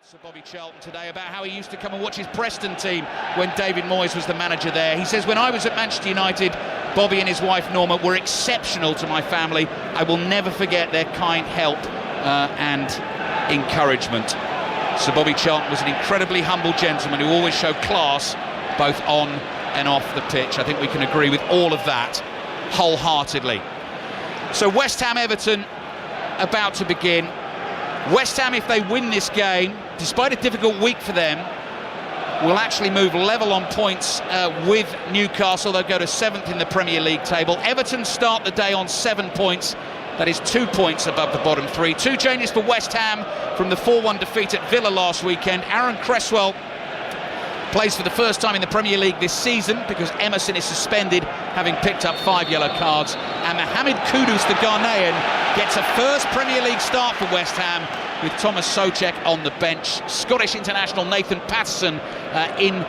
Sir Bobby Charlton today about how he used to come and watch his Preston team when David Moyes was the manager there. He says, when I was at Manchester United, Bobby and his wife Norma were exceptional to my family. I will never forget their kind help and encouragement. Sir Bobby Charlton was an incredibly humble gentleman who always showed class both on and off the pitch. I think we can agree with all of that wholeheartedly. So West Ham Everton about to begin. West Ham, if they win this game, despite a difficult week for them, will actually move level on points with Newcastle. They'll go to 7th in the Premier League table. Everton start the day on 7 points. That is 2 points above the bottom three. Two changes for West Ham from the 4-1 defeat at Villa last weekend. Aaron Cresswell plays for the first time in the Premier League this season because Emerson is suspended, having picked up 5 yellow cards. And Mohamed Kudus, the Ghanaian, gets a first Premier League start for West Ham with Thomas Soucek on the bench. Scottish international Nathan Patterson in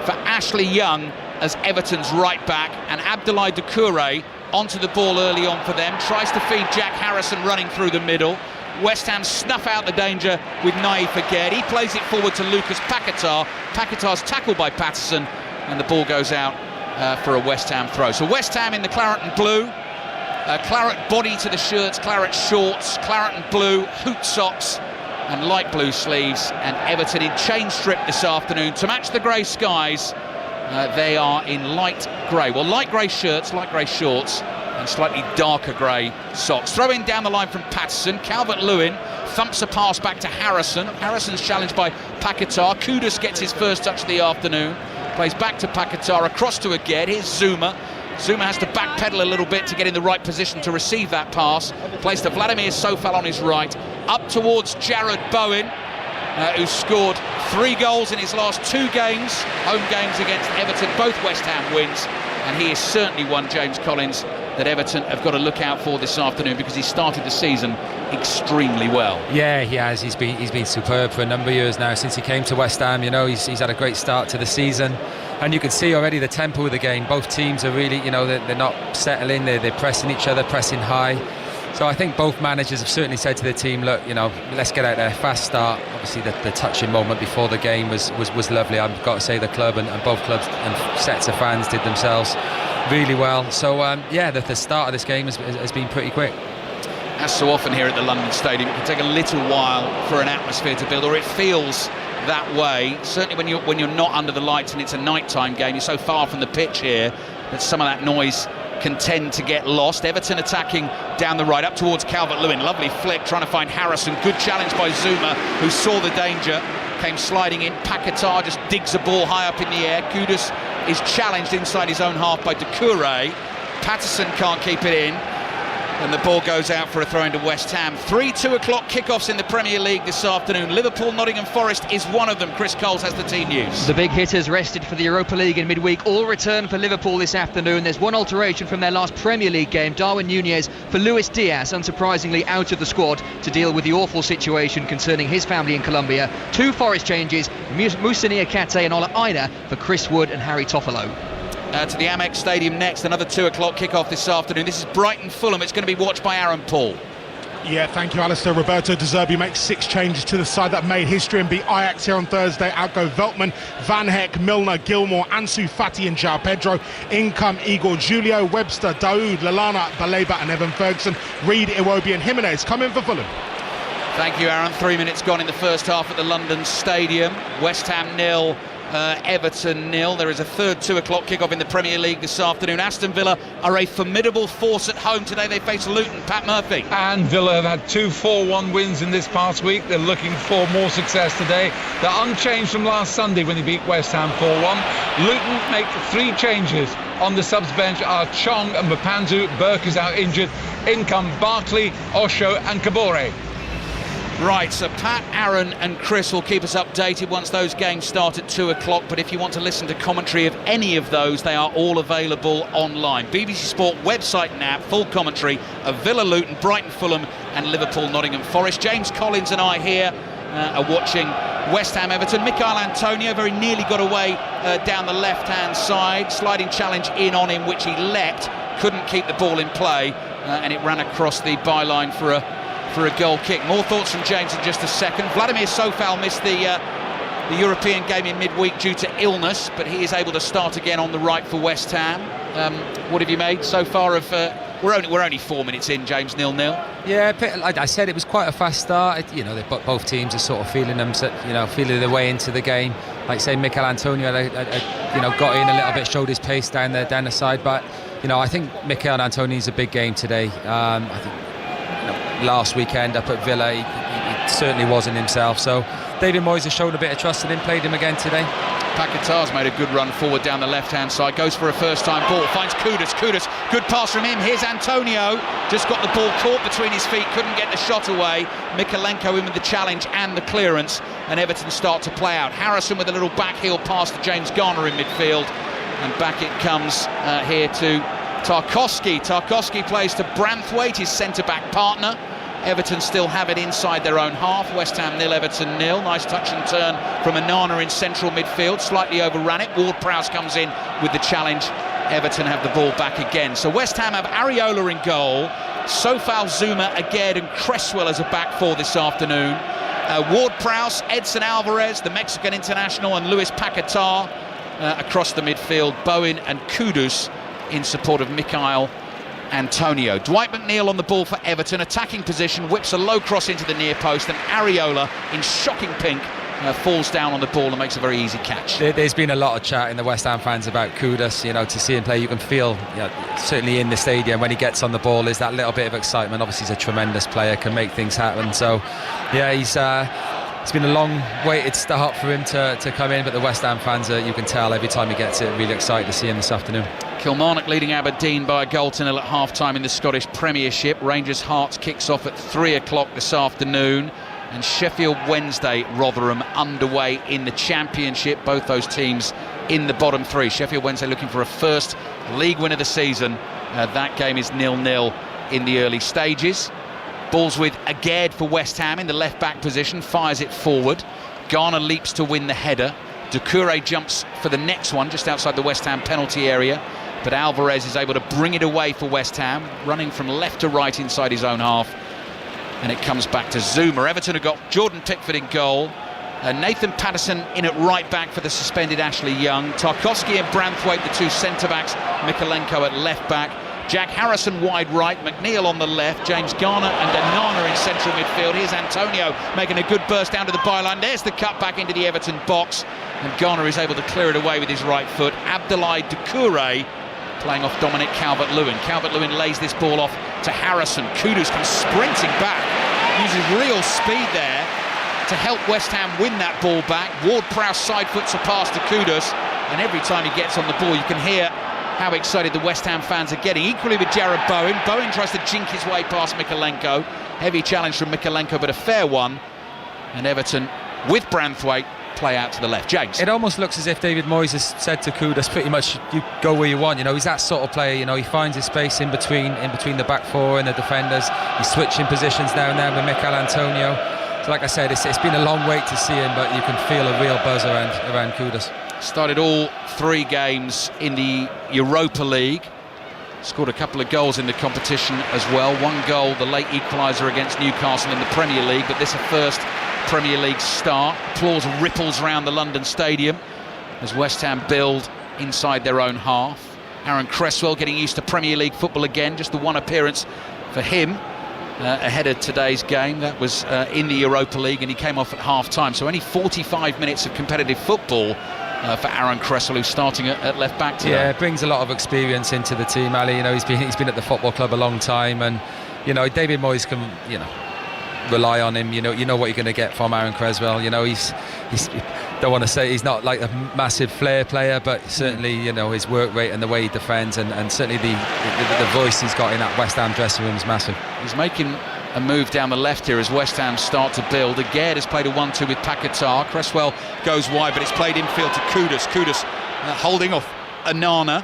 for Ashley Young as Everton's right back. And Abdoulaye Doucouré onto the ball early on for them, tries to feed Jack Harrison running through the middle. West Ham snuff out the danger with Naïf Aguerd. He plays it forward to Lucas Paquetá. Paquetá's tackled by Patterson and the ball goes out for a West Ham throw. So West Ham in the claret and blue, claret body to the shirts, claret shorts, claret and blue, hoop socks and light blue sleeves, and Everton in chain strip this afternoon to match the grey skies. They are in light grey, well, light grey shirts, light grey shorts and slightly darker grey socks. Throw in down the line from Patterson. Calvert-Lewin thumps a pass back to Harrison. Harrison's challenged by Paquetá. Kudus gets his first touch of the afternoon. Plays back to Paquetá, across to Aguerd. Here's Zuma. Zuma has to backpedal a little bit to get in the right position to receive that pass. Plays to Vladimir Sofal on his right. Up towards Jarrod Bowen, who's scored 3 goals in his last 2 games, home games against Everton, both West Ham wins. And he is certainly one, James Collins, that Everton have got to look out for this afternoon because he started the season extremely well. Yeah, he has. He's been superb for a number of years now since he came to West Ham. You know, he's had a great start to the season, and you can see already the tempo of the game. Both teams are really, you know, they're not settling. They're pressing each other, pressing high. So I think both managers have certainly said to the team, look, you know, let's get out there, fast start. Obviously the touching moment before the game was lovely. I've got to say the club and both clubs and sets of fans did themselves really well. So yeah, the start of this game has been pretty quick. As so often here at the London Stadium, it can take a little while for an atmosphere to build, or it feels that way. Certainly when you're not under the lights and it's a nighttime game, you're so far from the pitch here that some of that noise can tend to get lost. Everton attacking down the right, up towards Calvert-Lewin. Lovely flick, trying to find Harrison. Good challenge by Zuma, who saw the danger, came sliding in. Paquetá just digs the ball high up in the air. Kudus is challenged inside his own half by Doucouré. Patterson can't keep it in, and the ball goes out for a throw into West Ham. 3 2:00 kickoffs in the Premier League this afternoon. Liverpool, Nottingham Forest is one of them. Chris Coles has the team news. The big hitters rested for the Europa League in midweek all return for Liverpool this afternoon. There's one alteration from their last Premier League game. Darwin Núñez for Luis Diaz, unsurprisingly out of the squad to deal with the awful situation concerning his family in Colombia. 2 Forest changes, Moussa Niakhaté and Ola Aina for Chris Wood and Harry Toffolo. To the Amex Stadium next, another 2:00 kickoff this afternoon. This is Brighton Fulham. It's going to be watched by Aaron Paul. Yeah, thank you, Alistair. Roberto De Zerbi makes 6 changes to the side that made history and beat Ajax here on Thursday. Out go Veltman, Van Heck, Milner, Gilmore, Ansu Fati and João Pedro. In come Igor Julio, Webster, Daoud, Lallana, Baleba and Evan Ferguson. Reid, Iwobi and Jimenez come in for Fulham. Thank you, Aaron. 3 minutes gone in the first half at the London Stadium. West Ham 0. Everton 0. There is a third 2:00 kickoff in the Premier League this afternoon. Aston Villa are a formidable force at home today. They face Luton. Pat Murphy. And Villa have had 2 4-1 wins in this past week. They're looking for more success today. They're unchanged from last Sunday when they beat West Ham 4-1. Luton make 3 changes. On the subs bench are Chong and Mpanzu. Burke is out injured. In come Barkley, Osho and Kabore. Right, so Pat, Aaron and Chris will keep us updated once those games start at 2:00, but if you want to listen to commentary of any of those, they are all available online. BBC Sport website and app, full commentary of Villa Luton, Brighton Fulham and Liverpool Nottingham Forest. James Collins and I here are watching West Ham Everton. Michail Antonio very nearly got away down the left-hand side. Sliding challenge in on him, which he leapt, couldn't keep the ball in play, and it ran across the byline for for a goal kick. More thoughts from James in just a second. Vladimir Sofal missed the European game in midweek due to illness, but he is able to start again on the right for West Ham. What have you made so far of... We're only 4 minutes in, James, 0-0. Yeah, like I said, it was quite a fast start. Both teams are sort of feeling their way into the game. Like say, Mikel Antonio, got in a little bit, showed his pace down the side. But I think Mikel Antonio's a big game today. I think last weekend up at Villa, he certainly wasn't himself. So David Moyes has shown a bit of trust in him, played him again today. Paquetá's made a good run forward down the left-hand side, goes for a first-time ball, finds Kudus, good pass from him, here's Antonio, just got the ball caught between his feet, couldn't get the shot away. Mikalenko in with the challenge and the clearance, and Everton start to play out. Harrison with a little backheel pass to James Garner in midfield, and back it comes here to Tarkowski. Tarkowski plays to Branthwaite, his centre-back partner. Everton still have it inside their own half. West Ham 0, Everton 0. Nice touch and turn from Onana in central midfield. Slightly overran it. Ward-Prowse comes in with the challenge. Everton have the ball back again. So West Ham have Areola in goal. Sofal, Zuma, Aguerd and Cresswell as a back four this afternoon. Ward-Prowse, Edson Alvarez, the Mexican international, and Luis Paquetá across the midfield. Bowen and Kudus in support of Mikel Antonio. Dwight McNeil on the ball for Everton, attacking position, whips a low cross into the near post, and Areola in shocking pink falls down on the ball and makes a very easy catch. There's been a lot of chat in the West Ham fans about Kudus. To see him play, you can feel certainly in the stadium when he gets on the ball, there's that little bit of excitement. Obviously he's a tremendous player, can make things happen. So yeah, it's been a long waited start for him to come in, but the West Ham fans you can tell every time he gets it, really excited to see him this afternoon. Kilmarnock leading Aberdeen by a goal to nil at half-time in the Scottish Premiership. Rangers Hearts kicks off at 3 o'clock this afternoon, and Sheffield Wednesday Rotherham underway in the Championship. Both those teams in the bottom three. Sheffield Wednesday looking for a first league win of the season. That game is 0-0 in the early stages. Ball's with Aguerd for West Ham in the left-back position, fires it forward. Garner leaps to win the header. Doucouré jumps for the next one just outside the West Ham penalty area, but Alvarez is able to bring it away for West Ham, running from left to right inside his own half, and it comes back to Zuma. Everton have got Jordan Pickford in goal, Nathan Patterson in at right back for the suspended Ashley Young, Tarkowski and Branthwaite the two centre-backs, Mikalenko at left back, Jack Harrison wide right, McNeil on the left, James Garner and Onana in central midfield. Here's Antonio making a good burst down to the byline. There's the cut back into the Everton box, and Garner is able to clear it away with his right foot. Abdoulaye Doucouré playing off Dominic Calvert-Lewin. Calvert-Lewin lays this ball off to Harrison. Kudus comes sprinting back, uses real speed there to help West Ham win that ball back. Ward-Prowse side foots a pass to Kudus, and every time he gets on the ball you can hear how excited the West Ham fans are getting. Equally with Jared Bowen. Bowen tries to jink his way past Mikalenko. Heavy challenge from Mikalenko, but a fair one. And Everton, with Branthwaite, play out to the left. James. It almost looks as if David Moyes has said to Kudus, pretty much, you go where you want. He's that sort of player. He finds his space in between the back four and the defenders. He's switching positions now and then with Mikel Antonio. So like I said, it's been a long wait to see him, but you can feel a real buzz around Kudus. Started all 3 games in the Europa League. Scored a couple of goals in the competition as well. 1 goal, the late equaliser against Newcastle in the Premier League, but this is a first Premier League start. Applause ripples around the London Stadium as West Ham build inside their own half. Aaron Cresswell getting used to Premier League football again, just the one appearance for him ahead of today's game. That was in the Europa League, and he came off at half-time, so only 45 minutes of competitive football for Aaron Cresswell, who's starting at left back today. Yeah, brings a lot of experience into the team, Ali. He's been at the football club a long time, and David Moyes can rely on him. You know what you're going to get from Aaron Cresswell. He's don't want to say he's not like a massive flair player, but certainly his work rate and the way he defends, and certainly the voice he's got in that West Ham dressing room is massive. He's making a move down the left here as West Ham start to build. Aguerd has played a 1-2 with Paquetá. Cresswell goes wide, but it's played infield to Kudus. Kudus holding off Onana.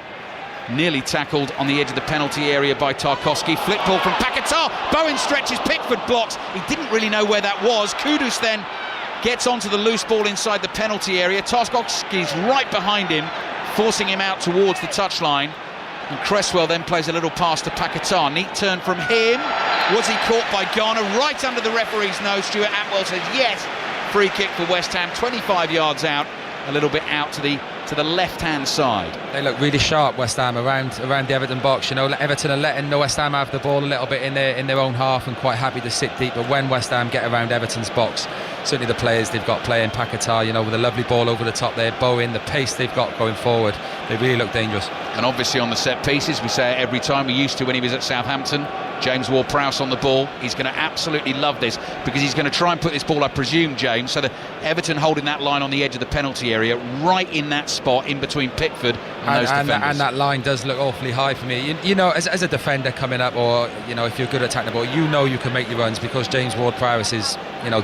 Nearly tackled on the edge of the penalty area by Tarkowski. Flip ball from Paquetá. Bowen stretches, Pickford blocks. He didn't really know where that was. Kudus then gets onto the loose ball inside the penalty area. Tarkowski's right behind him, forcing him out towards the touchline. And Cresswell then plays a little pass to Paquetá. Neat turn from him. Was he caught by Garner right under the referee's nose? Stuart Atwell says yes. Free kick for West Ham, 25 yards out, a little bit out to the left-hand side. They look really sharp, West Ham, around the Everton box. You know, Everton are letting the West Ham have the ball a little bit in their own half and quite happy to sit deep. But when West Ham get around Everton's box, certainly the players they've got playing, Paquetá, you know, with a lovely ball over the top there, Bowen, the pace they've got going forward, they really look dangerous. And obviously on the set pieces, we say it every time, we used to when he was at Southampton. James Ward-Prowse on the ball. He's going to absolutely love this because he's going to try and put this ball, I presume, James, so that Everton holding that line on the edge of the penalty area, right in that spot in between Pickford and those defenders. And that line does look awfully high for me. You know, as a defender coming up, or you know, if you're good at attacking the ball, you know you can make your runs because James Ward-Prowse's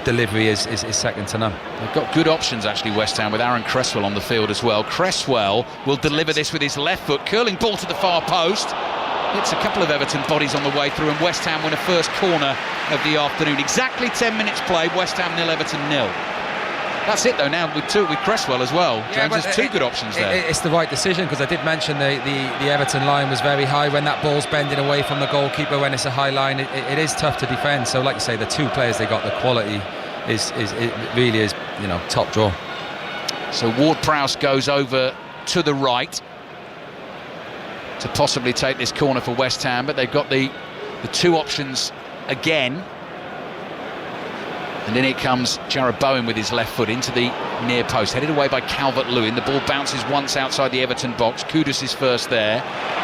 delivery is second to none. They've got good options actually, West Ham, with Aaron Cresswell on the field as well. Cresswell will deliver this with his left foot, curling ball to the far post. Hits a couple of Everton bodies on the way through, and West Ham win a first corner of the afternoon. Exactly 10 minutes played, West Ham 0, Everton 0. That's it though now with Cresswell as well. James, there's two good options there. It's the right decision because I did mention the Everton line was very high when that ball's bending away from the goalkeeper. When it's a high line, it is tough to defend. So like you say, the two players they got, the quality it really is top draw. So Ward-Prowse goes over to the right to possibly take this corner for West Ham, but they've got the two options again. And in it comes Jarrod Bowen with his left foot into the near post, headed away by Calvert-Lewin. The ball bounces once outside the Everton box. Kudus is first there.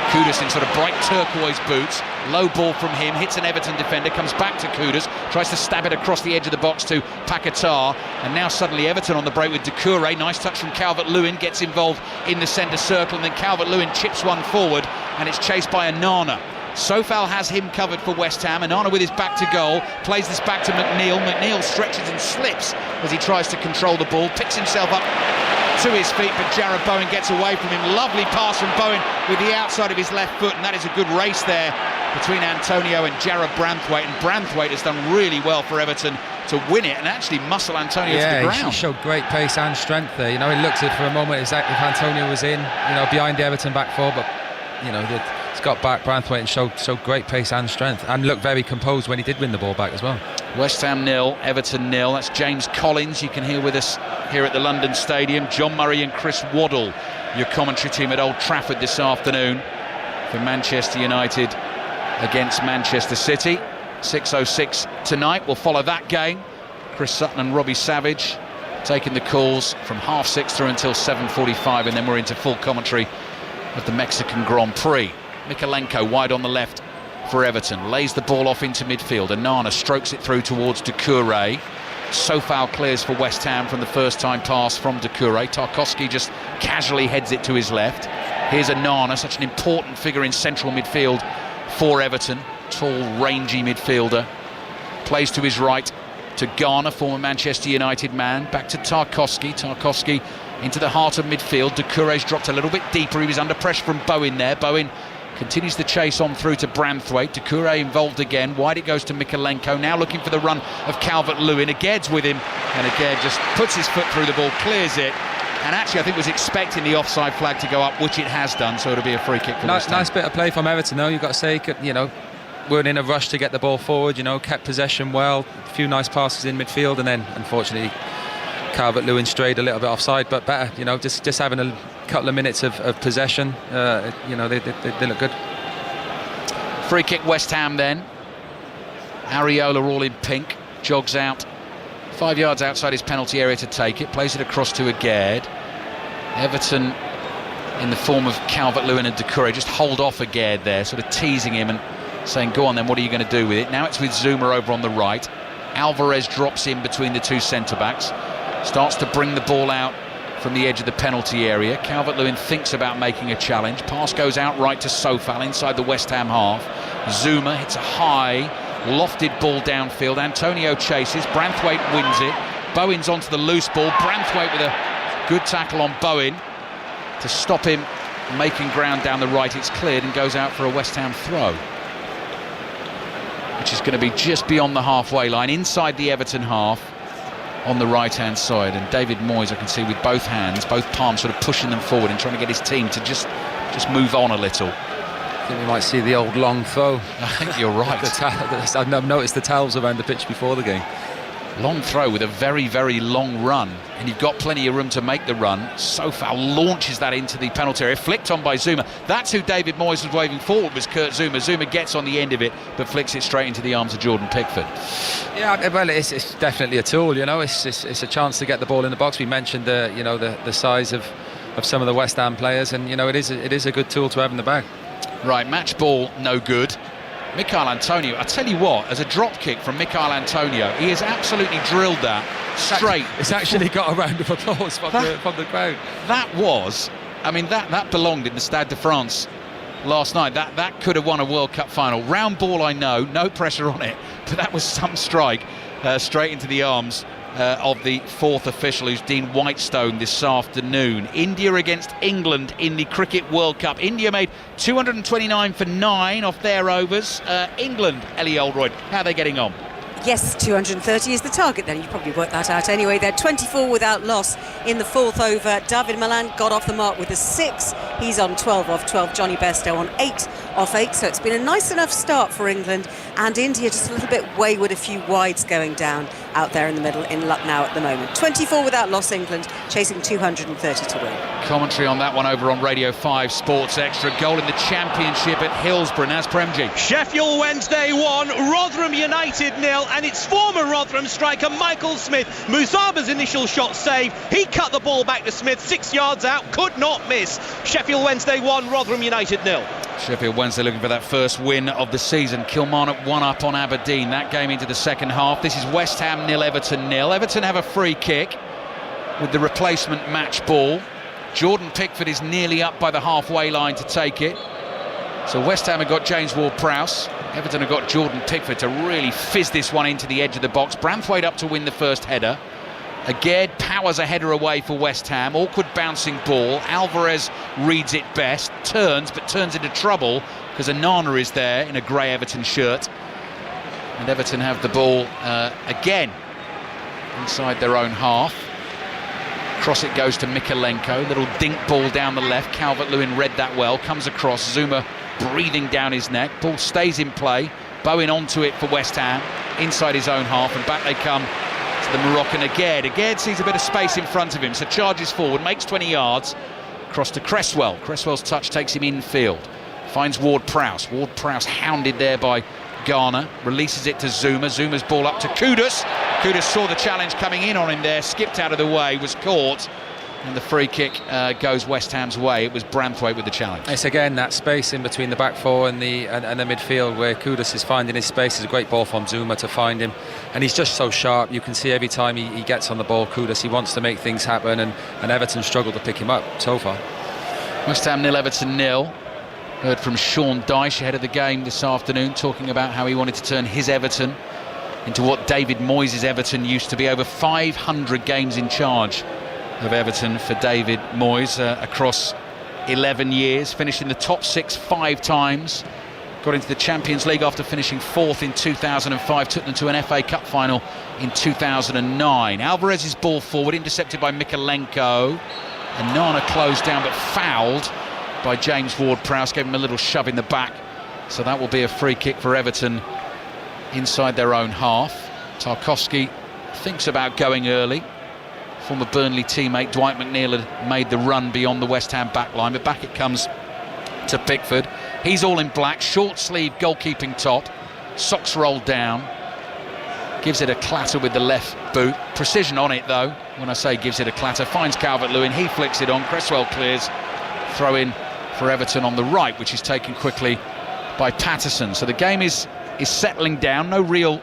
Kudus in sort of bright turquoise boots. Low ball from him, hits an Everton defender, comes back to Kudus, tries to stab it across the edge of the box to Paquetá, and now suddenly Everton on the break with Doucouré. Nice touch from Calvert-Lewin, gets involved in the centre circle, and then Calvert-Lewin chips one forward, and it's chased by Onana. Sofal has him covered for West Ham. Onana with his back to goal, plays this back to McNeil. McNeil stretches and slips as he tries to control the ball, picks himself up to his feet, but Jarrod Bowen gets away from him. Lovely pass from Bowen with the outside of his left foot, and that is a good race there between Antonio and Jarrod Branthwaite, and Branthwaite has done really well for Everton to win it and actually muscle Antonio to the ground. He showed great pace and strength there. He looked it for a moment exactly if Antonio was in, behind the Everton back four, but he's got back Branthwaite and showed great pace and strength, and looked very composed when he did win the ball back as well. West Ham 0, Everton 0. That's James Collins, you can hear with us here at the London Stadium. John Murray and Chris Waddle, your commentary team at Old Trafford this afternoon for Manchester United against Manchester City. 6:06 tonight. We'll follow that game. Chris Sutton and Robbie Savage taking the calls from 6:30 through until 7:45, and then we're into full commentary of the Mexican Grand Prix. Mikalenko wide on the left for Everton, lays the ball off into midfield. Onana strokes it through towards Doucouré. Sofal clears for West Ham from the first time pass from Doucouré. Tarkowski just casually heads it to his left. Here's Onana, such an important figure in central midfield for Everton. Tall, rangy midfielder. Plays to his right to Garner, former Manchester United man. Back to Tarkowski. Tarkowski into the heart of midfield. Doucouré's dropped a little bit deeper. He was under pressure from Bowen there. Bowen continues the chase on through to Branthwaite. Doucouré involved again. Wide it goes to Mikalenko. Now looking for the run of Calvert-Lewin. Aguerd's with him, and Aguerd just puts his foot through the ball, clears it. And actually, I think was expecting the offside flag to go up, which it has done. So it'll be a free kick for West Ham. Nice bit of play from Everton, though. You've got to say, weren't in a rush to get the ball forward. Kept possession well. A few nice passes in midfield, and then unfortunately Calvert-Lewin strayed a little bit offside, but better. Just having a couple of minutes of possession. They look good. Free kick West Ham then. Areola all in pink, jogs out 5 yards outside his penalty area to take it, plays it across to Aguerd. Everton, in the form of Calvert-Lewin and Doucouré, just hold off Aguerd there, sort of teasing him and saying, go on then, what are you going to do with it? Now it's with Zuma over on the right. Alvarez drops in between the two centre-backs, starts to bring the ball out from the edge of the penalty area. Calvert-Lewin thinks about making a challenge. Pass goes out right to Sofal inside the West Ham half. Zuma hits a high, lofted ball downfield. Antonio chases. Branthwaite wins it. Bowen's onto the loose ball. Branthwaite with a good tackle on Bowen to stop him making ground down the right. It's cleared and goes out for a West Ham throw, which is going to be just beyond the halfway line, inside the Everton half on the right-hand side. And David Moyes, I can see with both hands, both palms sort of pushing them forward and trying to get his team to just move on a little. I think we might see the old long throw. I think you're right. I've noticed the towels around the pitch before the game. Long throw with a very, very long run, and you've got plenty of room to make the run. Sofal launches that into the penalty area, flicked on by Zuma. That's who David Moyes was waving forward, was Kurt Zuma. Zuma gets on the end of it, but flicks it straight into the arms of Jordan Pickford. Yeah, well, it's definitely a tool. It's a chance to get the ball in the box. We mentioned the size of some of the West Ham players, and it is a good tool to have in the bag. Right, match ball, no good. Michail Antonio, I tell you what, as a drop kick from Michail Antonio, he has absolutely drilled that straight. It's actually got a round of applause from the crowd. That belonged in the Stade de France last night. That could have won a World Cup final. Round ball, I know, no pressure on it, but that was some strike straight into the arms of the fourth official, who's Dean Whitestone, this afternoon. India against England in the Cricket World Cup. India made 229 for 9 off their overs. England, Ellie Oldroyd, how are they getting on? Yes, 230 is the target then. You probably worked that out anyway. They're 24 without loss in the fourth over. David Malan got off the mark with a 6. He's on 12 off 12. Johnny Bairstow on 8 off 8. So it's been a nice enough start for England. And India just a little bit wayward, a few wides going down out there in the middle in Lucknow at the moment. 24 without loss, England chasing 230 to win. Commentary on that one over on Radio 5 Sports Extra. Goal in the Championship at Hillsborough. Naz Premji. Sheffield Wednesday 1, Rotherham United 0, and it's former Rotherham striker Michael Smith. Musaba's initial shot saved. He cut the ball back to Smith, 6 yards out, could not miss. Sheffield Wednesday 1, Rotherham United 0. Sheffield Wednesday looking for that first win of the season. Kilmarnock 1 up on Aberdeen. That game into the second half. This is West Ham 0, Everton 0. Everton have a free kick with the replacement match ball. Jordan Pickford is nearly up by the halfway line to take it. So West Ham have got James Ward-Prowse. Everton have got Jordan Pickford to really fizz this one into the edge of the box. Branthwaite up to win the first header. Aguerd powers a header away for West Ham. Awkward bouncing ball. Alvarez reads it best. Turns into trouble because Onana is there in a grey Everton shirt. And Everton have the ball again inside their own half. Cross it goes to Mikalenko. Little dink ball down the left. Calvert-Lewin read that well. Comes across. Zuma breathing down his neck. Ball stays in play. Bowen onto it for West Ham. Inside his own half. And back they come to the Moroccan Aguerd. Aguerd sees a bit of space in front of him. So charges forward. Makes 20 yards. Cross to Cresswell. Cresswell's touch takes him infield. Finds Ward-Prowse. Ward-Prowse hounded there by Garner. Releases it to Zuma. Zuma's ball up to Kudus. Kudus saw the challenge coming in on him there, skipped out of the way, was caught, and the free kick goes West Ham's way. It was Branthwaite with the challenge. It's again that space in between the back four and the midfield where Kudus is finding his space. It's a great ball from Zuma to find him, and he's just so sharp. You can see every time he gets on the ball, Kudus, he wants to make things happen, and Everton struggle to pick him up so far. West Ham 0, Everton 0. Heard from Sean Dyche ahead of the game this afternoon, talking about how he wanted to turn his Everton into what David Moyes' Everton used to be. Over 500 games in charge of Everton for David Moyes across 11 years. Finished in the top 6 5 times. Got into the Champions League after finishing 4th in 2005. Took them to an FA Cup final in 2009. Alvarez's ball forward, intercepted by Mikalenko. And Nana closed down but fouled by James Ward-Prowse. Gave him a little shove in the back. So that will be a free kick for Everton inside their own half. Tarkowski thinks about going early. Former Burnley teammate Dwight McNeil had made the run beyond the West Ham back line, but back it comes to Pickford. He's all in black, short sleeve goalkeeping top, socks rolled down, gives it a clatter with the left boot. Precision on it though, when I say gives it a clatter. Finds Calvert-Lewin, he flicks it on, Cresswell clears. Throw in for Everton on the right, which is taken quickly by Patterson. So the game is settling down, no real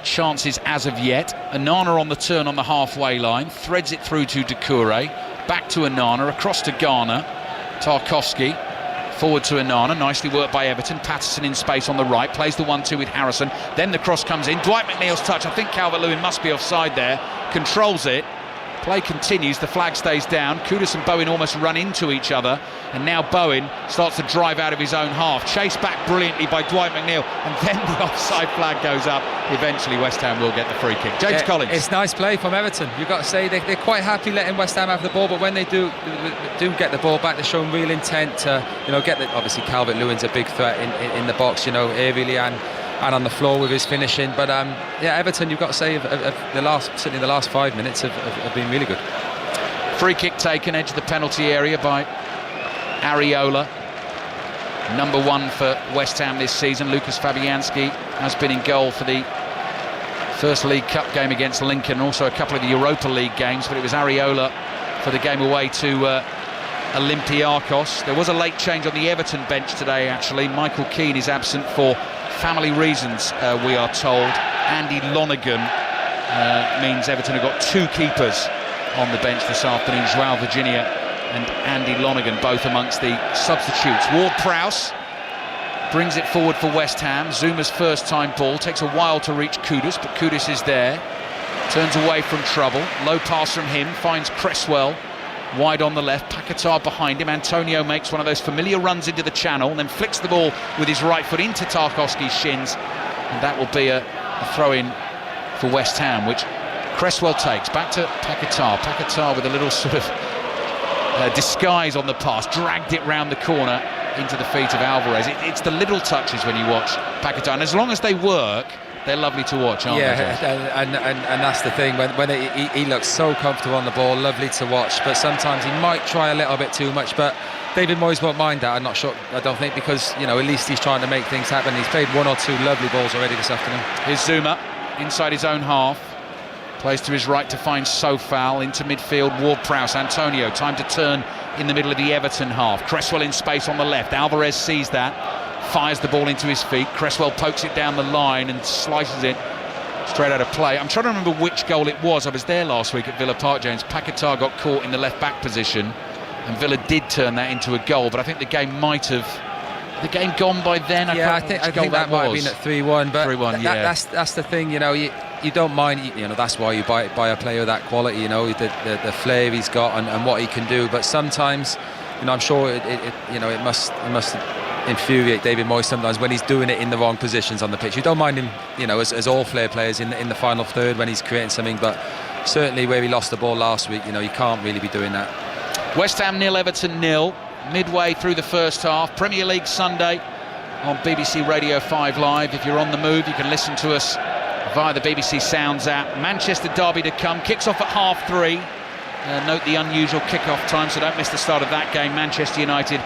chances as of yet. Onana on the turn on the halfway line, threads it through to Doucouré, back to Onana, across to Garner. Tarkowski forward to Onana, nicely worked by Everton. Patterson in space on the right, plays the 1-2 with Harrison, then the cross comes in. Dwight McNeil's touch, I think Calvert-Lewin must be offside there, controls it, Play continues, the flag stays down. Kudus and Bowen almost run into each other, and now Bowen starts to drive out of his own half. Chased back brilliantly by Dwight McNeil, and then the offside flag goes up. Eventually West Ham will get the free kick. James Collins. It's nice play from Everton. You've got to say they're quite happy letting West Ham have the ball, but when they do get the ball back, they're showing real intent to, get the, obviously Calvert-Lewin's a big threat in the box, aerially and on the floor with his finishing. But Everton, you've got to say, certainly the last 5 minutes have been really good. Free kick taken, edge of the penalty area by Areola. Number 1 for West Ham this season. Lucas Fabianski has been in goal for the first League Cup game against Lincoln, and also a couple of the Europa League games, but it was Areola for the game away to Olympiacos. There was a late change on the Everton bench today, actually. Michael Keane is absent for family reasons, we are told. Andy Lonergan means Everton have got 2 keepers on the bench this afternoon. João Virginia and Andy Lonergan, both amongst the substitutes. Ward-Prowse brings it forward for West Ham. Zuma's first time ball, takes a while to reach Kudus, but Kudus is there, turns away from trouble. Low pass from him, finds Cresswell wide on the left, Paquetá behind him. Antonio makes one of those familiar runs into the channel and then flicks the ball with his right foot into Tarkowski's shins, and that will be a throw-in for West Ham, which Cresswell takes back to Paquetá. Paquetá with a little sort of disguise on the pass, dragged it round the corner into the feet of Alvarez. It's the little touches when you watch Paquetá, and as long as they work, they're lovely to watch, aren't they? Yeah, and that's the thing. When he looks so comfortable on the ball, lovely to watch. But sometimes he might try a little bit too much. But David Moyes won't mind that. I'm not sure. I don't think, because at least he's trying to make things happen. He's played 1 or 2 lovely balls already this afternoon. Here's Zuma inside his own half. Plays to his right to find Sofal into midfield. Ward-Prowse, Antonio, time to turn in the middle of the Everton half. Cresswell in space on the left. Alvarez sees that, fires the ball into his feet. Cresswell pokes it down the line and slices it straight out of play. I'm trying to remember which goal it was. I was there last week at Villa Park, James. Paquetá got caught in the left back position, and Villa did turn that into a goal, but I think the game might have... The game gone by then. I think that might have been at 3-1. But 3-1, yeah. That's the thing. You don't mind. That's why you buy a player of that quality. The flavour he's got and what he can do. But sometimes, I'm sure it must infuriate David Moyes sometimes when he's doing it in the wrong positions on the pitch. You don't mind him, as all flair players in the final third when he's creating something. But certainly where he lost the ball last week, you can't really be doing that. West Ham 0, Everton 0. Midway through the first half. Premier League Sunday on BBC Radio 5 Live. If you're on the move, you can listen to us via the BBC Sounds app. Manchester derby to come. Kicks off at 3:30. Note the unusual kick-off time, so don't miss the start of that game. Manchester United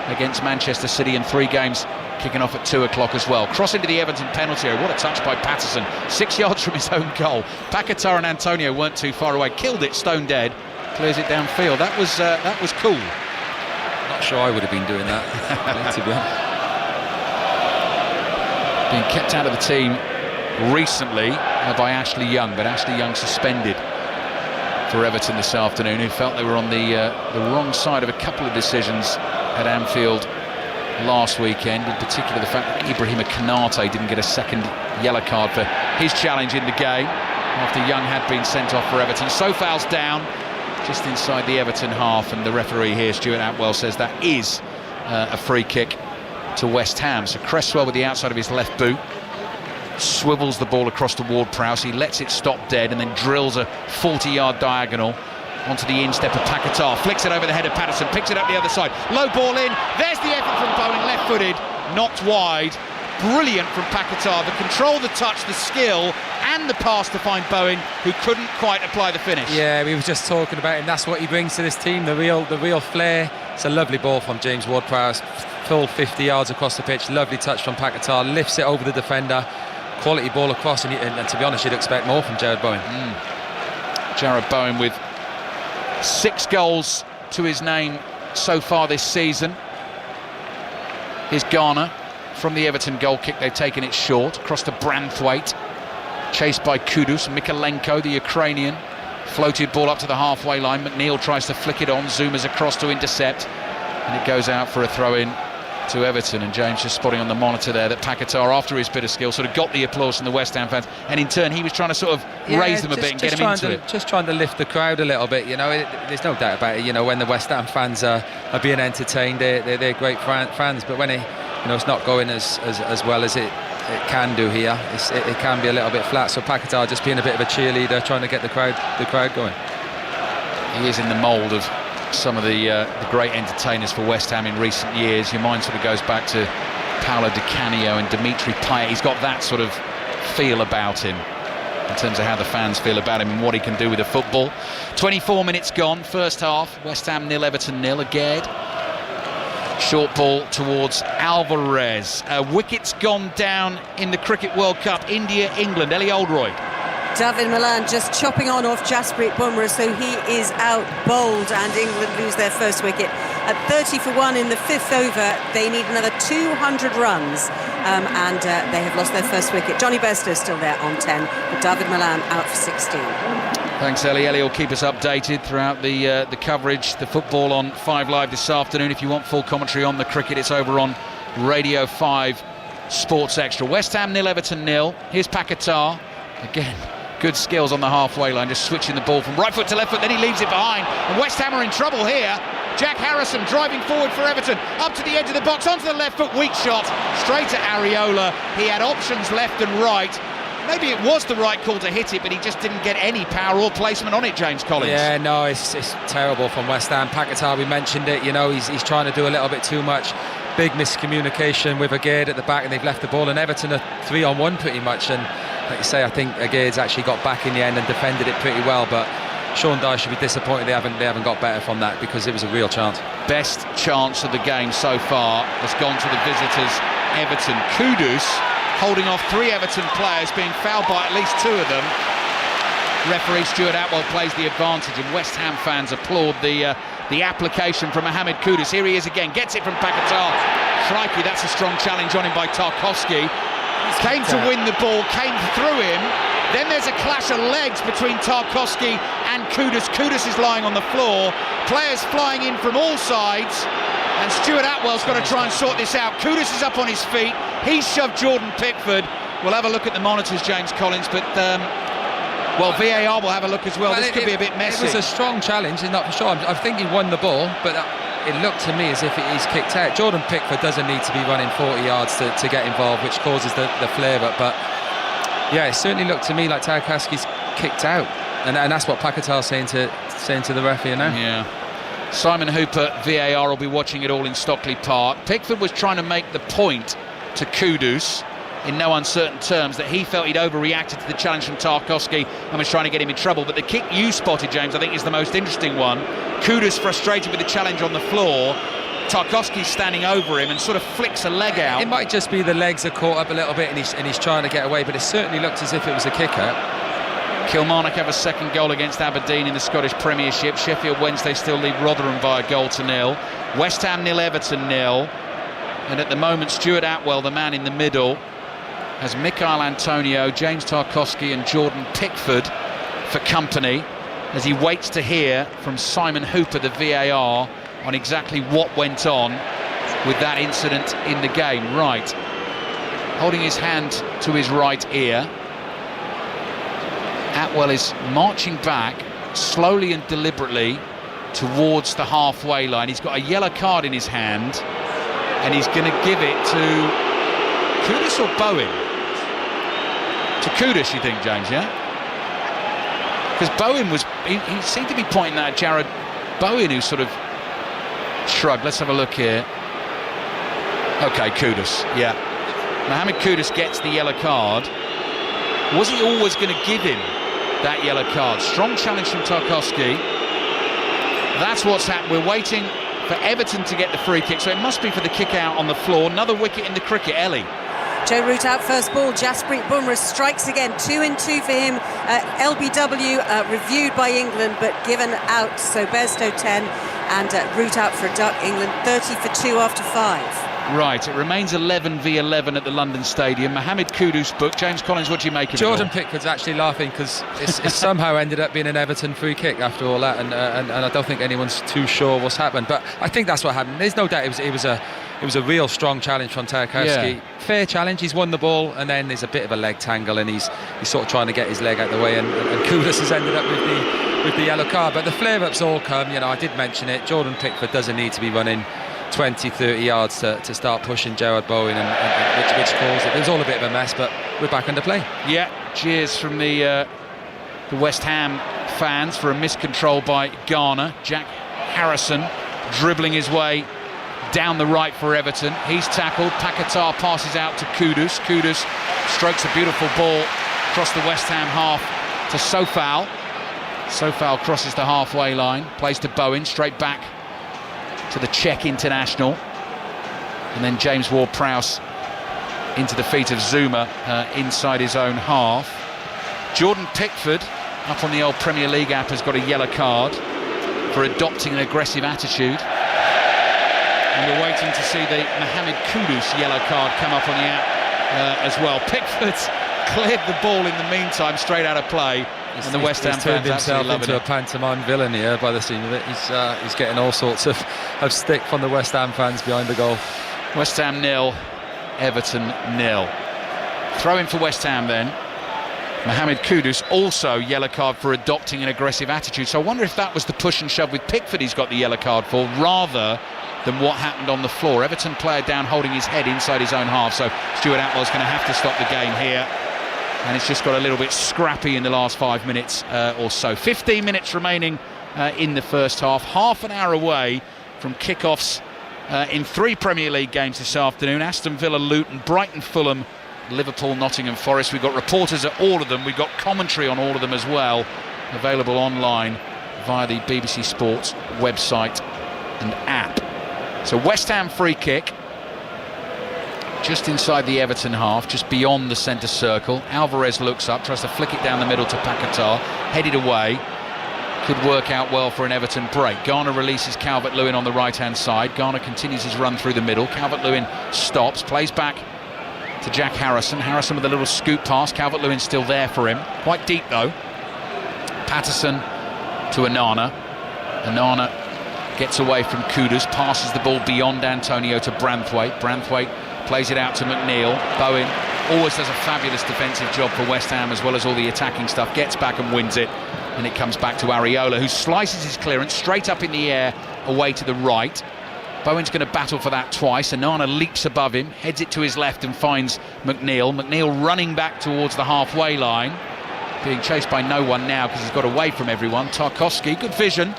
against Manchester City, and 3 games kicking off at 2 o'clock as well. Cross into the Everton penalty area. What a touch by Patterson. 6 yards from his own goal. Paquetá and Antonio weren't too far away. Killed it stone dead. Clears it downfield. That was cool. Not sure I would have been doing that, to be honest. Being kept out of the team recently by Ashley Young, but Ashley Young suspended for Everton this afternoon, who felt they were on the wrong side of a couple of decisions at Anfield last weekend, in particular the fact that Ibrahima Konate didn't get a second yellow card for his challenge in the game after Young had been sent off for Everton. Sofal's down just inside the Everton half, and the referee here, Stuart Atwell, says that is a free kick to West Ham. So Cresswell with the outside of his left boot swivels the ball across to Ward-Prowse. He lets it stop dead and then drills a 40-yard diagonal onto the instep of Paquetá, flicks it over the head of Patterson, picks it up the other side, low ball in, there's the effort from Bowen, left-footed, knocked wide. Brilliant from Paquetá, the control, the touch, the skill and the pass to find Bowen, who couldn't quite apply the finish. Yeah, we were just talking about him. That's what he brings to this team, the real flair. It's a lovely ball from James Ward-Prowse, full 50 yards across the pitch. Lovely touch from Paquetá, lifts it over the defender, quality ball across, and to be honest, you'd expect more from Jarrod Bowen. Jarrod Bowen with 6 goals to his name so far this season. Here's Garner from the Everton goal kick. They've taken it short, across to Branthwaite, chased by Kudus. Mikolenko, the Ukrainian, floated ball up to the halfway line. McNeil tries to flick it on. Zuma's across to intercept, and it goes out for a throw-in to Everton, and James just spotting on the monitor there that Paquetá, after his bit of skill, sort of got the applause from the West Ham fans, and in turn he was trying to sort of raise them a bit and get them into it. Just trying to lift the crowd a little bit, there's no doubt about it, when the West Ham fans are being entertained, they're great fans, but when it's not going as well as it can do here, it can be a little bit flat, so Paquetá just being a bit of a cheerleader, trying to get the crowd going. He is in the mould of some of the great entertainers for West Ham in recent years. Your mind sort of goes back to Paolo Di Canio and Dimitri Payet. He's got that sort of feel about him in terms of how the fans feel about him and what he can do with the football. 24 minutes gone, first half. West Ham 0, Everton 0. Again, short ball towards Alvarez. Wickets gone down in the Cricket World Cup. India, England. Ellie Oldroyd. David Malan just chopping on off Jasprit Bumrah, so he is out bowled, and England lose their first wicket. At 30 for 1 in the 5th over, they need another 200 runs, and they have lost their first wicket. Johnny Bairstow still there on 10, but David Malan out for 16. Thanks, Ellie. Ellie will keep us updated throughout the coverage, the football on 5 Live this afternoon. If you want full commentary on the cricket, it's over on Radio 5 Sports Extra. West Ham 0, Everton 0. Here's Paquetá again. Good skills on the halfway line, just switching the ball from right foot to left foot, then he leaves it behind, and West Ham are in trouble here. Jack Harrison driving forward for Everton, up to the edge of the box, onto the left foot, weak shot, straight at Areola. He had options left and right. Maybe it was the right call to hit it, but he just didn't get any power or placement on it, James Collins. Yeah, no, it's terrible from West Ham. Paquetá, we mentioned it, he's trying to do a little bit too much. Big miscommunication with Agade at the back, and they've left the ball, and Everton are 3-on-1 pretty much, and like you say, I think Agade's actually got back in the end and defended it pretty well, but Sean Dyche should be disappointed they haven't got better from that, because it was a real chance. Best chance of the game so far has gone to the visitors, Everton. Kudus holding off 3 Everton players, being fouled by at least 2 of them. Referee Stuart Atwell plays the advantage, and West Ham fans applaud the application from Mohamed Kudus. Here he is again, gets it from Paquetá. Crikey, that's a strong challenge on him by Tarkowski. Came to win the ball, came through him. Then there's a clash of legs between Tarkowski and Kudus. Kudus is lying on the floor. Players flying in from all sides. And Stuart Atwell's got to try and sort this out. Kudus is up on his feet. He's shoved Jordan Pickford. We'll have a look at the monitors, James Collins, but VAR will have a look as well. This could be a bit messy. It was a strong challenge, not for sure. I think he won the ball, but it looked to me as if he's kicked out. Jordan Pickford doesn't need to be running 40 yards to get involved, which causes the flare-up. But yeah, it certainly looked to me like Tarkowski's kicked out, and that's what Paquetá's saying to the referee now. Yeah. Simon Hooper, VAR, will be watching it all in Stockley Park. Pickford was trying to make the point to Kudus in no uncertain terms that he felt he'd overreacted to the challenge from Tarkowski and was trying to get him in trouble. But the kick you spotted, James, I think is the most interesting one. Kudus frustrated with the challenge on the floor. Tarkowski's standing over him and sort of flicks a leg out. It might just be the legs are caught up a little bit and he's trying to get away, but it certainly looked as if it was a kicker. Kilmarnock have a second goal against Aberdeen in the Scottish Premiership. Sheffield Wednesday still lead Rotherham by 1-0. West Ham 0, Everton 0. And at the moment, Stuart Atwell, the man in the middle, has Mikhail Antonio, James Tarkowski and Jordan Pickford for company as he waits to hear from Simon Hooper, the VAR, on exactly what went on with that incident in the game. Right, holding his hand to his right ear, Atwell is marching back slowly and deliberately towards the halfway line. He's got a yellow card in his hand and he's going to give it to Kudus or Bowen? To Kudus, you think, James, yeah? Because Bowen was, he seemed to be pointing that at Jared Bowen, who sort of shrugged. Let's have a look here. Okay, Kudus, yeah. Mohamed Kudus gets the yellow card. Was he always going to give him that yellow card? Strong challenge from Tarkowski. That's what's happened. We're waiting for Everton to get the free kick, so it must be for the kick out on the floor. Another wicket in the cricket. Ellie. Joe Root out first ball. Jasprit Bumrah strikes again. 2 in 2 for him. LBW reviewed by England but given out. So Bairstow 10 and Root out for a duck. England 30 for 2 after 5. Right, it remains 11 v 11 at the London Stadium. Mohamed Kudus book. James Collins, what do you make of it? Jordan Pickford's actually laughing because it somehow ended up being an Everton free kick after all that, and I don't think anyone's too sure what's happened. But I think that's what happened. There's no doubt it was a real strong challenge from Tarkowski. Yeah. Fair challenge. He's won the ball, and then there's a bit of a leg tangle, and he's sort of trying to get his leg out of the way, and Kudus has ended up with the yellow card. But the flare-ups all come. I did mention it. Jordan Pickford doesn't need to be running 20-30 yards to start pushing Gerard Bowen, and which caused it. It was all a bit of a mess, but we're back under play. Yeah, cheers from the West Ham fans for a miscontrol by Garner. Jack Harrison dribbling his way down the right for Everton. He's tackled. Paquetá passes out to Kudus. Kudus strokes a beautiful ball across the West Ham half to Sofal. Sofal crosses the halfway line, plays to Bowen, straight back to the Czech international, and then James Ward-Prowse into the feet of Zuma inside his own half. Jordan Pickford, up on the old Premier League app, has got a yellow card for adopting an aggressive attitude, and we're waiting to see the Mohamed Kudus yellow card come up on the app as well. Pickford's cleared the ball in the meantime, straight out of play. And the West Ham he's turned fans himself into it. a pantomime villain here by the scene of it. He's getting all sorts of stick from the West Ham fans behind the goal. West Ham 0, Everton 0. Throw in for West Ham then. Mohamed Kudus also yellow card for adopting an aggressive attitude. So I wonder if that was the push and shove with Pickford he's got the yellow card for, rather than what happened on the floor. Everton player down holding his head inside his own half, so Stuart Atwell's going to have to stop the game here. And it's just got a little bit scrappy in the last 5 minutes or so. 15 minutes remaining in the first half. Half an hour away from kickoffs in 3 Premier League games this afternoon. Aston Villa, Luton, Brighton, Fulham, Liverpool, Nottingham Forest. We've got reporters at all of them. We've got commentary on all of them as well. Available online via the BBC Sports website and app. So West Ham free kick. Just inside the Everton half, just beyond the centre circle. Alvarez looks up, tries to flick it down the middle to Paquetá, headed away. Could work out well for an Everton break. Garner releases Calvert-Lewin on the right-hand side. Garner continues his run through the middle. Calvert-Lewin stops, plays back to Jack Harrison. Harrison with a little scoop pass. Calvert-Lewin still there for him. Quite deep though. Patterson to Onana. Onana gets away from Kudus, passes the ball beyond Antonio to Branthwaite. Branthwaite plays it out to McNeil. Bowen always does a fabulous defensive job for West Ham, as well as all the attacking stuff. Gets back and wins it, and it comes back to Areola, who slices his clearance straight up in the air away to the right. Bowen's going to battle for that twice. Onana leaps above him, heads it to his left and finds McNeil. McNeil running back towards the halfway line, being chased by no one now because he's got away from everyone. Tarkowski, good vision,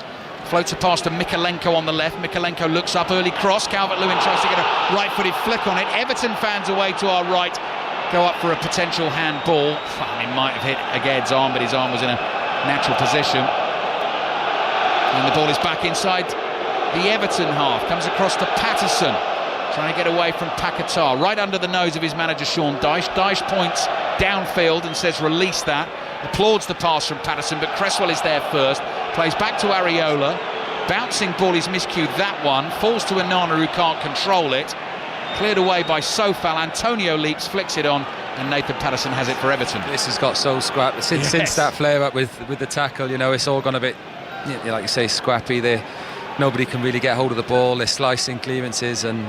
floats a pass to Mikalenko on the left. Mikalenko looks up, early cross. Calvert-Lewin tries to get a right-footed flick on it. Everton fans away to our right go up for a potential handball. He might have hit Aged's arm, but his arm was in a natural position. And the ball is back inside the Everton half. Comes across to Patterson, trying to get away from Paquetá, right under the nose of his manager Sean Dyche. Dyche points downfield and says release that. Applauds the pass from Patterson, but Cresswell is there first. Plays back to Areola. Bouncing ball, is miscued that one. Falls to Onana, who can't control it. Cleared away by Sofal. Antonio leaps, flicks it on, and Nathan Patterson has it for Everton. This has got so scrappy since that flare up with the tackle. It's all gone a bit, like you say, scrappy there. Nobody can really get hold of the ball. They're slicing clearances, and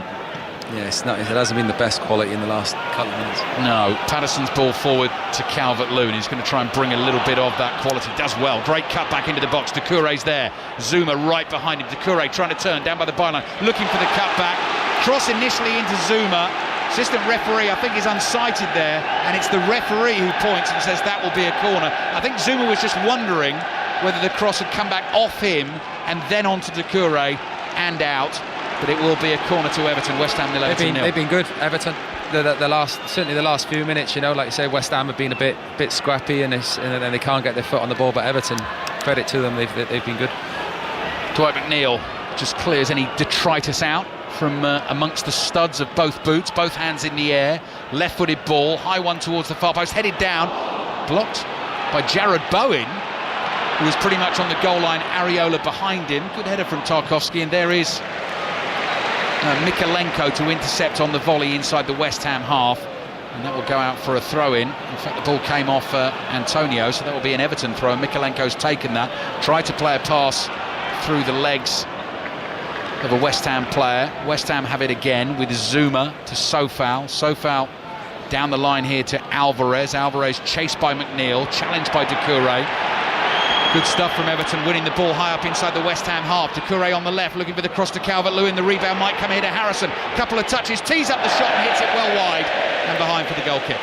it hasn't been the best quality in the last couple of minutes. No, Patterson's ball forward to Calvert-Lewin. He's going to try and bring a little bit of that quality. Does well. Great cut back into the box. Doucouré's there. Zuma right behind him. Doucouré trying to turn down by the byline, looking for the cut back. Cross initially into Zuma. Assistant referee, I think, is unsighted there, and it's the referee who points and says that will be a corner. I think Zuma was just wondering whether the cross had come back off him and then onto Doucouré and out. But it will be a corner to Everton. West Ham 0-0. They've been good, Everton. Certainly the last few minutes. Like you say, West Ham have been a bit scrappy, and they can't get their foot on the ball. But Everton, credit to them, they've been good. Dwight McNeil just clears any detritus out from amongst the studs of both boots, both hands in the air. Left-footed ball, high one towards the far post, headed down, blocked by Jared Bowen, who was pretty much on the goal line. Areola behind him. Good header from Tarkowski, and there is Mikalenko to intercept on the volley inside the West Ham half, and that will go out for a throw-in. In fact, the ball came off Antonio, so that will be an Everton throw. Mikalenko's taken that, tried to play a pass through the legs of a West Ham player. West Ham have it again with Zuma to Sofal. Sofal down the line here to Alvarez. Alvarez chased by McNeil, challenged by Doucouré. Good stuff from Everton, winning the ball high up inside the West Ham half. Doucouré on the left, looking for the cross to Calvert-Lewin. The rebound might come here to Harrison. Couple of touches, tees up the shot and hits it well wide and behind for the goal kick.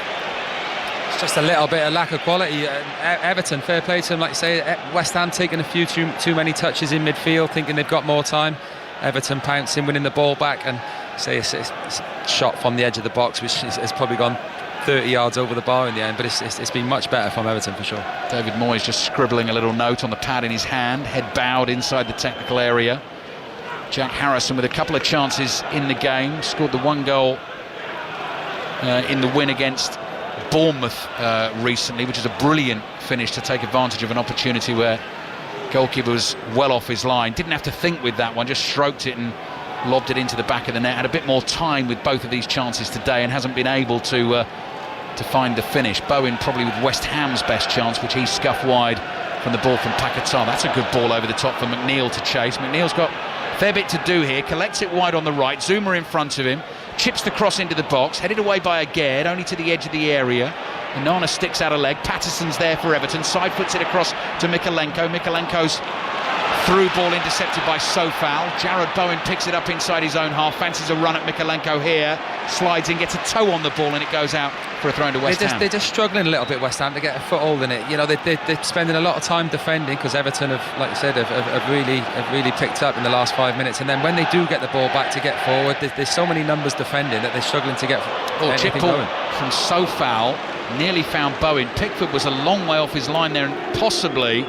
It's just a little bit of lack of quality. Everton, fair play to them, like you say. West Ham taking a few too many touches in midfield, thinking they've got more time. Everton pouncing, winning the ball back, and say it's a shot from the edge of the box, which has probably gone 30 yards over the bar in the end, but it's been much better from Everton for sure. David Moyes just scribbling a little note on the pad in his hand, head bowed inside the technical area. Jack Harrison with a couple of chances in the game, scored the one goal in the win against Bournemouth recently, which is a brilliant finish to take advantage of an opportunity where goalkeeper was well off his line. Didn't have to think with that one, just stroked it and lobbed it into the back of the net. Had a bit more time with both of these chances today and hasn't been able to find the finish. Bowen probably with West Ham's best chance, which he scuffed wide from the ball from Paquetá. That's a good ball over the top for McNeil to chase. McNeil's got a fair bit to do here, collects it wide on the right, Zuma in front of him, chips the cross into the box, headed away by Aguerd, only to the edge of the area. And Nana sticks out a leg. Patterson's there for Everton, side foots it across to Mikalenko. Mikalenko's through ball intercepted by Sofal. Jarrod Bowen picks it up inside his own half, fancies a run at Mikalenko here, slides in, gets a toe on the ball, and it goes out for a throw into West Ham. They're just struggling a little bit, West Ham, to get a foothold in it. You know, they're spending a lot of time defending, because Everton have, like you said, have really picked up in the last 5 minutes, and then when they do get the ball back to get forward, there's so many numbers defending that they're struggling to get chip anything ball going. From Sofal, nearly found Bowen. Pickford was a long way off his line there and possibly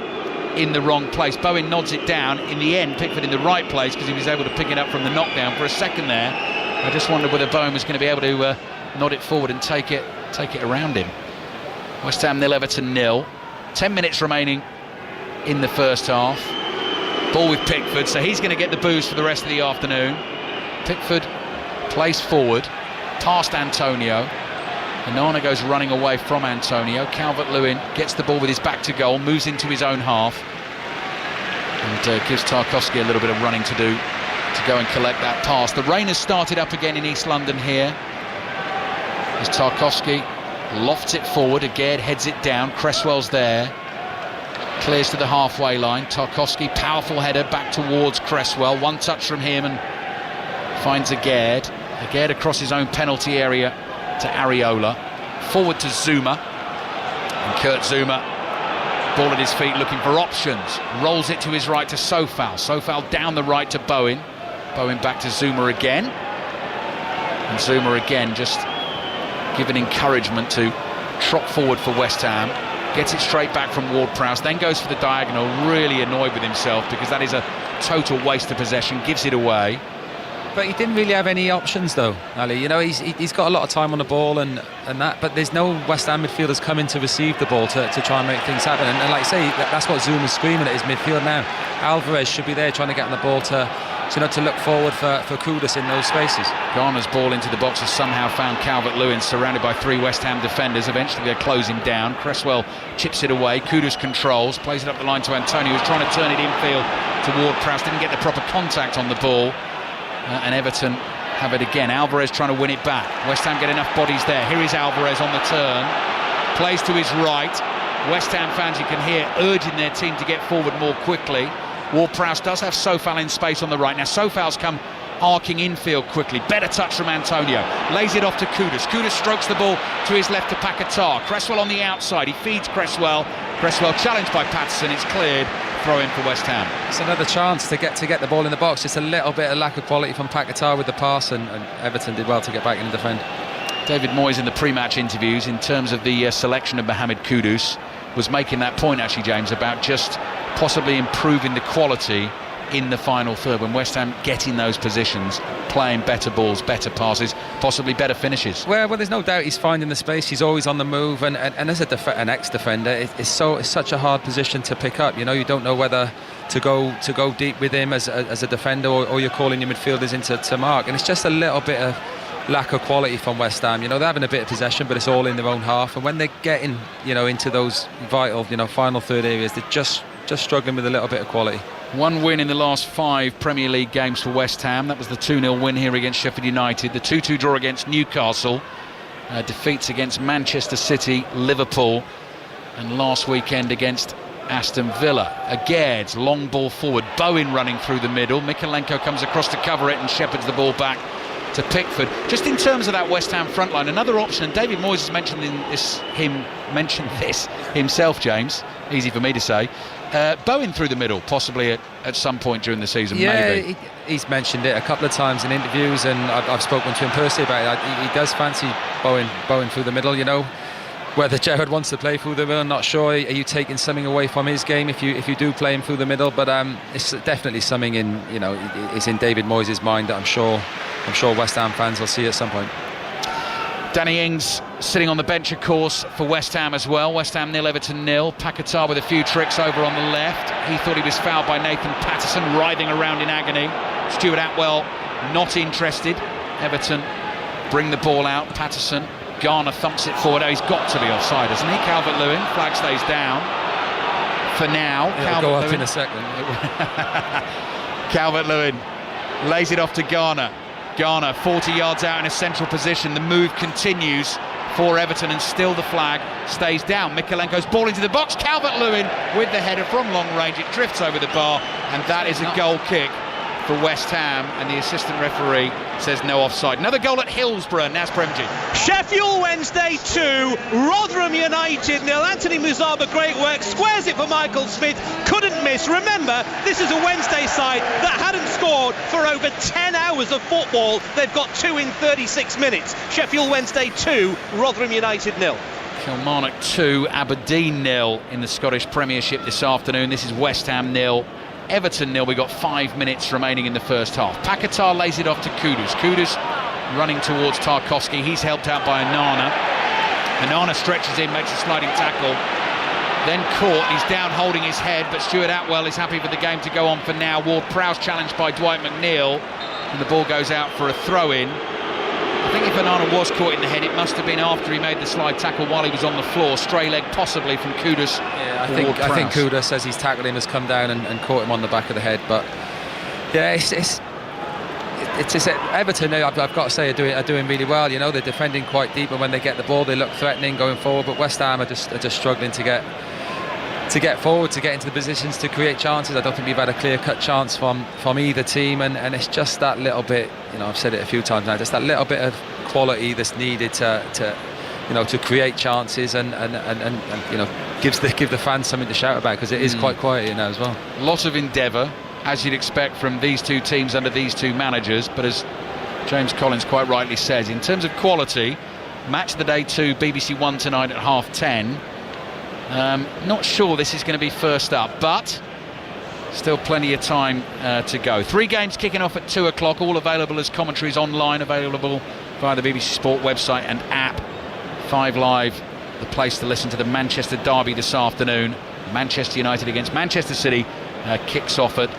in the wrong place. Bowen nods it down. In the end, Pickford in the right place, because he was able to pick it up from the knockdown. For a second there, I just wondered whether Bowen was going to be able to nod it forward and take it around him. West Ham 0, Everton 0. 10 minutes remaining in the first half. Ball with Pickford, so he's going to get the booze for the rest of the afternoon. Pickford plays forward, past Antonio. Nana goes running away from Antonio. Calvert-Lewin gets the ball with his back to goal, moves into his own half, and gives Tarkowski a little bit of running to do to go and collect that pass. The rain has started up again in East London here, as Tarkowski lofts it forward. Aguerd heads it down. Cresswell's there, clears to the halfway line. Tarkowski, powerful header back towards Cresswell. One touch from him and finds Aguerd. Aguerd across his own penalty area to Areola, forward to Zuma, and Kurt Zuma, ball at his feet looking for options, rolls it to his right to Sofal. Sofal down the right to Bowen. Bowen back to Zuma again, and Zuma again just given encouragement to trot forward for West Ham. Gets it straight back from Ward-Prowse, then goes for the diagonal, really annoyed with himself because that is a total waste of possession, gives it away. But he didn't really have any options though, Ali. You know, he's got a lot of time on the ball and that, but there's no West Ham midfielders come in to receive the ball to try and make things happen. And like I say, that's what Zuma's screaming at his midfield now. Alvarez should be there trying to get on the ball to look forward for Kudus in those spaces. Garner's ball into the box has somehow found Calvert-Lewin, surrounded by 3 West Ham defenders. Eventually they're closing down. Cresswell chips it away. Kudus controls, plays it up the line to Antonio, who's trying to turn it infield to Ward-Prowse. Didn't get the proper contact on the ball. And Everton have it again. Alvarez trying to win it back. West Ham get enough bodies there. Here is Alvarez on the turn. Plays to his right. West Ham fans, you can hear, urging their team to get forward more quickly. Ward-Prowse does have Sofal in space on the right. Now Sofal's come arcing infield quickly. Better touch from Antonio. Lays it off to Kudus. Kudus strokes the ball to his left to Paquetá. Cresswell on the outside. He feeds Cresswell. Cresswell challenged by Patterson. It's cleared. Throw in for West Ham. It's another chance to get the ball in the box. Just a little bit of lack of quality from Paquetá with the pass, and Everton did well to get back in and defend. David Moyes in the pre-match interviews, in terms of the selection of Mohamed Kudus, was making that point actually, James, about just possibly improving the quality in the final third when West Ham get in those positions, playing better balls, better passes, possibly better finishes. Well, there's no doubt he's finding the space. He's always on the move, and as an ex-defender, it's such a hard position to pick up. You know, you don't know whether to go deep with him as a defender, or you're calling your midfielders into to mark, and it's just a little bit of lack of quality from West Ham. They're having a bit of possession, but it's all in their own half, and when they're getting into those vital final third areas, they're just struggling with a little bit of quality. One win in the last 5 Premier League games for West Ham. That was the 2-0 win here against Sheffield United, the 2-2 draw against Newcastle, defeats against Manchester City, Liverpool, and last weekend against Aston Villa. Agaird's long ball forward, Bowen running through the middle, Mykolenko comes across to cover it and shepherds the ball back to Pickford. Just in terms of that West Ham front line, another option, and David Moyes has mentioned this himself, James, easy for me to say, Bowen through the middle, possibly at some point during the season. Maybe. He's mentioned it a couple of times in interviews, and I've spoken to him personally about it. He does fancy Bowen through the middle. Whether Gerrard wants to play through the middle, I'm not sure. Are you taking something away from his game if you do play him through the middle? But it's definitely something is in David Moyes' mind that I'm sure West Ham fans will see at some point. Danny Ings sitting on the bench, of course, for West Ham as well. West Ham 0, Everton 0. Paquetá with a few tricks over on the left. He thought he was fouled by Nathan Patterson, writhing around in agony. Stuart Atwell not interested. Everton bring the ball out. Patterson, Garner thumps it forward. Oh, he's got to be offside, hasn't he? Calvert-Lewin, flag stays down for now. It'll go up in a second. Calvert-Lewin lays it off to Garner. Garner 40 yards out in a central position. The move continues for Everton, and still the flag stays down. Mykolenko's ball into the box. Calvert-Lewin with the header from long range. It drifts over the bar, and that is a goal kick for West Ham, and the assistant referee says no offside. Another goal at Hillsborough. Naz Premji. Sheffield Wednesday 2, Rotherham United 0. Anthony Muzaba, great work, squares it for Michael Smith, couldn't miss. Remember, this is a Wednesday side that hadn't scored for over 10 hours of football. They've got 2 in 36 minutes. Sheffield Wednesday 2, Rotherham United 0. Kilmarnock 2, Aberdeen 0 in the Scottish Premiership this afternoon. This is West Ham 0, Everton 0. We've got 5 minutes remaining in the first half. Paquetá lays it off to Kudus. Kudus running towards Tarkowski. He's helped out by Onana. Onana stretches in, makes a sliding tackle. Then caught. He's down holding his head, but Stuart Atwell is happy for the game to go on for now. Ward-Prowse challenged by Dwight McNeil, and the ball goes out for a throw-in. I think if Onana was caught in the head, it must have been after he made the slide tackle while he was on the floor. Stray leg possibly from Kudus. Yeah, I think Kudus, as he's tackled him, has come down and caught him on the back of the head. But yeah, it's Everton. I've got to say are doing really well. They're defending quite deep, and when they get the ball, they look threatening going forward. But West Ham are just struggling to get forward, to get into the positions to create chances. I don't think we've had a clear-cut chance from either team, and it's just that little bit. I've said it a few times now. Just that little bit of quality that's needed to create chances and give the fans something to shout about, because it is quite quiet here now as well. A lot of endeavour, as you'd expect from these two teams under these two managers, but as James Collins quite rightly says, in terms of quality, Match of the Day 2, BBC One tonight at 10:30. Not sure this is going to be first up, but still plenty of time to go. 3 games kicking off at 2 o'clock, all available as commentaries online, available via the BBC Sport website and app. 5 Live, the place to listen to the Manchester derby this afternoon. Manchester United against Manchester City kicks off at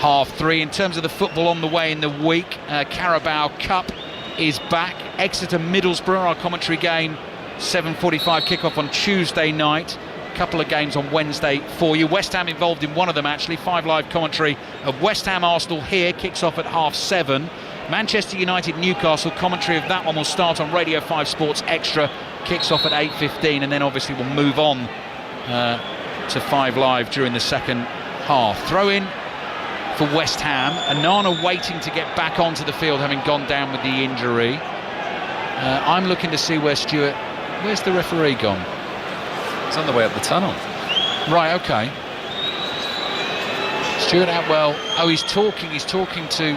3:30. In terms of the football on the way in the week, Carabao Cup is back. Exeter Middlesbrough, our commentary game, 7:45 kickoff on Tuesday night. Couple of games on Wednesday for you. West Ham involved in one of them actually. 5 Live commentary of West Ham Arsenal here, kicks off at 7:30. Manchester United Newcastle, commentary of that one will start on Radio 5 Sports Extra, kicks off at 8:15, and then obviously we'll move on to 5 Live during the second half. Throw in for West Ham. Onana waiting to get back onto the field, having gone down with the injury. I'm looking to see where's the referee gone? He's on the way up the tunnel. Right, okay. Stuart Atwell, he's talking to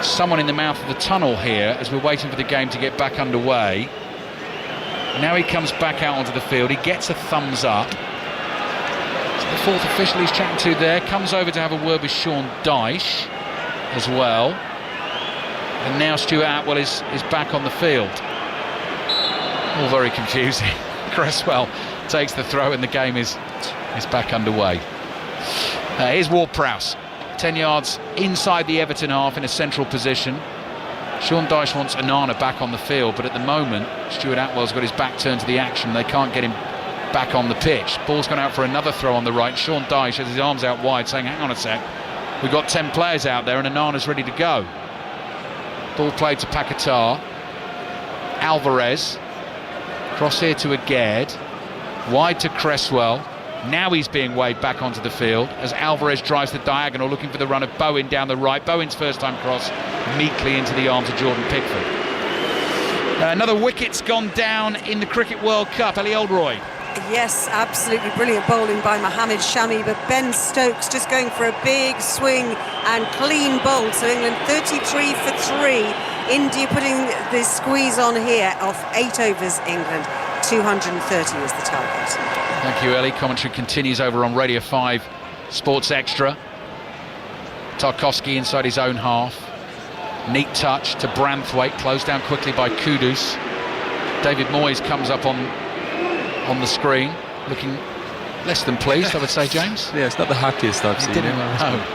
someone in the mouth of the tunnel here as we're waiting for the game to get back underway. Now he comes back out onto the field, he gets a thumbs up. It's the 4th official he's chatting to there, comes over to have a word with Sean Dyche as well. And now Stuart Atwell is back on the field. All very confusing. Cresswell takes the throw and the game is back underway. Here's Ward-Prowse, 10 yards inside the Everton half in a central position. Sean Dyche wants Onana back on the field, but at the moment Stuart Atwell's got his back turned to the action. They can't get him back on the pitch. Ball's gone out for another throw on the right. Sean Dyche has his arms out wide saying, hang on a sec, we've got 10 players out there and Onana's ready to go. Ball played to Paquetá. Alvarez, cross here to Aguerd, wide to Cresswell. Now he's being waved back onto the field as Alvarez drives the diagonal looking for the run of Bowen down the right. Bowen's first time cross meekly into the arms of Jordan Pickford. Another wicket's gone down in the Cricket World Cup. Ellie Oldroyd. Yes, absolutely brilliant bowling by Mohammed Shami, but Ben Stokes just going for a big swing and clean bowl. So England 33 for 3. India putting the squeeze on here off 8 overs. England 230 is the target. Thank you, Ellie. Commentary continues over on Radio 5 Sports Extra. Tarkowski inside his own half. Neat touch to Branthwaite, closed down quickly by Kudus. David Moyes comes up on the screen, looking less than pleased, I would say, James. Yeah, it's not the happiest I've seen him. No.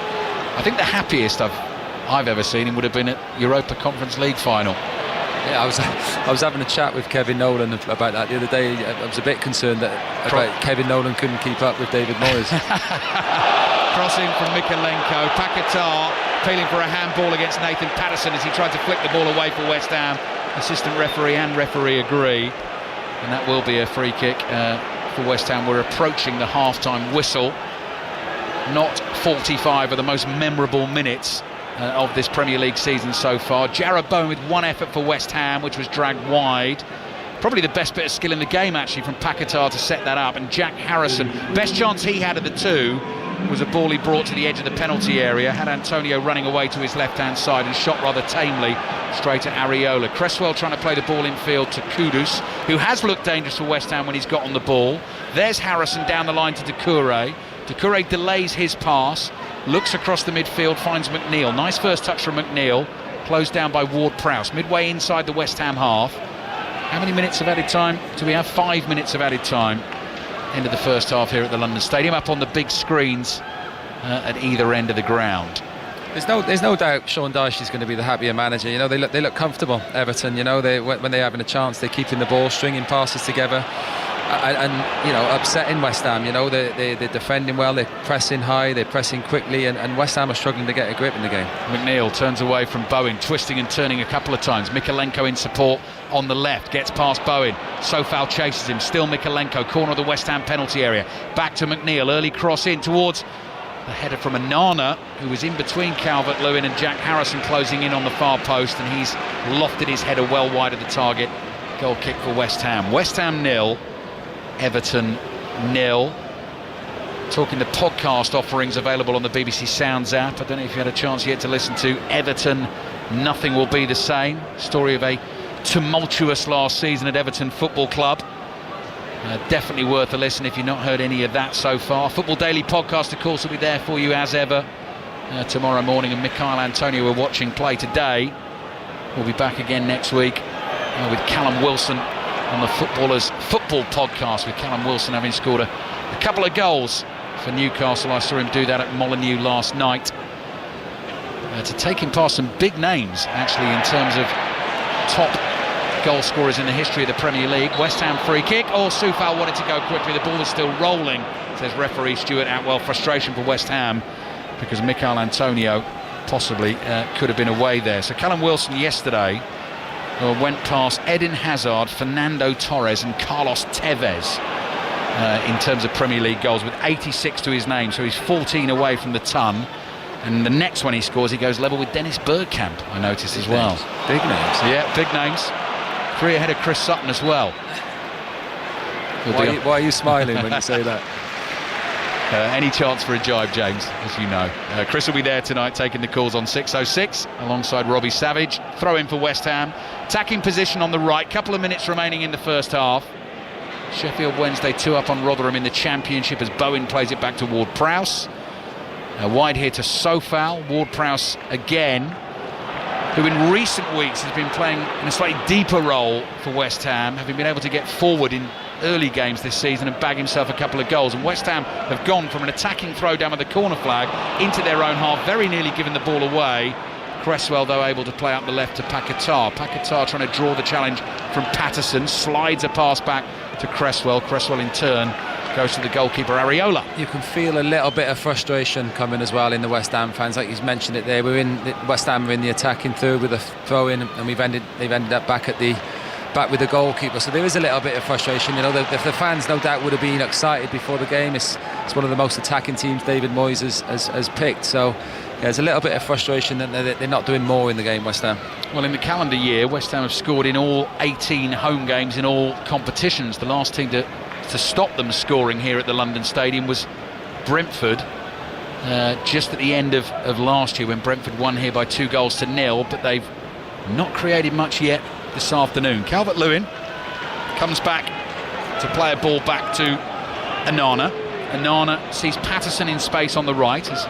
I think the happiest I've ever seen him would have been at Europa Conference League final. Yeah, I was having a chat with Kevin Nolan about that the other day. I was a bit concerned about Kevin Nolan couldn't keep up with David Moyes. Crossing from Mikalenko, Paquetá appealing for a handball against Nathan Patterson as he tried to flick the ball away for West Ham. Assistant referee and referee agree, and that will be a free kick for West Ham. We're approaching the half-time whistle. Not 45 of the most memorable minutes of this Premier League season so far. Jarrod Bowen with one effort for West Ham, which was dragged wide. Probably the best bit of skill in the game, actually, from Paquetá to set that up. And Jack Harrison, best chance he had of the two was a ball he brought to the edge of the penalty area, had Antonio running away to his left-hand side and shot rather tamely straight at Areola. Cresswell trying to play the ball in field to Kudus, who has looked dangerous for West Ham when he's got on the ball. There's Harrison down the line to Doucouré. Doucouré delays his pass, looks across the midfield, finds McNeil. Nice first touch from McNeil, closed down by Ward-Prowse. Midway inside the West Ham half. How many minutes of added time do we have? 5 minutes of added time. End of the first half here at the London Stadium, up on the big screens at either end of the ground. There's no doubt Sean Dyche is going to be the happier manager. You know, they look comfortable, Everton. You know, when they're having a chance, they're keeping the ball, stringing passes together, and you know, upsetting West Ham. You know, they're defending well, they're pressing high, they're pressing quickly, and West Ham are struggling to get a grip in the game. McNeil turns away from Bowen, twisting and turning a couple of times. Mikalenko in support on the left, gets past Bowen. Sofal chases him, still Mikalenko, corner of the West Ham penalty area. Back to McNeil, early cross in towards the header from Onana, who was in between Calvert-Lewin and Jack Harrison, closing in on the far post, and he's lofted his header well wide of the target. Goal kick for West Ham. West Ham 0, Everton 0. Talking the podcast offerings available on the BBC Sounds app. I don't know if you had a chance yet to listen to Everton Nothing Will Be the Same. Story of a tumultuous last season at Everton Football Club. Definitely worth a listen if you've not heard any of that so far. Football Daily podcast, of course, will be there for you as ever tomorrow morning. And Michail Antonio, we're watching play today. We'll be back again next week with Callum Wilson on the Footballers Football podcast, with Callum Wilson having scored a couple of goals for Newcastle. I saw him do that at Molineux last night. To take him past some big names, actually, in terms of top goal scorers in the history of the Premier League. West Ham free kick. Sofal wanted to go quickly. The ball is still rolling, says referee Stuart Atwell. Frustration for West Ham because Michail Antonio possibly could have been away there. So Callum Wilson yesterday went past Eden Hazard, Fernando Torres and Carlos Tevez in terms of Premier League goals, with 86 to his name. So he's 14 away from the ton. And the next one he scores, he goes level with Dennis Bergkamp, I noticed as well. Big names. Yeah, big names. 3 ahead of Chris Sutton as well. Why are you smiling when you say that? Any chance for a jibe, James, as you know. Chris will be there tonight taking the calls on 6:06 alongside Robbie Savage. Throw in for West Ham. Attacking position on the right. Couple of minutes remaining in the first half. Sheffield Wednesday 2 up on Rotherham in the Championship as Bowen plays it back to Ward-Prowse. Wide here to Sofal. Ward-Prowse again, who in recent weeks has been playing in a slightly deeper role for West Ham, having been able to get forward in early games this season and bag himself a couple of goals. And West Ham have gone from an attacking throw down with the corner flag into their own half, very nearly giving the ball away. Cresswell, though, able to play up the left to Paquetá. Paquetá trying to draw the challenge from Patterson, slides a pass back to Cresswell. Cresswell in turn goes to the goalkeeper Areola. You can feel a little bit of frustration coming as well in the West Ham fans, like he's mentioned it there. West Ham are in the attacking third with a throw in, and they've ended up back with the goalkeeper. So there is a little bit of frustration. You know, the fans no doubt would have been excited before the game. It's one of the most attacking teams David Moyes has picked. So there's a little bit of frustration that they're not doing more in the game, West Ham. Well, in the calendar year, West Ham have scored in all 18 home games in all competitions. The last team to stop them scoring here at the London Stadium was Brentford, just at the end of last year, when Brentford won here by 2-0. But they've not created much yet this afternoon. Calvert-Lewin comes back to play a ball back to Onana. Onana sees Patterson in space on the right as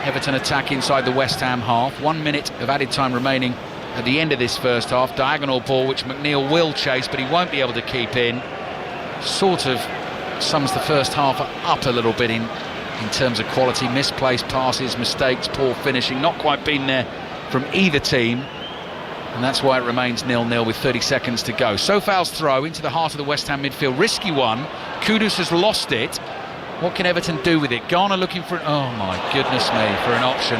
Everton attack inside the West Ham half. 1 minute of added time remaining at the end of this first half. Diagonal ball which McNeil will chase, but he won't be able to keep in. Sort of sums the first half up a little bit in terms of quality. Misplaced passes, mistakes, poor finishing, not quite been there from either team, and that's why it remains 0-0 with 30 seconds to go. Sofal's throw into the heart of the West Ham midfield, risky one. Kudus has lost it. What can Everton do with it? Garner looking for oh my goodness me, for an option,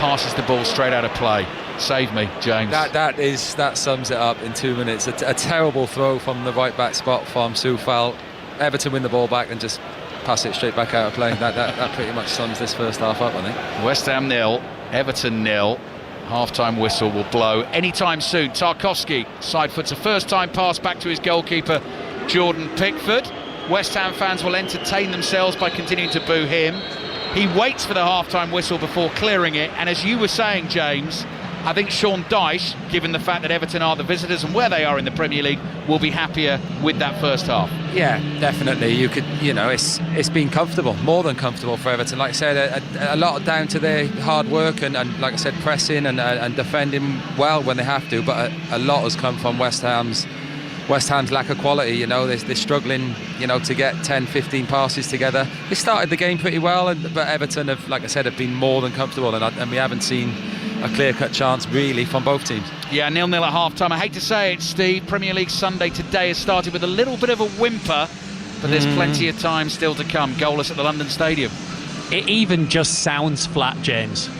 passes the ball straight out of play. Save me, James. That sums it up in 2 minutes. A terrible throw from the right back spot from Sofal. Everton win the ball back and just pass it straight back out of play. That pretty much sums this first half up, I think. West Ham 0, Everton 0. Half-time whistle will blow anytime soon. Tarkowski side foots a first-time pass back to his goalkeeper Jordan Pickford. West Ham fans will entertain themselves by continuing to boo him. He waits for the half-time whistle before clearing it, and as you were saying, James, I think Sean Dyche, given the fact that Everton are the visitors and where they are in the Premier League, will be happier with that first half. Yeah, definitely. It's been comfortable, more than comfortable for Everton. Like I said, a lot down to their hard work and like I said, pressing and defending well when they have to. But a lot has come from West Ham's lack of quality. You know, they're struggling, to get 10, 15 passes together. They started the game pretty well, but Everton have, like I said, have been more than comfortable, and we haven't seen a clear-cut chance really from both teams. Yeah, 0-0 at half-time. I hate to say it, Steve, Premier League Sunday today has started with a little bit of a whimper, but there's plenty of time still to come. Goalless at the London Stadium. It even just sounds flat, James.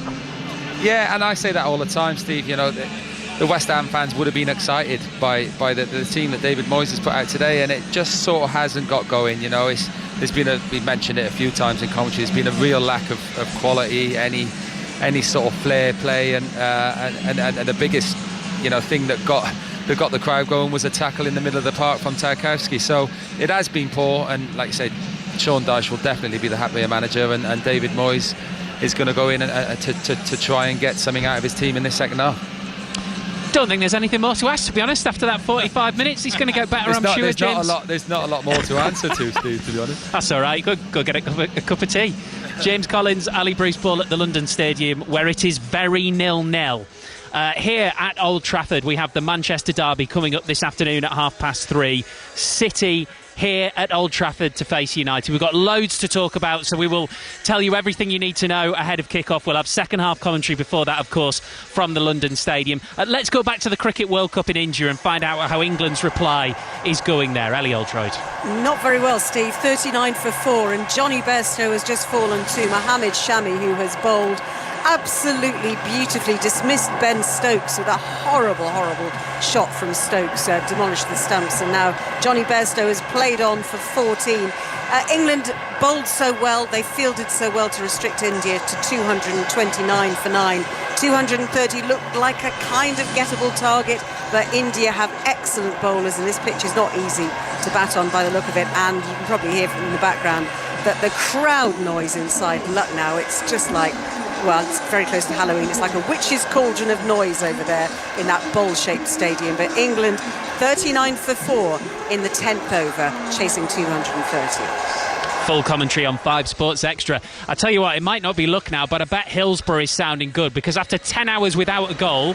Yeah, and I say that all the time, Steve. The West Ham fans would have been excited by the team that David Moyes has put out today, and it just sort of hasn't got going. We mentioned it a few times in commentary. There's been a real lack of quality, any sort of flair play, and the biggest thing that got the crowd going was a tackle in the middle of the park from Tarkowski. So it has been poor, and like I said, Sean Dyche will definitely be the happier manager, and David Moyes is going to go in to try and get something out of his team in this second half. Don't think there's anything more to ask, to be honest. After that 45 minutes, he's going to get better, I'm sure, James. There's not a lot more to answer to, Steve, to be honest. That's all right. Go get a cup of tea. James Collins, Ali Bruce Ball at the London Stadium, where it is very 0-0. Here at Old Trafford, we have the Manchester derby coming up this afternoon at 3:30. City here at Old Trafford to face United. We've got loads to talk about, so we will tell you everything you need to know ahead of kick-off. We'll have second half commentary before that, of course, from the London Stadium. Let's go back to the Cricket World Cup in India and find out how England's reply is going there. Ellie Oldroyd. Not very well, Steve. 39 for 4, and Johnny Bairstow has just fallen to Mohammad Shami, who has bowled absolutely beautifully, dismissed Ben Stokes with a horrible shot from Stokes, demolished the stumps, and now Johnny Bairstow has played on for 14. England bowled so well, they fielded so well to restrict India to 229 for 9. 230 looked like a kind of gettable target, but India have excellent bowlers, and this pitch is not easy to bat on by the look of it. And you can probably hear from the background that the crowd noise inside Lucknow, it's just like, well, it's very close to Halloween. It's like a witch's cauldron of noise over there in that bowl-shaped stadium. But England 39 for 4 in the 10th over, chasing 230. Full commentary on 5 Sports Extra. I tell you what, it might not be luck now, but I bet Hillsborough is sounding good, because after 10 hours without a goal,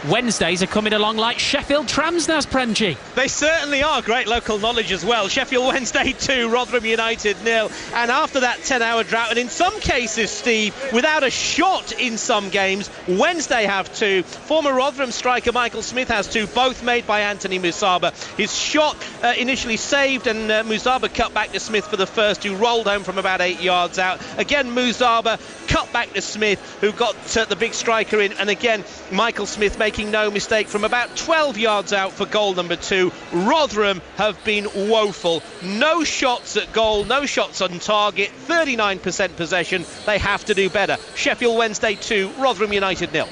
Wednesdays are coming along like Sheffield Tramsnas, Premji. They certainly are. Great local knowledge as well. Sheffield Wednesday 2, Rotherham United 0. And after that 10-hour drought, and in some cases, Steve, without a shot in some games, Wednesday have 2. Former Rotherham striker Michael Smith has 2, both made by Anthony Musaba. His shot initially saved, and Musaba cut back to Smith for the first, who rolled home from about 8 yards out. Again, Musaba cut back to Smith, who got the big striker in, and again, Michael Smith making no mistake from about 12 yards out for goal number 2. Rotherham have been woeful. No shots at goal, no shots on target, 39% possession. They have to do better. Sheffield Wednesday 2, Rotherham United 0.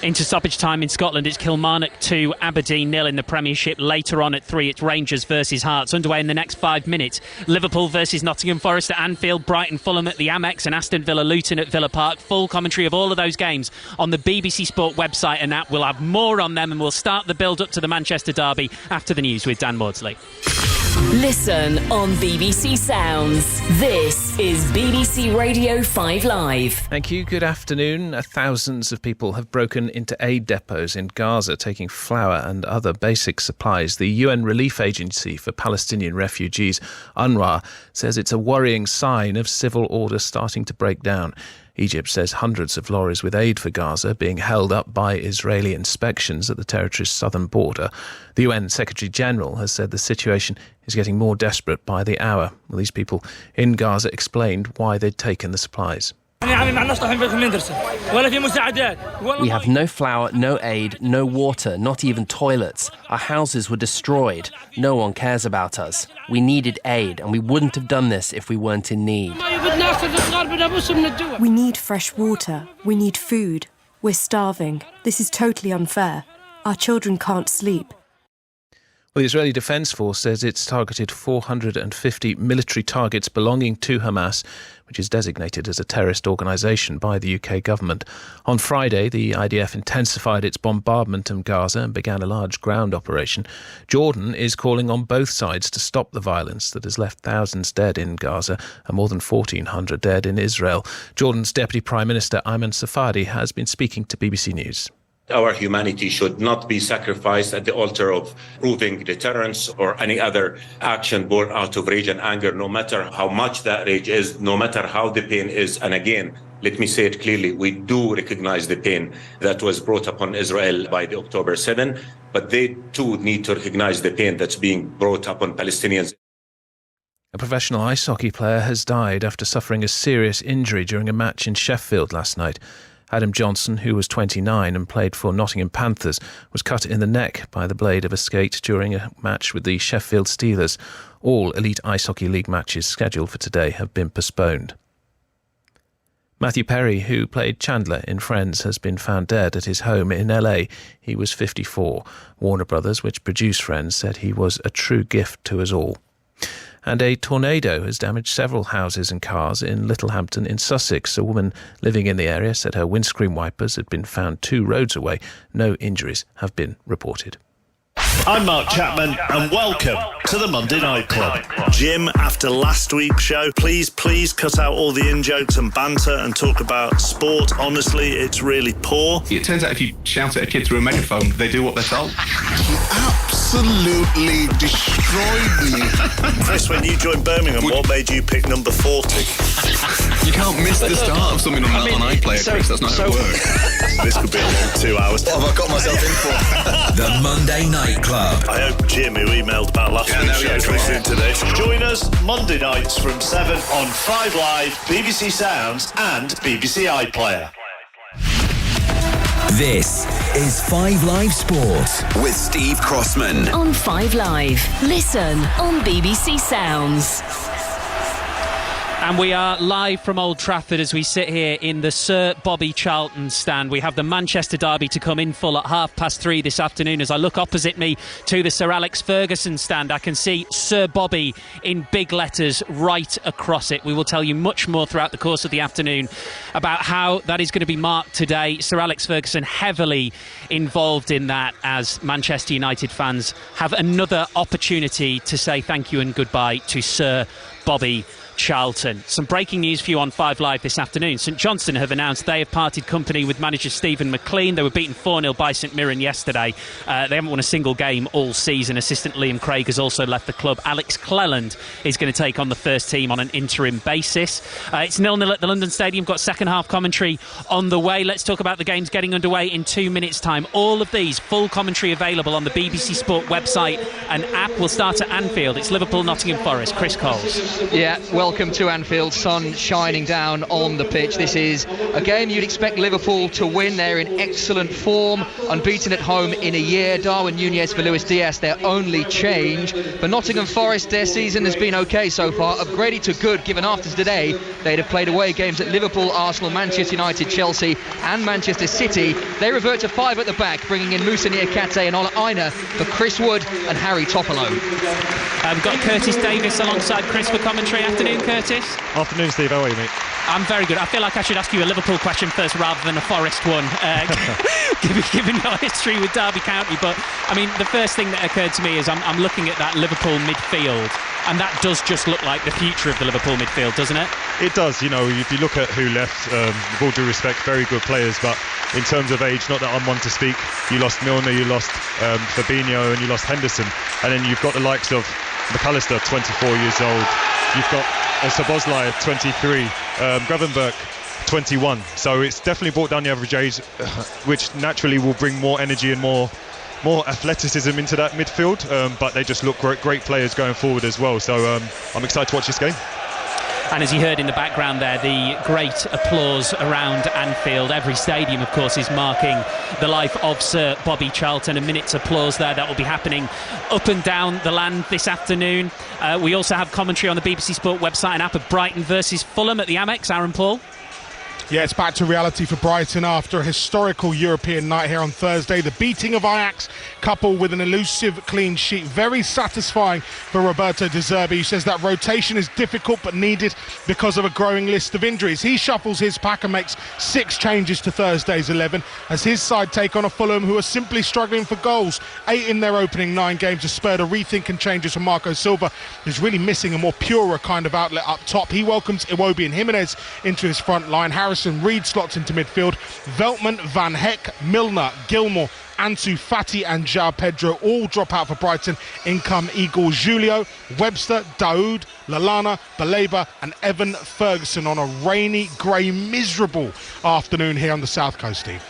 Into stoppage time in Scotland, it's Kilmarnock 2, Aberdeen 0 in the Premiership. Later on at 3, it's Rangers versus Hearts. Underway in the next 5 minutes, Liverpool versus Nottingham Forest at Anfield, Brighton Fulham at the Amex, and Aston Villa Luton at Villa Park. Full commentary of all of those games on the BBC Sport website and app. We'll have more on them, and we'll start the build-up to the Manchester derby after the news with Dan Maudsley. Listen on BBC Sounds. This is BBC Radio 5 Live. Thank you. Good afternoon. Thousands of people have broken into aid depots in Gaza, taking flour and other basic supplies. The UN Relief Agency for Palestinian Refugees, UNRWA, says it's a worrying sign of civil order starting to break down. Egypt says hundreds of lorries with aid for Gaza are being held up by Israeli inspections at the territory's southern border. The UN Secretary-General has said the situation is getting more desperate by the hour. Well, these people in Gaza explained why they'd taken the supplies. We have no flour, no aid, no water, not even toilets. Our houses were destroyed. No one cares about us. We needed aid, and we wouldn't have done this if we weren't in need. We need fresh water. We need food. We're starving. This is totally unfair. Our children can't sleep. Well, the Israeli Defense Force says it's targeted 450 military targets belonging to Hamas, which is designated as a terrorist organisation by the UK government. On Friday, the IDF intensified its bombardment of Gaza and began a large ground operation. Jordan is calling on both sides to stop the violence that has left thousands dead in Gaza and more than 1,400 dead in Israel. Jordan's Deputy Prime Minister Ayman Safadi has been speaking to BBC News. Our humanity should not be sacrificed at the altar of proving deterrence or any other action born out of rage and anger, no matter how much that rage is, no matter how the pain is. And again, let me say it clearly, we do recognize the pain that was brought upon Israel by the October 7, but they too need to recognize the pain that's being brought upon Palestinians. A professional ice hockey player has died after suffering a serious injury during a match in Sheffield last night. Adam Johnson, who was 29 and played for Nottingham Panthers, was cut in the neck by the blade of a skate during a match with the Sheffield Steelers. All Elite Ice Hockey League matches scheduled for today have been postponed. Matthew Perry, who played Chandler in Friends, has been found dead at his home in LA. He was 54. Warner Brothers, which produced Friends, said he was a true gift to us all. And a tornado has damaged several houses and cars in Littlehampton in Sussex. A woman living in the area said her windscreen wipers had been found 2 roads away. No injuries have been reported. I'm Mark Chapman and welcome to the Monday Night Club. Jim, after last week's show, please cut out all the in-jokes and banter and talk about sport. Honestly, it's really poor. It turns out if you shout at a kid through a megaphone, they do what they're told. Absolutely destroyed me. Chris, when you joined Birmingham, what made you pick number 40? You can't miss the start of something on iPlayer, Chris. That's not how it works. This could be a long 2 hours. What have I got myself in for? The Monday Night Club. I hope Jim, who emailed about last week's show, is listening to this. Join us Monday nights from 7 on 5 Live, BBC Sounds and BBC iPlayer. This is 5 Live Sports with Steve Crossman. On 5 Live. Listen on BBC Sounds. And we are live from Old Trafford as we sit here in the Sir Bobby Charlton stand. We have the Manchester derby to come in full at 3:30 this afternoon. As I look opposite me to the Sir Alex Ferguson stand, I can see Sir Bobby in big letters right across it. We will tell you much more throughout the course of the afternoon about how that is going to be marked today. Sir Alex Ferguson heavily involved in that as Manchester United fans have another opportunity to say thank you and goodbye to Sir Bobby Charlton. Some breaking news for you on 5 Live this afternoon. St Johnstone have announced they have parted company with manager Stephen McLean. They were beaten 4-0 by St Mirren yesterday. They haven't won a single game all season. Assistant Liam Craig has also left the club. Alex Cleland is going to take on the first team on an interim basis. It's 0-0 at the London Stadium. Got second half commentary on the way. Let's talk about the games getting underway in 2 minutes' time. All of these, full commentary available on the BBC Sport website and app. Will start at Anfield. It's Liverpool, Nottingham Forest. Chris Coles. Yeah, welcome to Anfield. Sun shining down on the pitch. This is a game you'd expect Liverpool to win. They're in excellent form, unbeaten at home in a year. Darwin Núñez for Luis Diaz, their only change. For Nottingham Forest, their season has been okay so far, upgraded to good, given after today they'd have played away games at Liverpool, Arsenal, Manchester United, Chelsea and Manchester City. They revert to 5 at the back, bringing in Moussa Niakate and Ola Aina for Chris Wood and Harry Topolo. We've got Curtis Davis alongside Chris for commentary. Afternoon, Curtis. Afternoon, Steve. How are you, mate? I'm very good. I feel like I should ask you a Liverpool question first rather than a Forest one, given your history with Derby County. But, I mean, the first thing that occurred to me is I'm looking at that Liverpool midfield, and that does just look like the future of the Liverpool midfield, doesn't it? It does. You know, if you look at who left, with all due respect, very good players, but in terms of age, not that I'm one to speak, you lost Milner, you lost Fabinho, and you lost Henderson. And then you've got the likes of McAllister, 24 years old. You've got Szoboszlai, 23. Gravenberch, 21. So it's definitely brought down the average age, which naturally will bring more energy and more athleticism into that midfield. But they just look great players going forward as well. So I'm excited to watch this game. And as you heard in the background there, the great applause around Anfield. Every stadium, of course, is marking the life of Sir Bobby Charlton. A minute's applause there. That will be happening up and down the land this afternoon. We also have commentary on the BBC Sport website and app of Brighton versus Fulham at the Amex. Aaron Paul. Yeah, it's back to reality for Brighton after a historical European night here on Thursday. The beating of Ajax, coupled with an elusive clean sheet. Very satisfying for Roberto De Zerbi. He says that rotation is difficult but needed because of a growing list of injuries. He shuffles his pack and makes 6 changes to Thursday's 11 as his side take on a Fulham who are simply struggling for goals. 8 in their opening 9 games has spurred a rethink and changes from Marco Silva, who's really missing a more purer kind of outlet up top. He welcomes Iwobi and Jimenez into his front line. Harrison Reed slots into midfield. Veltman, Van Heck, Milner, Gilmour, Ansu Fati and João Pedro all drop out for Brighton. In come Igor Julio, Webster, Daoud, Lallana, Baleba and Evan Ferguson on a rainy, grey, miserable afternoon here on the South Coast, Steve.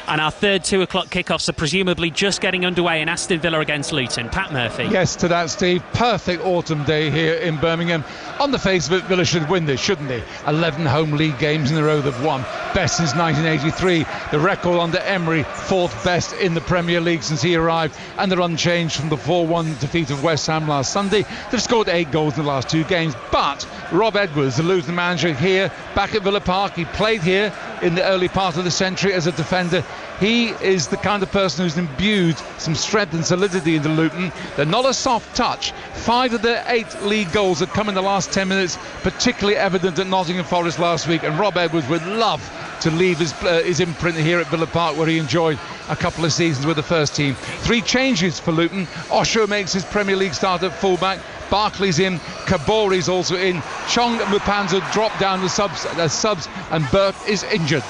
And our third 2 o'clock kickoffs are presumably just getting underway in Aston Villa against Luton. Pat Murphy. Yes, to that, Steve. Perfect autumn day here in Birmingham. On the face of it, Villa should win this, shouldn't they? 11 home league games in a row they've won. Best since 1983. The record under Emery, 4th best in the Premier League since he arrived. And they're unchanged from the 4-1 defeat of West Ham last Sunday. They've scored 8 goals in the last 2 games. But Rob Edwards, the Luton manager here, back at Villa Park. He played here in the early part of the century as a defender. He is the kind of person who's imbued some strength and solidity into Luton. They're not a soft touch. 5 of their 8 league goals have come in the last 10 minutes, particularly evident at Nottingham Forest last week. And Rob Edwards would love to leave his imprint here at Villa Park, where he enjoyed a couple of seasons with the first team. 3 changes for Luton. Osho makes his Premier League start at fullback. Barkley's in, Kabori's also in. Chong and Mupanza drop down the subs, and Burke is injured.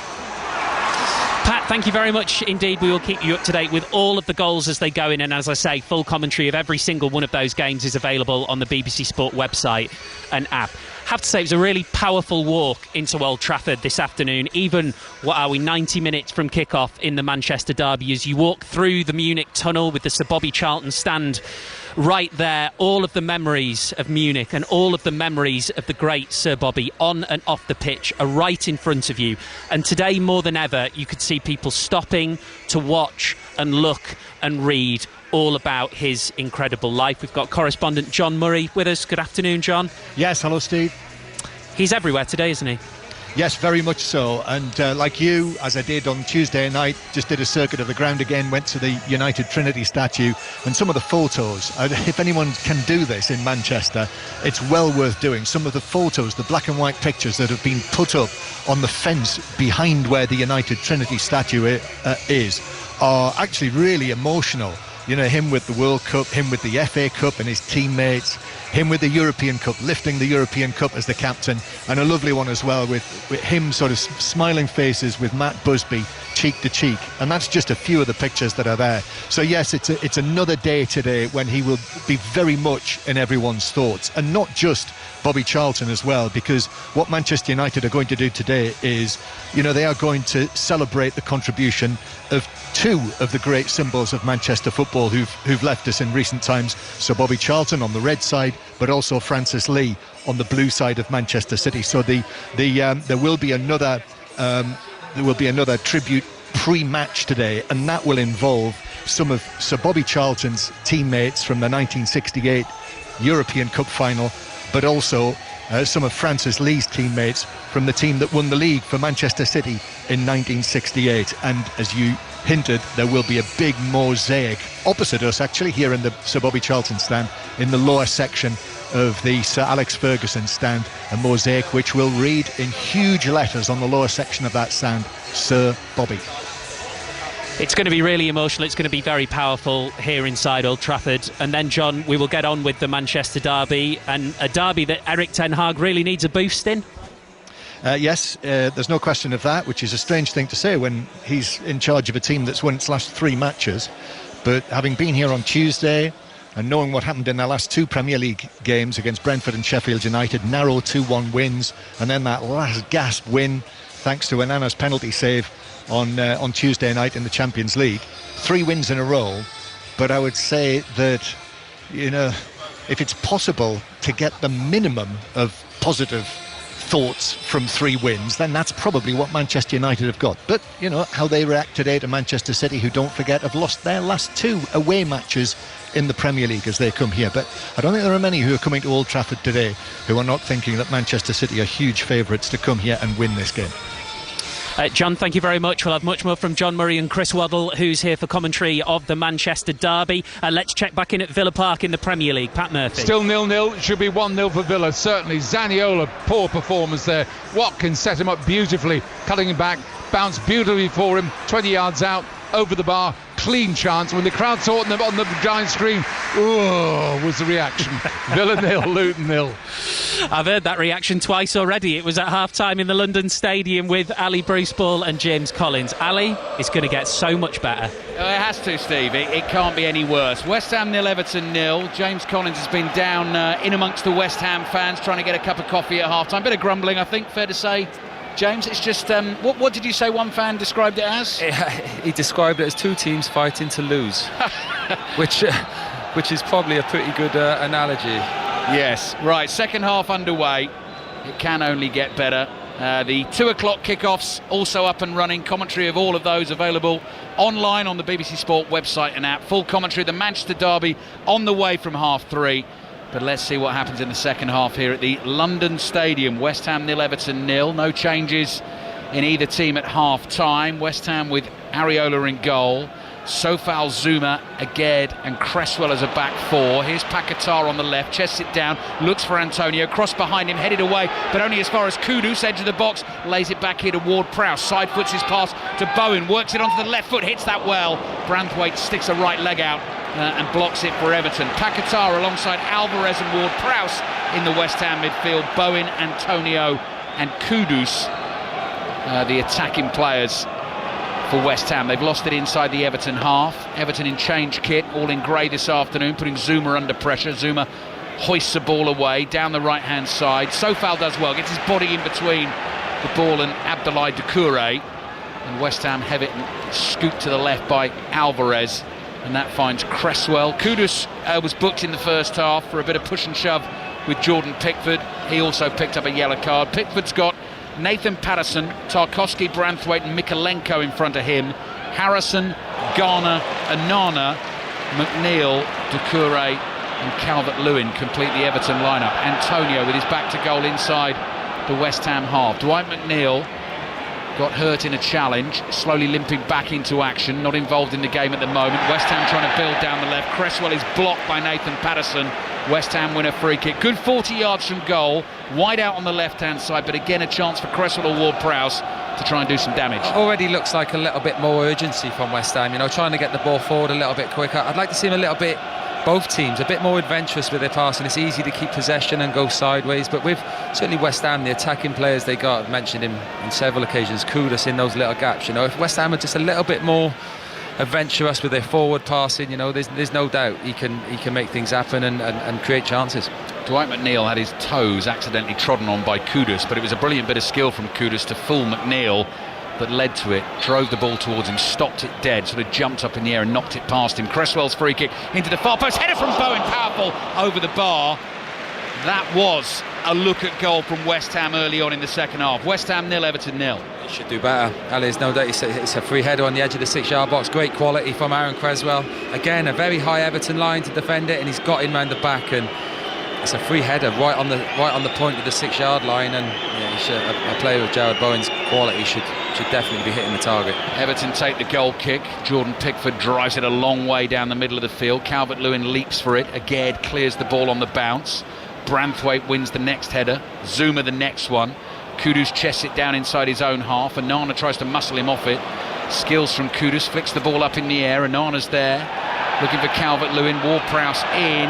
Pat, thank you very much indeed. We will keep you up to date with all of the goals as they go in, and as I say, full commentary of every single one of those games is available on the BBC Sport website and app. Have to say, it was a really powerful walk into Old Trafford this afternoon, even, 90 minutes from kick-off in the Manchester derby, as you walk through the Munich tunnel with the Sir Bobby Charlton stand right there. All of the memories of Munich and all of the memories of the great Sir Bobby on and off the pitch are right in front of you. And today, more than ever, you could see people stopping to watch and look and read all about his incredible life. We've got correspondent John Murray with us. Good afternoon, John. Yes, hello, Steve. He's everywhere today, isn't he? Yes, very much so. And like you, as I did on Tuesday night, just did a circuit of the ground again, went to the United Trinity statue, and some of the photos, if anyone can do this in Manchester, it's well worth doing. Some of the photos, the black and white pictures that have been put up on the fence behind where the United Trinity statue is, are actually really emotional. You know, him with the World Cup, him with the FA Cup and his teammates. him with the European Cup, lifting the European Cup as the captain, and a lovely one as well with him sort of smiling faces with Matt Busby cheek to cheek, and that's just a few of the pictures that are there. So yes, it's another day today when he will be very much in everyone's thoughts, and not just Bobby Charlton as well, because what Manchester United are going to do today is, they are going to celebrate the contribution of two of the great symbols of Manchester football who've left us in recent times. So Bobby Charlton on the red side, but also Francis Lee on the blue side of Manchester City. So there will be another tribute pre-match today, and that will involve some of Sir Bobby Charlton's teammates from the 1968 European Cup final, but also some of Francis Lee's teammates from the team that won the league for Manchester City in 1968. And as you hinted, there will be a big mosaic opposite us, actually, here in the Sir Bobby Charlton stand, in the lower section of the Sir Alex Ferguson stand, a mosaic which will read in huge letters on the lower section of that stand, Sir Bobby. It's going to be really emotional. It's going to be very powerful here inside Old Trafford. And then, John, we will get on with the Manchester derby, and a derby that Eric Ten Hag really needs a boost in. Yes, there's no question of that, which is a strange thing to say when he's in charge of a team that's won its last 3 matches. But having been here on Tuesday and knowing what happened in their last 2 Premier League games against Brentford and Sheffield United, narrow 2-1 wins, and then that last gasp win thanks to Onana's penalty save on Tuesday night in the Champions League, 3 wins in a row. But I would say that, if it's possible to get the minimum of positive thoughts from 3 wins, then that's probably what Manchester United have got. But how they react today to Manchester City, who, don't forget, have lost their last 2 away matches in the Premier League as they come here. But I don't think there are many who are coming to Old Trafford today who are not thinking that Manchester City are huge favourites to come here and win this game. John, thank you very much. We'll have much more from John Murray and Chris Waddle, who's here for commentary of the Manchester derby. Let's check back in at Villa Park in the Premier League. Pat Murphy. Still 0-0. Should be 1-0 for Villa. Certainly. Zaniolo, poor performance there. Watkins set him up beautifully, cutting him back, bounced beautifully for him, 20 yards out, over the bar. Clean chance. When the crowd saw it on the giant screen, was the reaction. Villa 0, Luton 0. I've heard that reaction twice already. It was at half-time in the London Stadium with Ali Bruce Ball and James Collins. Ali is going to get so much better. It has to, Steve. It can't be any worse. West Ham 0, Everton 0. James Collins has been down in amongst the West Ham fans trying to get a cup of coffee at half-time. Bit of grumbling, I think, fair to say. James, it's just, what did you say one fan described it as? He described it as 2 teams fighting to lose, which is probably a pretty good analogy. Yes, right, second half underway. It can only get better. The 2 o'clock kickoffs also up and running. Commentary of all of those available online on the BBC Sport website and app. Full commentary of the Manchester derby on the way from 3:30. But let's see what happens in the second half here at the London Stadium. West Ham 0, Everton 0. No changes in either team at half-time. West Ham with Areola in goal. Sofal, Zuma, Aged and Cresswell as a back 4. Here's Paquetá on the left, chests it down, looks for Antonio, cross behind him, headed away, but only as far as Kudus, edge of the box, lays it back here to Ward-Prowse, side foots his pass to Bowen, works it onto the left foot, hits that well. Branthwaite sticks a right leg out and blocks it for Everton. Paquetá alongside Alvarez and Ward-Prowse in the West Ham midfield. Bowen, Antonio and Kudus, the attacking players for West Ham. They've lost it inside the Everton half. Everton in change kit, all in grey this afternoon, putting Zuma under pressure. Zuma hoists the ball away down the right hand side. Sofal does well, gets his body in between the ball and Abdoulaye Doucouré, and West Ham have it scooped to the left by Alvarez, and that finds Cresswell. Kudus was booked in the first half for a bit of push and shove with Jordan Pickford. He also picked up a yellow card. Pickford's got Nathan Patterson, Tarkowski, Branthwaite and Mikalenko in front of him. Harrison, Garner, Onana, McNeil, Doucouré and Calvert-Lewin complete the Everton lineup. Antonio with his back to goal inside the West Ham half. Dwight McNeil got hurt in a challenge, slowly limping back into action, not involved in the game at the moment. West Ham trying to build down the left. Cresswell is blocked by Nathan Patterson. West Ham win a free kick. Good 40 yards from goal, wide out on the left-hand side, but again a chance for Cresswell or Ward-Prowse to try and do some damage. Already looks like a little bit more urgency from West Ham, trying to get the ball forward a little bit quicker. I'd like to see him a little bit both teams a bit more adventurous with their passing. It's easy to keep possession and go sideways, but with certainly West Ham, the attacking players they got, I've mentioned him on several occasions, Kudus in those little gaps. If West Ham are just a little bit more adventurous with their forward passing, there's no doubt he can make things happen and create chances. Dwight McNeil had his toes accidentally trodden on by Kudus, but it was a brilliant bit of skill from Kudus to fool McNeil that led to it, drove the ball towards him, stopped it dead, sort of jumped up in the air and knocked it past him. Cresswell's free kick into the far post, header from Bowen, powerful over the bar. That was a look at goal from West Ham early on in the second half. West Ham 0, Everton 0. He should do better. There's no doubt it's a free header on the edge of the 6-yard box. Great quality from Aaron Cresswell. Again, a very high Everton line to defend it, and he's got him round the back, and it's a free header right on the point of the 6-yard line. And a player with Jared Bowen's quality should definitely be hitting the target. Everton take the goal kick. Jordan Pickford drives it a long way down the middle of the field. Calvert-Lewin leaps for it. Aged clears the ball on the bounce. Branthwaite wins the next header. Zuma the next one. Kudus chests it down inside his own half. Anana tries to muscle him off it. Skills from Kudus, flicks the ball up in the air. Anana's there, looking for Calvert-Lewin. Ward-Prowse in.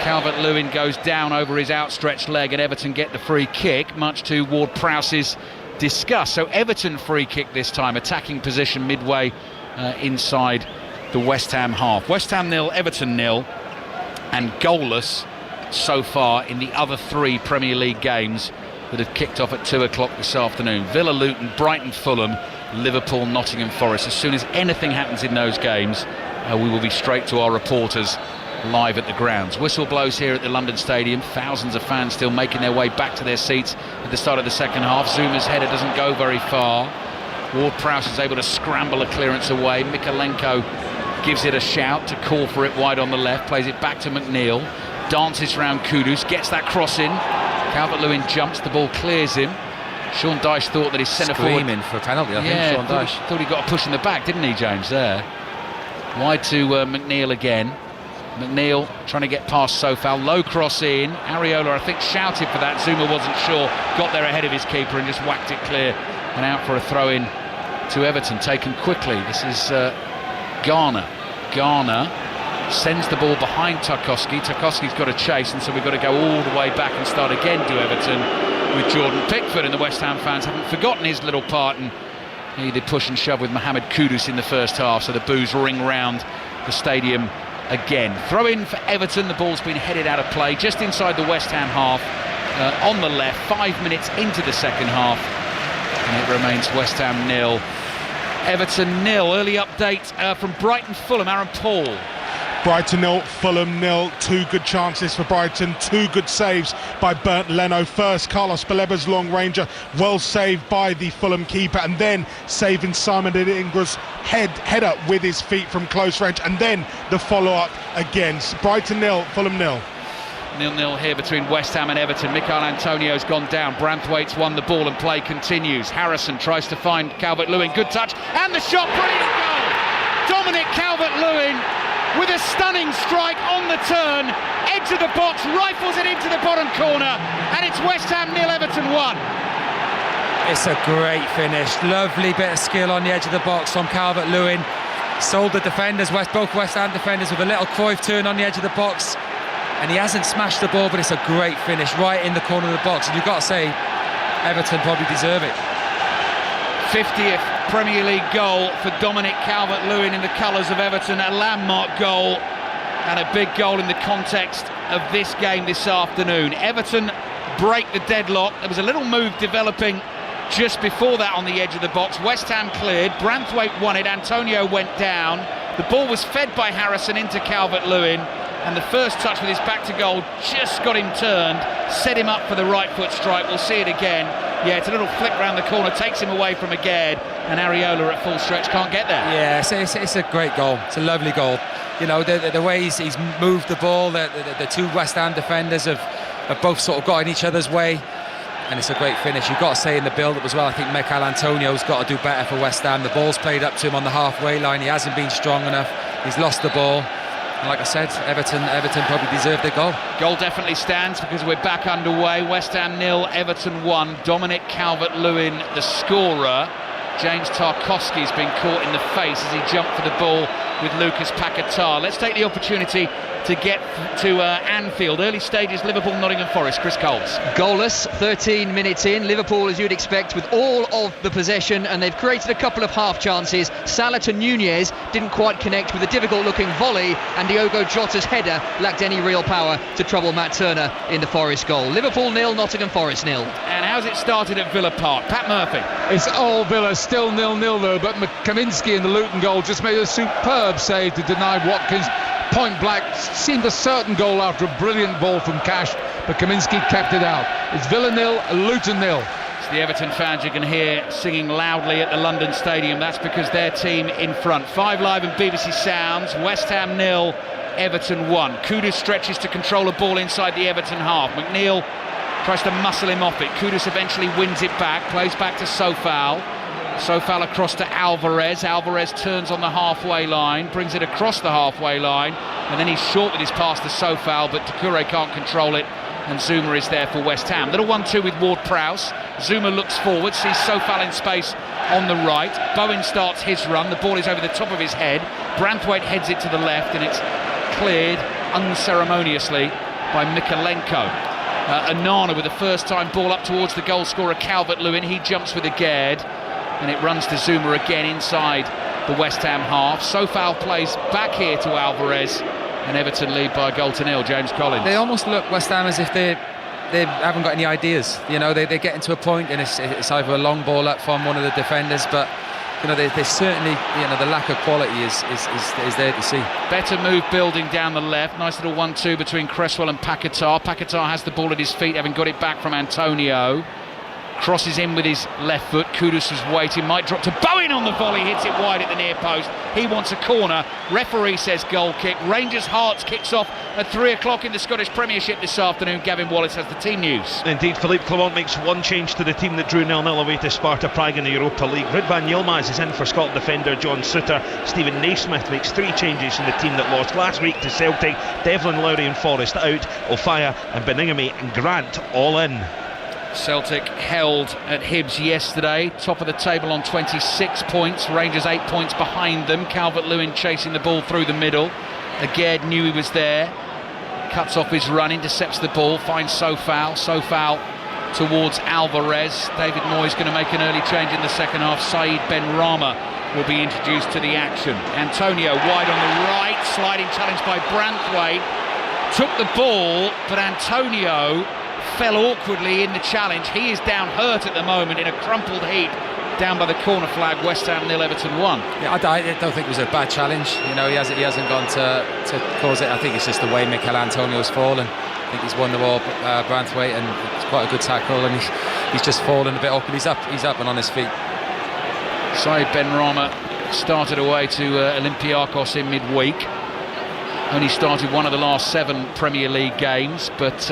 Calvert-Lewin goes down over his outstretched leg, and Everton get the free kick, much to Ward-Prowse's disgust. So Everton free kick this time, attacking position midway inside the West Ham half. West Ham 0, Everton 0, and goalless so far in the other 3 Premier League games that have kicked off at 2 o'clock this afternoon. Villa, Luton, Brighton, Fulham, Liverpool, Nottingham Forest. As soon as anything happens in those games, we will be straight to our reporters live at the grounds. Whistle blows here at the London Stadium. Thousands of fans still making their way back to their seats at the start of the second half. Zuma's header doesn't go very far. Ward-Prowse is able to scramble a clearance away. Mikalenko gives it a shout to call for it wide on the left, plays it back to McNeil, dances round Kudus, gets that cross in. Calvert-Lewin jumps, the ball clears him. Sean Dyche thought that his centre forward... Screaming for a penalty, I think, Sean Dyche. Thought he got a push in the back, didn't he, James, there? Wide to McNeil again. McNeil trying to get past Sofal, low cross in. Areola, I think, shouted for that. Zuma wasn't sure, got there ahead of his keeper and just whacked it clear and out for a throw-in to Everton, taken quickly. This is Garner. Garner sends the ball behind Tarkowski. Tarkowski's got a chase, and so we've got to go all the way back and start again to Everton with Jordan Pickford, and the West Ham fans haven't forgotten his little part, and he did push and shove with Mohamed Kudus in the first half, so the boos ring round the stadium again. Throw in for Everton. The ball's been headed out of play just inside the West Ham half on the left, 5 minutes into the second half, and it remains West Ham 0, Everton 0. Early update from Brighton Fulham. Aaron Paul. Brighton 0, Fulham 0. 2 good chances for Brighton, 2 good saves by Bernd Leno. First, Carlos Baleba's long ranger, well saved by the Fulham keeper, and then saving Simon Adingra's header with his feet from close range, and then the follow-up again. Brighton 0, Fulham 0. 0-0 here between West Ham and Everton. Michail Antonio's gone down. Branthwaite's won the ball and play continues. Harrison tries to find Calvert-Lewin. Good touch, and the shot, brilliant goal! Dominic Calvert-Lewin with a stunning strike on the turn, edge of the box, rifles it into the bottom corner, and it's West Ham 0, Everton 1. It's a great finish, lovely bit of skill on the edge of the box from Calvert-Lewin. Sold the defenders, both West Ham defenders, with a little Cruyff turn on the edge of the box, and he hasn't smashed the ball, but it's a great finish right in the corner of the box, and you've got to say Everton probably deserve it. 50th Premier League goal for Dominic Calvert-Lewin in the colours of Everton, a landmark goal and a big goal in the context of this game this afternoon. Everton break the deadlock. There was a little move developing just before that on the edge of the box. West Ham cleared, Branthwaite won it, Antonio went down, the ball was fed by Harrison into Calvert-Lewin, and the first touch with his back to goal just got him turned, set him up for the right foot strike. We'll see it again. Yeah, it's a little flick round the corner, takes him away from Aged, and Areola at full stretch can't get there. Yeah, it's a great goal. It's a lovely goal. You know, the way he's moved the ball, the 2 West Ham defenders have both sort of got in each other's way, and it's a great finish. You've got to say in the build-up as well, I think Michail Antonio's got to do better for West Ham. The ball's played up to him on the halfway line. He hasn't been strong enough. He's lost the ball. And like I said, Everton probably deserved their goal. Goal definitely stands because we're back underway. West Ham 0, Everton 1. Dominic Calvert-Lewin, the scorer. James Tarkowski's been caught in the face as he jumped for the ball with Lucas Paquetá. Let's take the opportunity to get to Anfield. Early stages, Liverpool, Nottingham Forest. Chris Coles. Goalless, 13 minutes in. Liverpool, as you'd expect, with all of the possession, and they've created a couple of half chances. Salah to Nunez didn't quite connect with a difficult-looking volley, and Diogo Jota's header lacked any real power to trouble Matt Turner in the Forest goal. Liverpool 0, Nottingham Forest 0. And how's it started at Villa Park? Pat Murphy. It's all Villa, still 0-0 though, but Kaminski in the Luton goal just made a superb save to deny Watkins. Point blank, seemed a certain goal after a brilliant ball from Cash, but Kaminski kept it out. It's Villa 0, Luton 0. It's the Everton fans you can hear singing loudly at the London Stadium. That's because their team in front. 5 Live and BBC Sounds. West Ham 0, Everton 1. Kudus stretches to control a ball inside the Everton half. McNeil tries to muscle him off it. Kudus eventually wins it back, plays back to Sofal. Sofal across to Alvarez. Alvarez turns on the halfway line, brings it across the halfway line, and then he's short with his pass to Sofal, but Doucouré can't control it, and Zuma is there for West Ham. Little 1-2 with Ward-Prowse. Zuma looks forward, sees Sofal in space on the right. Bowen starts his run. The ball is over the top of his head. Branthwaite heads it to the left, and it's cleared unceremoniously by Mikalenko. Anana with the first-time ball up towards the goal scorer Calvert-Lewin. He jumps with a Gerd, and it runs to Zuma again inside the West Ham half. Sofal plays back here to Alvarez, and Everton lead by a goal to 0. James Collins. They almost look, West Ham, as if they haven't got any ideas. You know, they're getting to a point, and it's either a long ball up from one of the defenders, but you know, they certainly, you know, the lack of quality is there to see. Better move building down the left. Nice little 1-2 between Cresswell and Paquetá. Paquetá has the ball at his feet, having got it back from Antonio. Crosses in with his left foot. Kudus was waiting, might drop to Bowen on the volley, hits it wide at the near post. He wants a corner. Referee says goal kick. Rangers Hearts kicks off at 3 o'clock in the Scottish Premiership this afternoon. Gavin Wallace has the team news. Indeed, Philippe Clement makes one change to the team that drew 0-0 away to Sparta Prague in the Europa League. Ridvan Yilmaz is in for Scotland defender John Souttar. Stephen Naismith makes 3 changes in the team that lost last week to Celtic. Devlin Lowry and Forrest out. Ofaya and Beningame and Grant all in. Celtic held at Hibs yesterday, top of the table on 26 points. Rangers 8 points behind them. Calvert-Lewin chasing the ball through the middle. Agard knew he was there, cuts off his run, intercepts the ball, finds Sofal towards Alvarez. David Moyes going to make an early change in the second half. Saeed Benrahma will be introduced to the action. Antonio wide on the right, sliding challenge by Branthwaite, took the ball, but Antonio fell awkwardly in the challenge. He is down hurt at the moment in a crumpled heap down by the corner flag. West Ham 0, Everton 1. Yeah, I don't think it was a bad challenge. You know, he hasn't gone to cause it. I think it's just the way Mikel Antonio's fallen. I think he's won the ball, Branthwaite, and it's quite a good tackle, and he's just fallen a bit awkward. He's up and on his feet. Saeed Benrahma started away to Olympiacos in midweek. Only started one of the last 7 Premier League games, but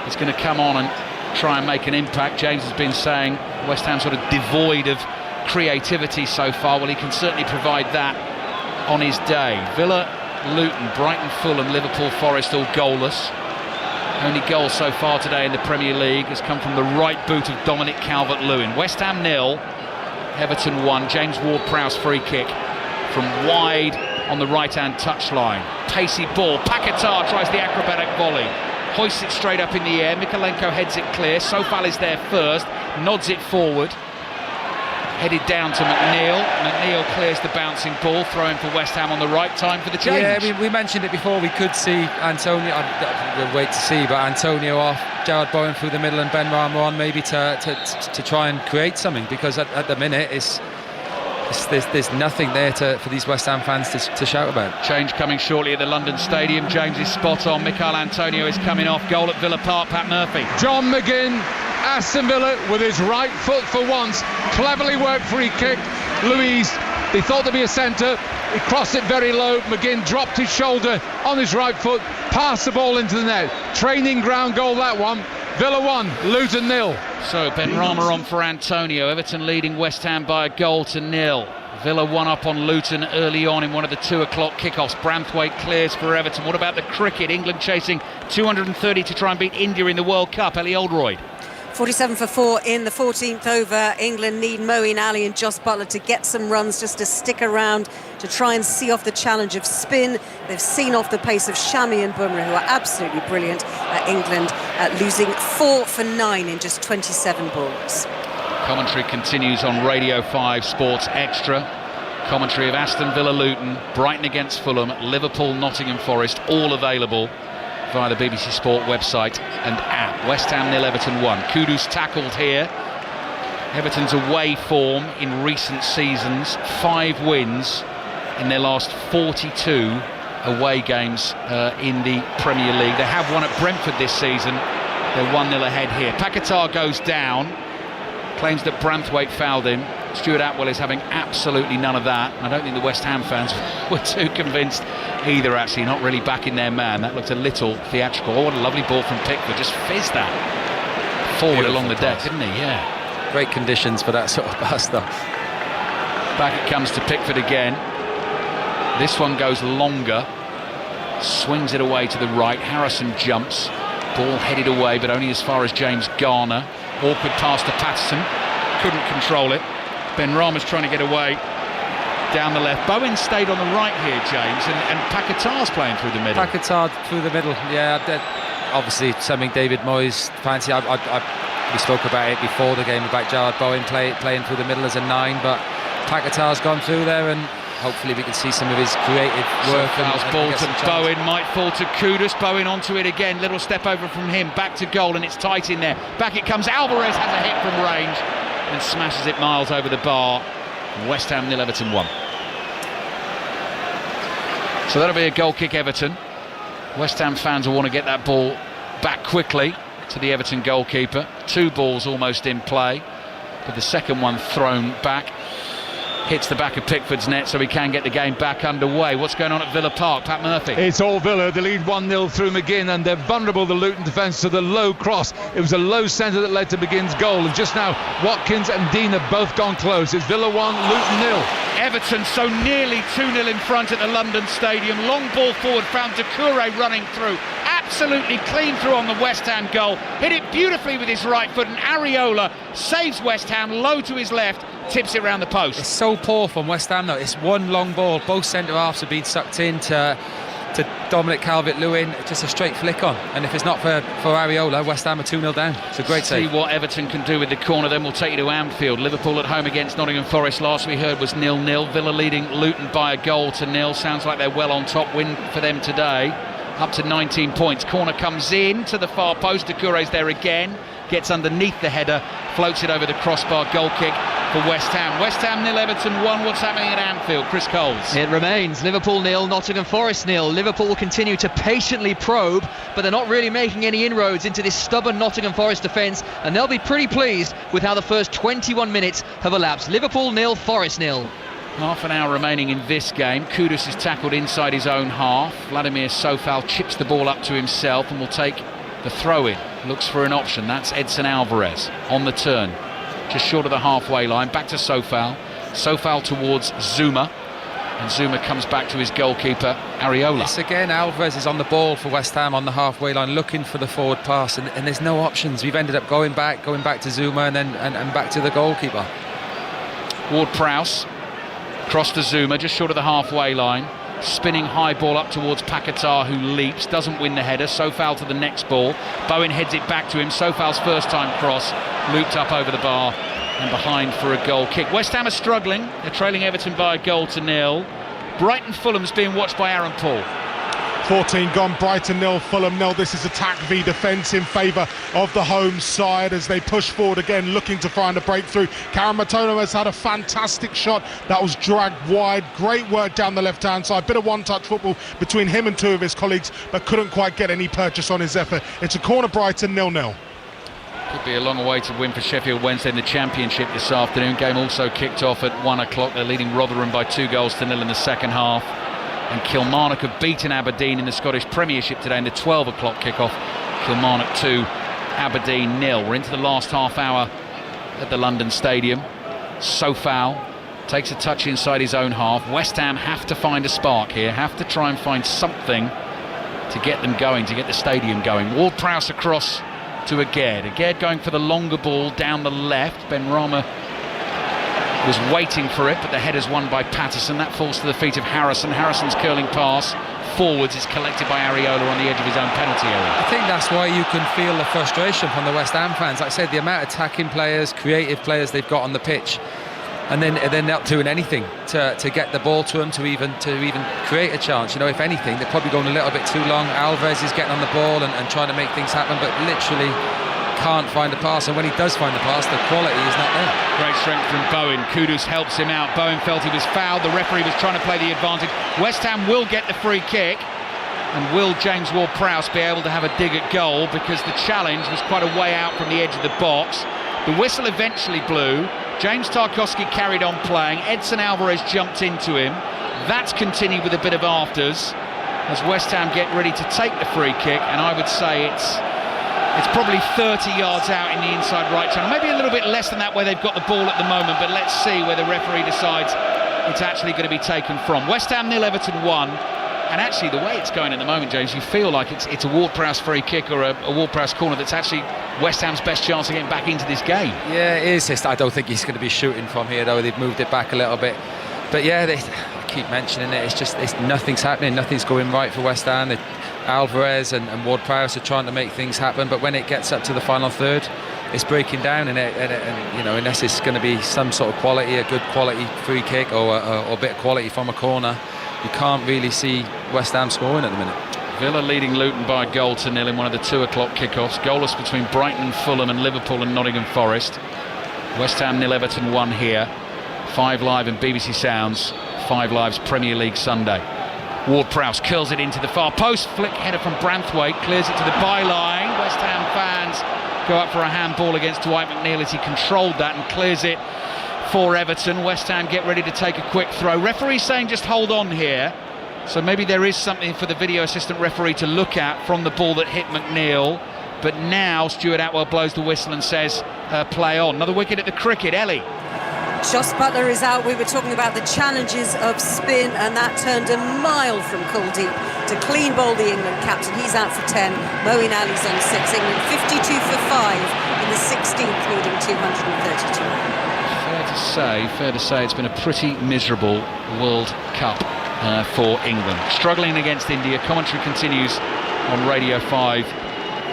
he's going to come on and try and make an impact. James has been saying West Ham sort of devoid of creativity so far. Well, he can certainly provide that on his day. Villa, Luton, Brighton, Fulham, Liverpool, Forest all goalless. Only goal so far today in the Premier League has come from the right boot of Dominic Calvert-Lewin. West Ham 0, Everton 1. James Ward-Prowse free kick from wide on the right-hand touchline. Pacey ball. Paquetá tries the acrobatic volley. Hoists it straight up in the air. Mikalenko heads it clear. Sofal is there first, nods it forward. Headed down to McNeil. McNeil clears the bouncing ball, throwing for West Ham on the right. Time for the change. Yeah, we mentioned it before. We could see Antonio. We'll wait to see, but Antonio off, Jarrod Bowen through the middle, and Benrahma on maybe to try and create something, because at the minute there's nothing there for these West Ham fans to shout about. Change coming shortly at the London Stadium. James is spot on. Mikel Antonio is coming off. Goal at Villa Park. Pat Murphy. John McGinn, Aston Villa with his right foot for once. Cleverly worked free kick. Louise, they thought there'd be a centre. He crossed it very low. McGinn dropped his shoulder on his right foot, passed the ball into the net. Training ground goal, that one. Villa 1, Luton 0. So Benrahma on for Antonio. Everton leading West Ham by a goal to 0. Villa 1 up on Luton early on in one of the 2 o'clock kickoffs. Branthwaite clears for Everton. What about the cricket? England chasing 230 to try and beat India in the World Cup. Ellie Oldroyd. 47 for 4 in the 14th over. England need Moeen Ali and Jos Buttler to get some runs, just to stick around to try and see off the challenge of spin. They've seen off the pace of Shami and Bumrah, who are absolutely brilliant. England losing 4 for 9 in just 27 balls. Commentary continues on Radio 5 Sports Extra. Commentary of Aston Villa Luton, Brighton against Fulham, Liverpool Nottingham Forest, all available via the BBC Sport website and app. West Ham 0, Everton 1. Kudus tackled here. Everton's away form in recent seasons, 5 wins in their last 42 away games in the Premier League. They have won at Brentford this season. They're 1-0 ahead here. Paquetá goes down, claims that Branthwaite fouled him. Stuart Atwell is having absolutely none of that. I don't think the West Ham fans were too convinced either, actually, not really backing their man. That looked a little theatrical. Oh, what a lovely ball from Pickford, just fizzed that forward beautiful along the deck, didn't he? Yeah. Great conditions for that sort of pass, though. Back it comes to Pickford again. This one goes longer, swings it away to the right. Harrison jumps, ball headed away, but only as far as James Garner. Awkward pass to Patterson, couldn't control it. Ben Rama's trying to get away down the left. Bowen stayed on the right here, James, and Paquetá's playing through the middle. Paquetá through the middle, yeah. Obviously, something David Moyes fancy. We spoke about it before the game about Jarrod Bowen playing through the middle as a 9, but Paquetá's gone through there, and hopefully we can see some of his creative work. Ball to Bowen, might fall to Kudus. Bowen onto it again, little step over from him, back to goal, and it's tight in there. Back it comes. Alvarez has a hit from range and smashes it miles over the bar. West Ham 0, Everton 1. So that'll be a goal kick, Everton. West Ham fans will want to get that ball back quickly to the Everton goalkeeper. 2 balls almost in play, but the second one thrown back hits the back of Pickford's net, so he can get the game back underway. What's going on at Villa Park? Pat Murphy. It's all Villa. They lead 1-0 through McGinn, and they're vulnerable, the Luton defence, to the low cross. It was a low centre that led to McGinn's goal, and just now Watkins and Dean have both gone close. It's Villa 1, Luton 0. Everton so nearly 2-0 in front at the London Stadium. Long ball forward, found Doucouré running through. Absolutely clean through on the West Ham goal. Hit it beautifully with his right foot, and Areola saves West Ham low to his left, tips it round the post. It's so poor from West Ham though. It's one long ball. Both centre-halves have been sucked in to Dominic Calvert-Lewin. Just a straight flick on. And if it's not for Areola, West Ham are 2-0 down. It's a great save. See what Everton can do with the corner, then we'll take you to Anfield. Liverpool at home against Nottingham Forest. Last we heard was 0-0. Villa leading Luton by a goal to 0. Sounds like they're well on top. Win for them today. Up to 19 points. Corner comes in to the far post. Doucouré's there again. Gets underneath the header. Floats it over the crossbar. Goal kick for West Ham. West Ham 0, Everton 1. What's happening at Anfield? Chris Coles. It remains Liverpool 0, Nottingham Forest 0. Liverpool will continue to patiently probe, but they're not really making any inroads into this stubborn Nottingham Forest defence, and they'll be pretty pleased with how the first 21 minutes have elapsed. Liverpool 0, Forest 0. Half an hour remaining in this game. Kudus is tackled inside his own half. Vladimir Sofal chips the ball up to himself and will take the throw-in. Looks for an option. That's Edson Alvarez on the turn, just short of the halfway line. Back to Sofal. Sofal towards Zuma, and Zuma comes back to his goalkeeper Areola. Yes, again Alvarez is on the ball for West Ham on the halfway line, looking for the forward pass, and there's no options. We've ended up going back to Zuma and then back to the goalkeeper. Ward-Prowse cross to Zuma, just short of the halfway line. Spinning high ball up towards Paquetá, who leaps, doesn't win the header. Sofal to the next ball. Bowen heads it back to him. Sofal's first time cross, looped up over the bar and behind for a goal kick. West Ham are struggling. They're trailing Everton by a goal to 0. Brighton Fulham's being watched by Aaron Paul. 14 gone, Brighton 0, Fulham 0. This is attack v defence in favour of the home side as they push forward again, looking to find a breakthrough. Karen Matono has had a fantastic shot that was dragged wide. Great work down the left-hand side. Bit of one-touch football between him and 2 of his colleagues, but couldn't quite get any purchase on his effort. It's a corner, Brighton 0-0. Could be a long awaited win for Sheffield Wednesday in the Championship this afternoon. Game also kicked off at 1 o'clock. They're leading Rotherham by 2 goals to 0 in the second half. And Kilmarnock have beaten Aberdeen in the Scottish Premiership today in the 12 o'clock kickoff. Kilmarnock 2, Aberdeen 0. We're into the last half hour at the London Stadium. Sofal takes a touch inside his own half. West Ham have to find a spark here, have to try and find something to get them going, to get the stadium going. Ward-Prowse across to Aguerd. Aguerd going for the longer ball down the left. Benrahma was waiting for it, but the header's won by Patterson. That falls to the feet of Harrison. Harrison's curling pass forwards is collected by Areola on the edge of his own penalty area. I think that's why you can feel the frustration from the West Ham fans. Like I said, the amount of attacking players, creative players they've got on the pitch, and then they're not doing anything to get the ball to them, to even create a chance. You know, if anything, they're probably going a little bit too long. Alvarez is getting on the ball and trying to make things happen, but literally can't find a pass, and when he does find the pass, the quality is not there. Great strength from Bowen. Kudus helps him out. Bowen felt he was fouled. The referee was trying to play the advantage. West Ham will get the free kick, and will James Ward-Prowse be able to have a dig at goal, because the challenge was quite a way out from the edge of the box. The whistle eventually blew. James Tarkowski carried on playing. Edson Alvarez jumped into him. That's continued with a bit of afters as West Ham get ready to take the free kick, and I would say it's probably 30 yards out in the inside right channel, maybe a little bit less than that where they've got the ball at the moment, but let's see where the referee decides it's actually going to be taken from. West Ham 0, Everton 1, and actually the way it's going at the moment, James, you feel like it's a Ward-Prowse free kick or a Ward-Prowse corner that's actually West Ham's best chance of getting back into this game. Yeah, it is. I don't think he's going to be shooting from here, though. They've moved it back a little bit, but yeah, I keep mentioning it, it's nothing's happening, nothing's going right for West Ham. Alvarez and Ward-Prowse are trying to make things happen, but when it gets up to the final third, it's breaking down, and you know, unless it's going to be some sort of quality, a good quality free kick or a bit of quality from a corner, you can't really see West Ham scoring at the minute. Villa leading Luton by a goal to 0 in one of the 2 o'clock kickoffs. Goalless between Brighton and Fulham, and Liverpool and Nottingham Forest. West Ham 0, Everton 1 here. 5 Live and BBC Sounds. 5 Live's Premier League Sunday. Ward-Prowse curls it into the far post. Flick header from Branthwaite, clears it to the byline. West Ham fans go up for a handball against Dwight McNeil as he controlled that and clears it for Everton. West Ham get ready to take a quick throw. Referee saying just hold on here. So maybe there is something for the video assistant referee to look at from the ball that hit McNeil. But now Stuart Atwell blows the whistle and says play on. Another wicket at the cricket. Ellie. Joss Butler is out. We were talking about the challenges of spin, and that turned a mile from Kuldeep to clean bowl the England captain. He's out for 10. Moeen Ali's on 6. England 52 for 5 in the 16th, needing 232. Fair to say it's been a pretty miserable World Cup for England. Struggling against India. Commentary continues on Radio 5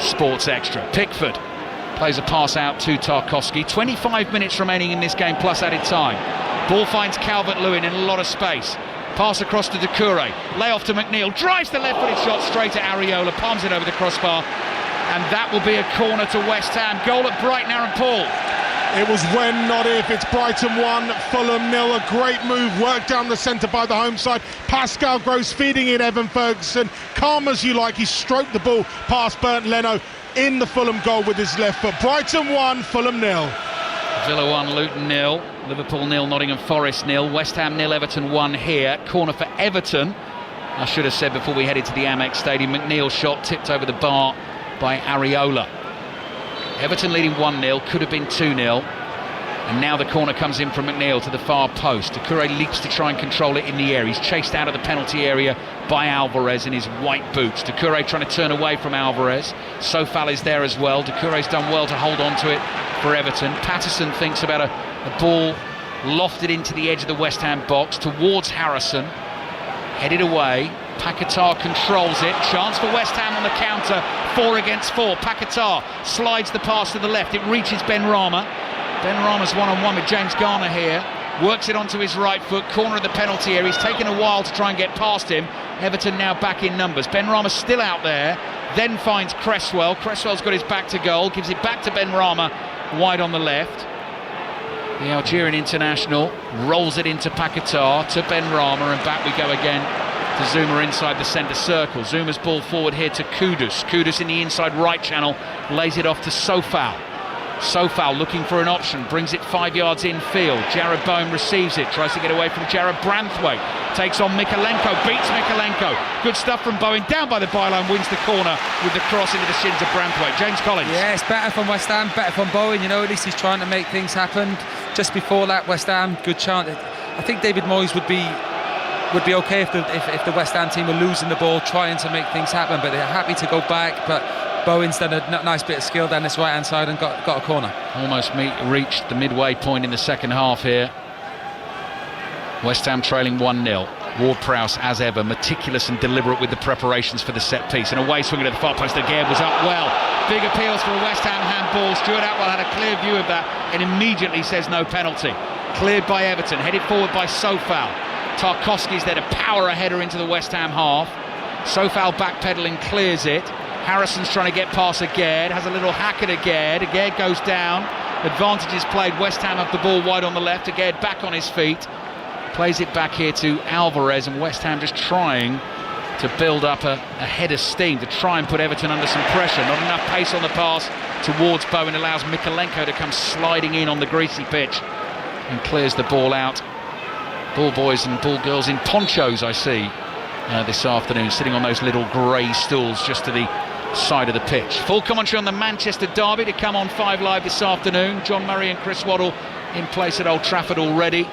Sports Extra. Pickford plays a pass out to Tarkowski. 25 minutes remaining in this game plus added time. Ball finds Calvert-Lewin in a lot of space. Pass across to Doucouré. Lay off to McNeil. Drives the left-footed shot straight at Areola. Palms it over the crossbar. And that will be a corner to West Ham. Goal at Brighton, Aaron Paul. It was when, not if. It's Brighton 1, Fulham 0. A great move, worked down the centre by the home side. Pascal Gross feeding in Evan Ferguson. Calm as you like, he stroked the ball past Bernd Leno in the Fulham goal with his left foot. Brighton 1, Fulham 0. Villa 1, Luton 0. Liverpool 0, Nottingham Forest 0. West Ham 0, Everton 1 here. Corner for Everton. I should have said before we headed to the Amex Stadium. McNeil shot tipped over the bar by Areola. Everton leading 1-0, could have been 2-0. And now the corner comes in from McNeil to the far post. Doucouré leaps to try and control it in the air. He's chased out of the penalty area by Alvarez in his white boots. Doucouré trying to turn away from Alvarez. Sofal is there as well. Doucouré's done well to hold on to it for Everton. Patterson thinks about a ball lofted into the edge of the West Ham box towards Harrison. Headed away. Paquetá controls it. Chance for West Ham on the counter. 4 against 4. Paquetá slides the pass to the left. It reaches Benrahma. Benrahma's one-on-one with James Garner here. Works it onto his right foot. Corner of the penalty area. He's taken a while to try and get past him. Everton now back in numbers. Benrahma's still out there. Then finds Cresswell. Cresswell's got his back to goal. Gives it back to Benrahma. Wide on the left. The Algerian international rolls it into Paquetá to Benrahma, and back we go again to Zuma inside the centre circle. Zuma's ball forward here to Kudus. Kudus in the inside right channel, lays it off to Sofal. Sofal looking for an option, brings it 5 yards infield. Jared Bowen receives it, tries to get away from Jared Branthwaite. Takes on Mikalenko, beats Mikalenko. Good stuff from Bowen, down by the byline, wins the corner with the cross into the shins of Branthwaite. James Collins. Yeah, it's better from West Ham, better from Bowen. You know, at least he's trying to make things happen. Just before that, West Ham, good chance. I think David Moyes would be okay if the West Ham team were losing the ball, trying to make things happen, but they're happy to go back. But Bowen's done a nice bit of skill down this right hand side and got a corner. Almost reached the midway point in the second half here. West Ham trailing 1-0. Ward-Prowse, as ever, meticulous and deliberate with the preparations for the set piece. And away swinging to the far post again was up well. Big appeals for a West Ham handball. Stuart Atwell had a clear view of that and immediately says no penalty. Cleared by Everton, headed forward by Sofal. Tarkowski's there to power a header into the West Ham half. Sofal backpedaling, clears it. Harrison's trying to get past Aguerd, has a little hack at Aguerd. Aguerd goes down. Advantage is played. West Ham have the ball wide on the left. Aguerd back on his feet. Plays it back here to Alvarez, and West Ham just trying to build up a head of steam to try and put Everton under some pressure. Not enough pace on the pass towards Bowen, allows Mikolenko to come sliding in on the greasy pitch and clears the ball out. Ball boys and ball girls in ponchos, I see, this afternoon, sitting on those little grey stools just to the side of the pitch. Full commentary on the Manchester derby to come on 5 Live this afternoon. John Murray and Chris Waddle in place at Old Trafford already.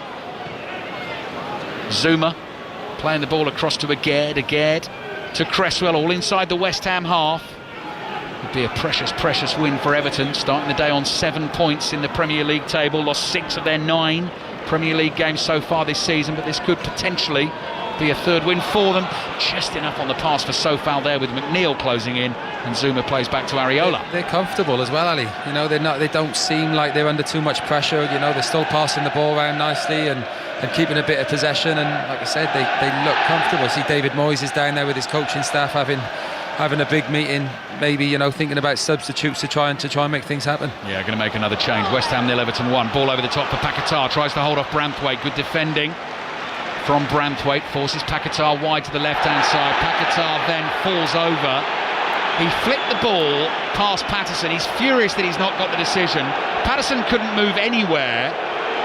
Zuma playing the ball across to Aguerd to Cresswell, all inside the West Ham half. Would be a precious win for Everton, starting the day on 7 points in the Premier League table. Lost 6 of their 9 Premier League games so far this season, but this could potentially be a third win for them. Just enough on the pass for Sofal there, with McNeil closing in, and Zuma plays back to Areola. They're comfortable as well, Ali. You know, they don't seem like they're under too much pressure. You know, they're still passing the ball around nicely and keeping a bit of possession, and like I said, they look comfortable. See, David Moyes is down there with his coaching staff having a big meeting, maybe, you know, thinking about substitutes to try and make things happen. Yeah, going to make another change. West Ham 0, Everton 1. Ball over the top for Paquetá, tries to hold off Branthwaite. Good defending from Branthwaite, forces Paquetá wide to the left-hand side. Paquetá then falls over. He flicked the ball past Patterson. He's furious that he's not got the decision. Patterson couldn't move anywhere.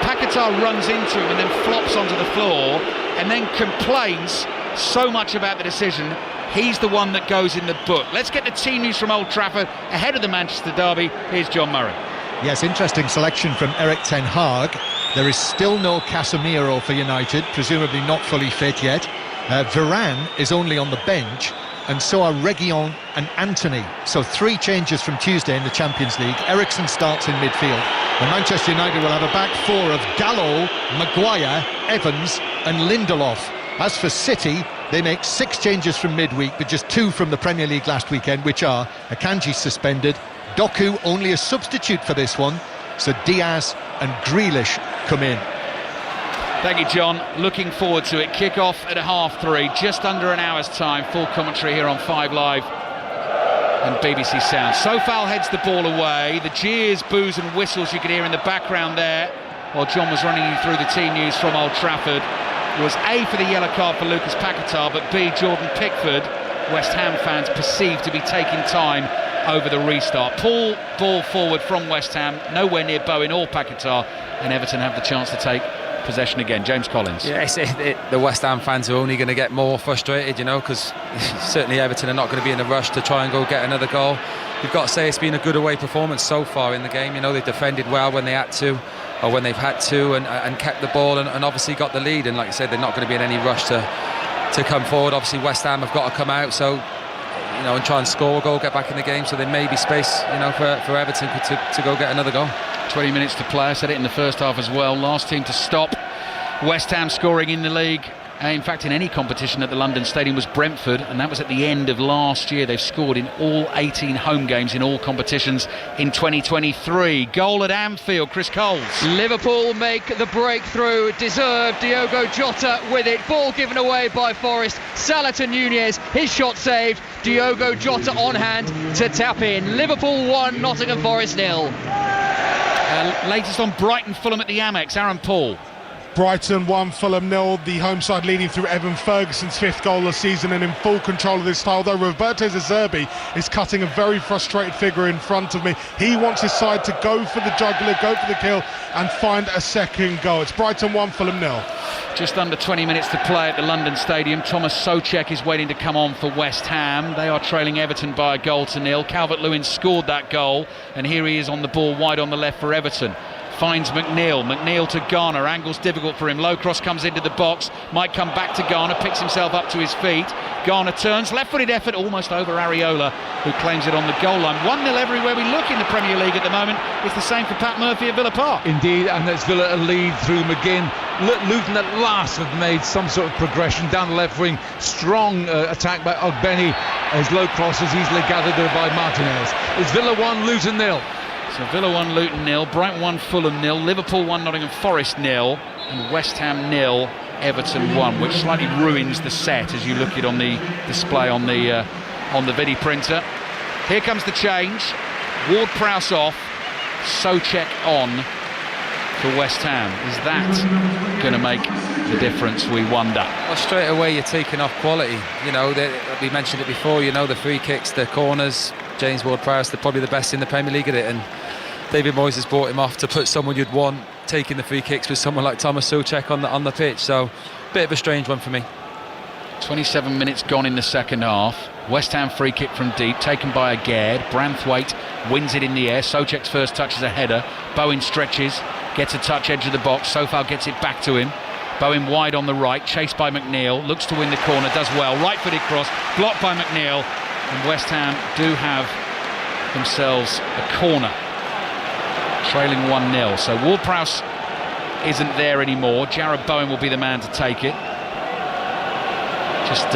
Paquetá runs into him and then flops onto the floor and then complains so much about the decision. He's the one that goes in the book. Let's get the team news from Old Trafford ahead of the Manchester derby. Here's John Murray. Yes, interesting selection from Erik ten Hag. There is still no Casemiro for United, presumably not fully fit yet. Varane is only on the bench, and so are Reguilon and Anthony. So 3 changes from Tuesday in the Champions League. Eriksen starts in midfield. And Manchester United will have a back 4 of Gallo, Maguire, Evans and Lindelof. As for City, they make 6 changes from midweek, but just 2 from the Premier League last weekend, which are Akanji suspended, Doku only a substitute for this one, so Diaz and Grealish come in. Thank you, John. Looking forward to it. Kick-off at 3:30, just under an hour's time. Full commentary here on 5 Live and BBC Sound. Sofal heads the ball away. The jeers, boos and whistles you could hear in the background there while John was running you through the team news from Old Trafford was A, for the yellow card for Lucas Paquetá, but B, Jordan Pickford, West Ham fans perceived to be taking time over the restart. Pull ball forward from West Ham, nowhere near Bowen or Paquetá, and Everton have the chance to take possession again. James Collins. Yeah, the West Ham fans are only going to get more frustrated, you know, because certainly Everton are not going to be in a rush to try and go get another goal. You've got to say it's been a good away performance so far in the game. You know, they've defended well when they had to, or when they've had to, and kept the ball and obviously got the lead. And like I said, they're not going to be in any rush to come forward. Obviously West Ham have got to come out, so, you know, and try and score a goal, get back in the game, so there may be space, you know, for Everton to go get another goal. 20 minutes to play. I said it in the first half as well. Last team to stop West Ham scoring in the league, in fact in any competition at the London Stadium, was Brentford, and that was at the end of last year. They've scored in all 18 home games in all competitions in 2023. Goal at Anfield, Chris Coles. Liverpool make the breakthrough, deserved. Diogo Jota with it, ball given away by Forest. Salah to Nunez, his shot saved. Diogo Jota on hand to tap in. Liverpool 1, Nottingham Forest 0. Latest on Brighton Fulham at the Amex, Aaron Paul. Brighton 1, Fulham 0. The home side leading through Evan Ferguson's 5th goal of the season and in full control of this style. Though Roberto De Zerbi is cutting a very frustrated figure in front of me. He wants his side to go for the jugular, go for the kill and find a second goal. It's Brighton 1, Fulham 0. Just under 20 minutes to play at the London Stadium. Thomas Souček is waiting to come on for West Ham. They are trailing Everton by 1-0. Calvert-Lewin scored that goal, and here he is on the ball wide on the left for Everton. finds McNeil to Garner, angle's difficult for him, low cross comes into the box, might come back to Garner, picks himself up to his feet, Garner turns, left-footed effort almost over Areola, who claims it on the goal line. 1-0 everywhere we look in the Premier League at the moment. It's the same for Pat Murphy at Villa Park. Indeed, and that's Villa a lead through McGinn. Luton at last have made some sort of progression down the left wing. Strong attack by Ogbeni. His low cross is easily gathered by Martinez. It's Villa 1, Luton 0. So Villa 1, Luton 0, Brighton 1, Fulham 0, Liverpool 1, Nottingham Forest 0, and West Ham 0, Everton 1, which slightly ruins the set as you look at it on the display on the video printer. Here comes the change. Ward-Prowse off, Souček on for West Ham. Is that going to make the difference, we wonder? Well, straight away you're taking off quality. You know, we mentioned it before, you know, the free kicks, the corners. James Ward-Prowse, they're probably the best in the Premier League at it, and David Moyes has brought him off to put someone you'd want taking the free kicks with someone like Thomas Souček on the pitch. So bit of a strange one for me. 27 minutes gone in the second half. West Ham free kick from deep, taken by Aguerd. Branthwaite wins it in the air. Souček's first touch is a header. Bowen stretches, gets a touch edge of the box. Sofal gets it back to him. Bowen wide on the right, chased by McNeil, looks to win the corner, does well. Right-footed cross, blocked by McNeil, and West Ham do have themselves a corner, trailing 1-0. So Ward-Prowse isn't there anymore. Jarrod Bowen will be the man to take it. Just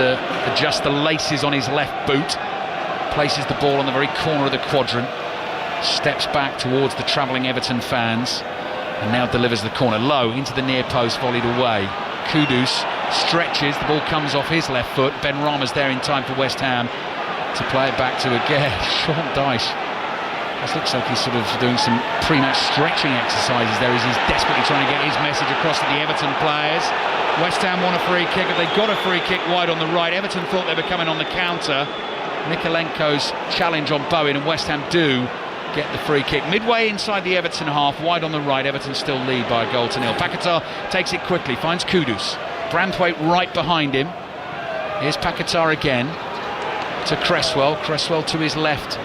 adjust the laces on his left boot, places the ball on the very corner of the quadrant, steps back towards the travelling Everton fans, and now delivers the corner low into the near post, volleyed away. Kudus stretches, the ball comes off his left foot. Ben Rama's there in time for West Ham to play it back to Aguerd. Sean Dyche, this looks like he's sort of doing some pre-match stretching exercises there as he's desperately trying to get his message across to the Everton players. West Ham want a free kick, but they got a free kick wide on the right. Everton thought they were coming on the counter. Nikolenko's challenge on Bowen, and West Ham do get the free kick. Midway inside the Everton half, wide on the right, Everton still lead by a goal to nil. Paquetá takes it quickly, finds Kudus. Branthwaite right behind him. Here's Paquetá again to Cresswell. Cresswell to his left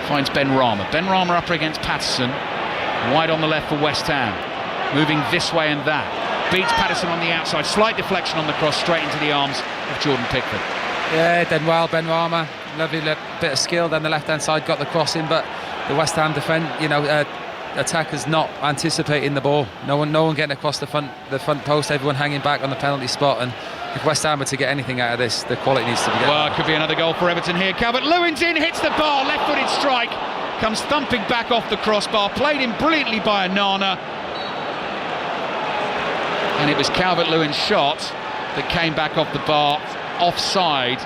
finds Ben Rama. Ben Rama up against Patterson. Wide on the left for West Ham. Moving this way and that. Beats Patterson on the outside. Slight deflection on the cross straight into the arms of Jordan Pickford. Yeah, done well, Ben Rama. Lovely bit of skill down the left-hand side, got the cross in, but the West Ham attackers not anticipating the ball. No one getting across the front post. Everyone hanging back on the penalty spot. And if West Ham are to get anything out of this, the quality needs to be getting. Well, it could be another goal for Everton here. Calvert-Lewin's in, hits the bar, left-footed strike, comes thumping back off the crossbar, played in brilliantly by Onana, and it was Calvert-Lewin's shot that came back off the bar, offside.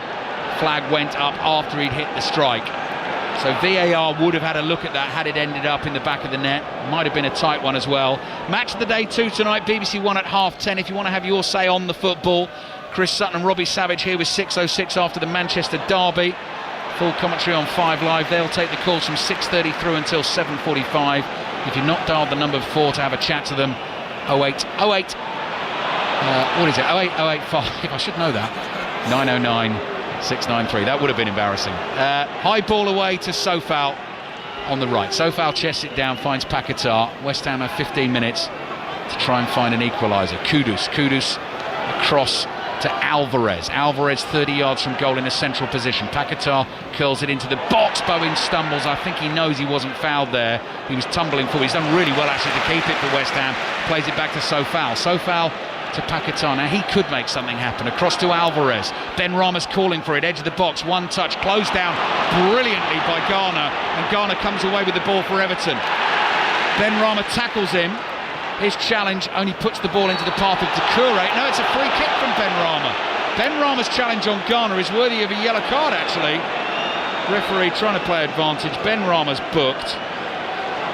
Flag went up after he'd hit the strike. So VAR would have had a look at that had it ended up in the back of the net. Might have been a tight one as well. Match of the day 2 tonight, BBC One at 10:30. If you want to have your say on the football, Chris Sutton and Robbie Savage here with 6:06 after the Manchester derby. Full commentary on 5 Live. They'll take the calls from 6:30 through until 7:45. If you've not dialed the number 4 to have a chat to them, 0808. What is it? 08085. I should know that. 909 693. That would have been embarrassing. High ball away to Sofal on the right. Sofal chests it down, finds Paquetá. West Ham have 15 minutes to try and find an equaliser. Kudus across to Alvarez. Alvarez 30 yards from goal in a central position. Paquetá curls it into the box. Bowen stumbles. I think he knows he wasn't fouled there. He was tumbling forward. He's done really well actually to keep it for West Ham. Plays it back to Sofal. Sofal to Paquetá. Now he could make something happen. Across to Alvarez. Ben Rama's calling for it. Edge of the box. One touch. Closed down brilliantly by Garner. And Garner comes away with the ball for Everton. Ben Rama tackles him. His challenge only puts the ball into the path of Doucouré. No, it's a free kick from Ben Rama. Ben Rama's challenge on Garner is worthy of a yellow card, actually. Referee trying to play advantage. Ben Rama's booked.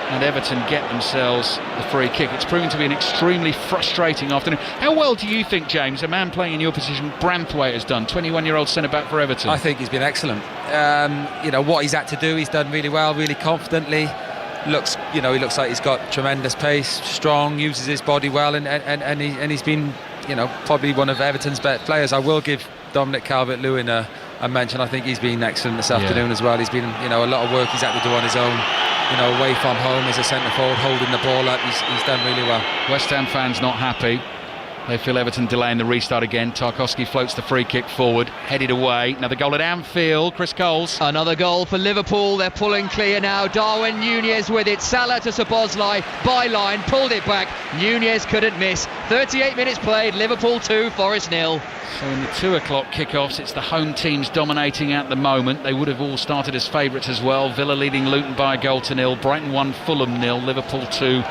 And Everton get themselves the free kick. It's proving to be an extremely frustrating afternoon. How well do you think, James, a man playing in your position, Branthwaite, has done? 21-year-old centre-back for Everton. I think he's been excellent. What he's had to do, he's done really well, really confidently. He looks like he's got tremendous pace, strong, uses his body well, and he's been, probably one of Everton's best players. I will give Dominic Calvert-Lewin a mention. I think he's been excellent this afternoon as well. He's been, a lot of work he's had to do on his own. away from home as a centre forward, holding the ball up. He's done really well. West Ham fans not happy. They feel Everton delaying the restart again. Tarkowski floats the free kick forward, headed away. Another goal at Anfield. Chris Coles. Another goal for Liverpool. They're pulling clear now. Darwin Núñez with it. Salah to Szoboszlai. Byline pulled it back. Núñez couldn't miss. 38 minutes played. Liverpool 2, Forest 0. So in the 2 o'clock kickoffs, it's the home teams dominating at the moment. They would have all started as favourites as well. Villa leading Luton by a goal to 0. Brighton 1, Fulham 0. Liverpool 2.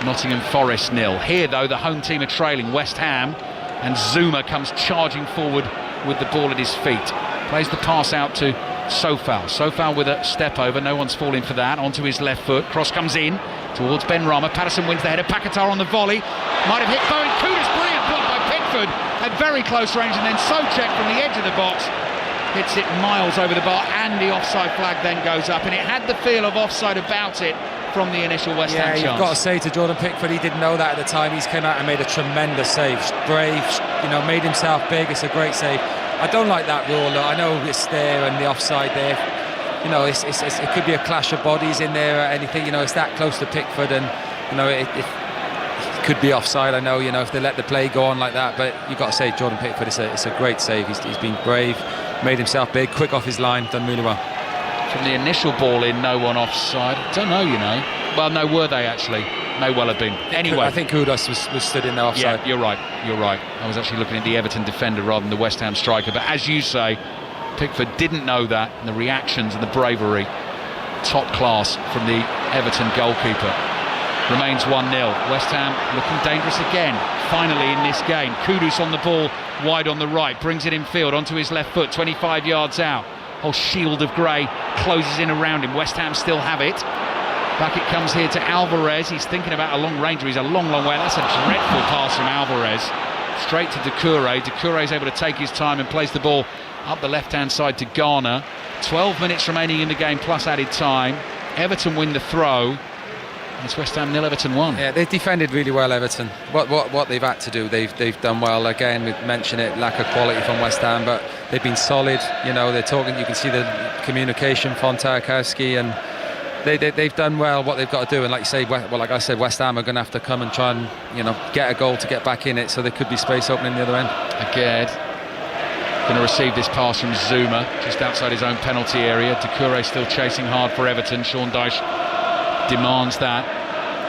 Nottingham Forest 0. Here though the home team are trailing, West Ham, and Zuma comes charging forward with the ball at his feet. Plays the pass out to Sofal with a step over, no one's falling for that. Onto his left foot, cross comes in towards Ben Rama. Patterson wins the header, Paquetá on the volley, might have hit Bowen. Kudus, brilliant block by Pickford at very close range, and then Souček from the edge of the box hits it miles over the bar, and the offside flag then goes up, and it had the feel of offside about it from the initial West Ham chance. You've got to say to Jordan Pickford, he didn't know that at the time. He's came out and made a tremendous save. Brave, made himself big. It's a great save. I don't like that rule. I know it's there and the offside there. It could be a clash of bodies in there or anything. It's that close to Pickford, and it could be offside. I know, if they let the play go on like that. But you've got to say, Jordan Pickford, it's a great save. He's been brave, made himself big, quick off his line, done really well. From the initial ball in, no one offside. Don't know, Well, no, were they actually? May well have been. Anyway, I think Kudus was stood in the offside. Yeah, you're right. I was actually looking at the Everton defender rather than the West Ham striker. But as you say, Pickford didn't know that, and the reactions and the bravery, top class from the Everton goalkeeper. Remains 1-0. West Ham looking dangerous again. Finally in this game, Kudus on the ball, wide on the right, brings it in field onto his left foot, 25 yards out. Whole shield of grey closes in around him. West Ham still have it. Back it comes here to Alvarez. He's thinking about a long ranger. He's a long way. That's a dreadful pass from Alvarez. Straight to Doucouré. Doucouré is able to take his time and plays the ball up the left-hand side to Garner. 12 minutes remaining in the game plus added time. Everton win the throw. It's West Ham 0, Everton 1. Yeah, they've defended really well, Everton. What they've had to do, they've done well. Again, we mentioned it, lack of quality from West Ham, but they've been solid. They're talking. You can see the communication from Tarkowski, and they've done well what they've got to do. And like I said, West Ham are going to have to come and try and get a goal to get back in it. So there could be space opening the other end. Aged going to receive this pass from Zuma just outside his own penalty area. Doucouré still chasing hard for Everton. Sean Dyche demands that.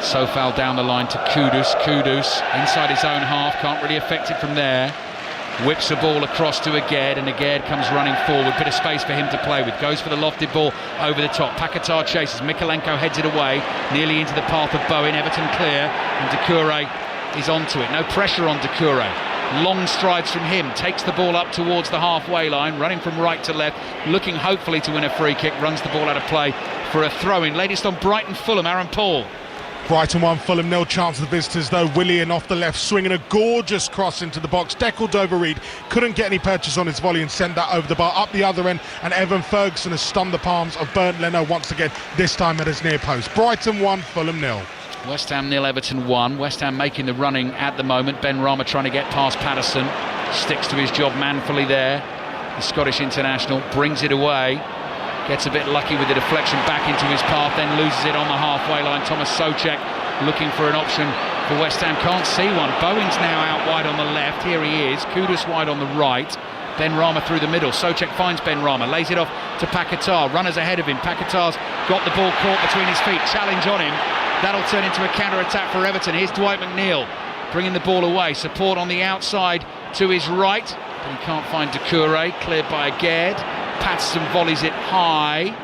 Sofal down the line to Kudus. Kudus inside his own half, can't really affect it from there. Whips the ball across to Aged, and Aged comes running forward. Bit of space for him to play with. Goes for the lofted ball over the top. Paquetá chases. Mikalenko heads it away, nearly into the path of Bowen. Everton clear, and Doucouré is onto it. No pressure on Doucouré. Long strides from him. Takes the ball up towards the halfway line, running from right to left, looking hopefully to win a free kick. Runs the ball out of play for a throw-in. Latest on Brighton Fulham, Aaron Paul. Brighton 1, Fulham 0. Chance of the visitors though. Willian off the left, swinging a gorgeous cross into the box. Declan Doverreed couldn't get any purchase on his volley and sent that over the bar up the other end, and Evan Ferguson has stunned the palms of Bernd Leno once again, this time at his near post. Brighton 1, Fulham 0. West Ham 0, Everton 1. West Ham making the running at the moment. Ben Rama trying to get past Patterson, sticks to his job manfully there. The Scottish international brings it away. Gets a bit lucky with the deflection back into his path, then loses it on the halfway line. Thomas Souček looking for an option for West Ham, can't see one. Bowen's now out wide on the left, here he is. Kudus wide on the right. Ben Rama through the middle. Souček finds Ben Rama, lays it off to Paquetá. Runners ahead of him. Paquetá's got the ball caught between his feet. Challenge on him. That'll turn into a counter-attack for Everton. Here's Dwight McNeil bringing the ball away. Support on the outside to his right, but he can't find Doucouré. Cleared by Aged. Patterson volleys it high.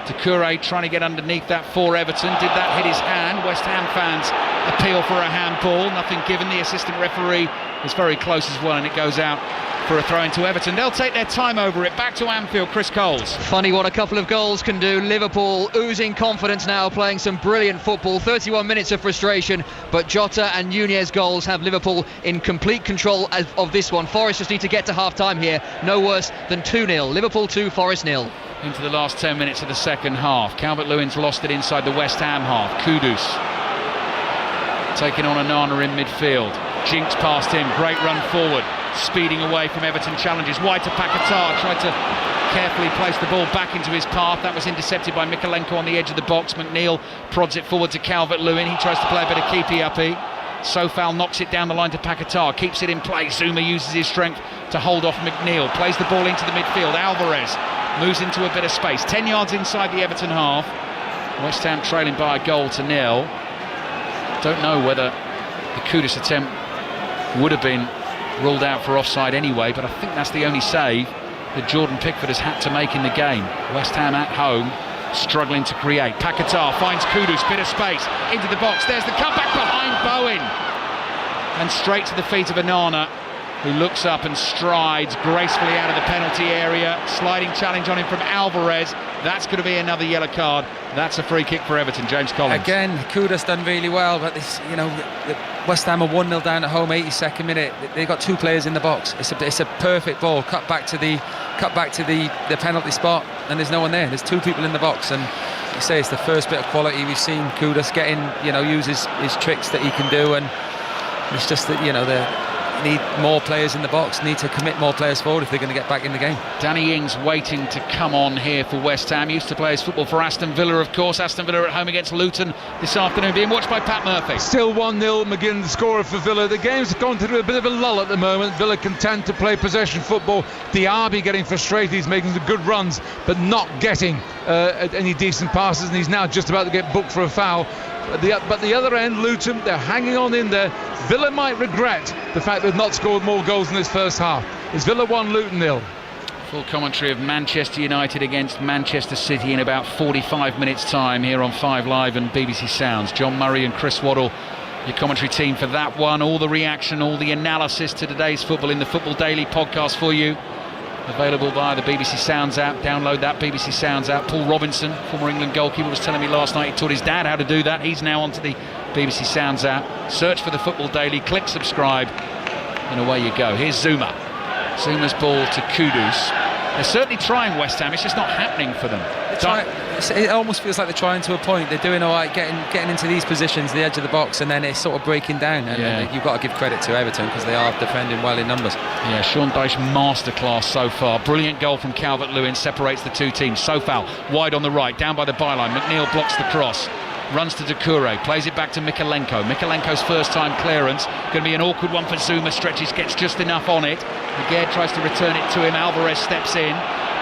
Doucouré trying to get underneath that for Everton. Did that hit his hand? West Ham fans appeal for a handball. Nothing given. The assistant referee is very close as well, and it goes out for a throw into Everton. They'll take their time over it. Back to Anfield, Chris Coles. Funny what a couple of goals can do. Liverpool oozing confidence now, playing some brilliant football. 31 minutes of frustration, but Jota and Núñez goals have Liverpool in complete control of this one. Forest just need to get to half-time here. No worse than 2-0. Liverpool 2, Forest 0. Into the last 10 minutes of the second half. Calvert-Lewin's lost it inside the West Ham half. Kudus taking on Onana in midfield. Jinks past him. Great run forward. speeding away from Everton challenges. Wide to Paquetá, tried to carefully place the ball back into his path. That was intercepted by Mikalenko on the edge of the box. McNeil prods it forward to Calvert-Lewin. He tries to play a bit of keepy-uppy. Sofal knocks it down the line to Paquetá, keeps it in play. Zuma uses his strength to hold off McNeil, plays the ball into the midfield. Alvarez moves into a bit of space, 10 yards inside the Everton half. West Ham trailing by a goal to nil. Don't know whether the Kudus attempt would have been ruled out for offside anyway, but I think that's the only save that Jordan Pickford has had to make in the game. West Ham at home, struggling to create. Paquetá finds Kudus, bit of space, into the box. There's the cutback behind Bowen. And straight to the feet of Onana, who looks up and strides gracefully out of the penalty area. Sliding challenge on him from Alvarez. That's going to be another yellow card. That's a free kick for Everton. James Collins. Again, Kudus done really well, but this, West Ham are 1-0 down at home, 82nd minute. They've got 2 players in the box. It's a perfect ball, cut back to the penalty spot, and there's no one there. There's 2 people in the box, and you say it's the first bit of quality we've seen Kudus getting, use his tricks that he can do, and it's just that they need more players in the box, need to commit more players forward if they're going to get back in the game. Danny Ings waiting to come on here for West Ham. Used to play his football for Aston Villa, of course. Aston Villa at home against Luton this afternoon, being watched by Pat Murphy. Still 1-0, McGinn the scorer for Villa. The game's gone through a bit of a lull at the moment. Villa content to play possession football. Diaby getting frustrated, he's making the good runs but not getting any decent passes, and he's now just about to get booked for a foul. But the other end, Luton, they're hanging on in there. Villa might regret the fact they've not scored more goals in this first half. It's Villa 1, Luton 0. Full commentary of Manchester United against Manchester City in about 45 minutes time here on 5 Live and BBC Sounds. John Murray and Chris Waddle, your commentary team for that one. All the reaction, all the analysis to today's football in the Football Daily podcast for you. Available via the BBC Sounds app. Download that BBC Sounds app. Paul Robinson, former England goalkeeper, was telling me last night he taught his dad how to do that. He's now onto the BBC Sounds app. Search for the Football Daily, click subscribe, and away you go. Here's Zuma. Zuma's ball to Kudus. They're certainly trying, West Ham, it's just not happening for them. It almost feels like they're trying to a point. They're doing all right, getting into these positions, the edge of the box, and then it's sort of breaking down. And you've got to give credit to Everton because they are defending well in numbers. Yeah, Sean Dyche masterclass so far. Brilliant goal from Calvert-Lewin, separates the 2 teams. Sofal wide on the right, down by the byline. McNeil blocks the cross. Runs to Doucouré, plays it back to Mikalenko. Mikalenko's first time clearance. Going to be an awkward one for Zuma. Stretches, gets just enough on it. Aguerd tries to return it to him. Alvarez steps in.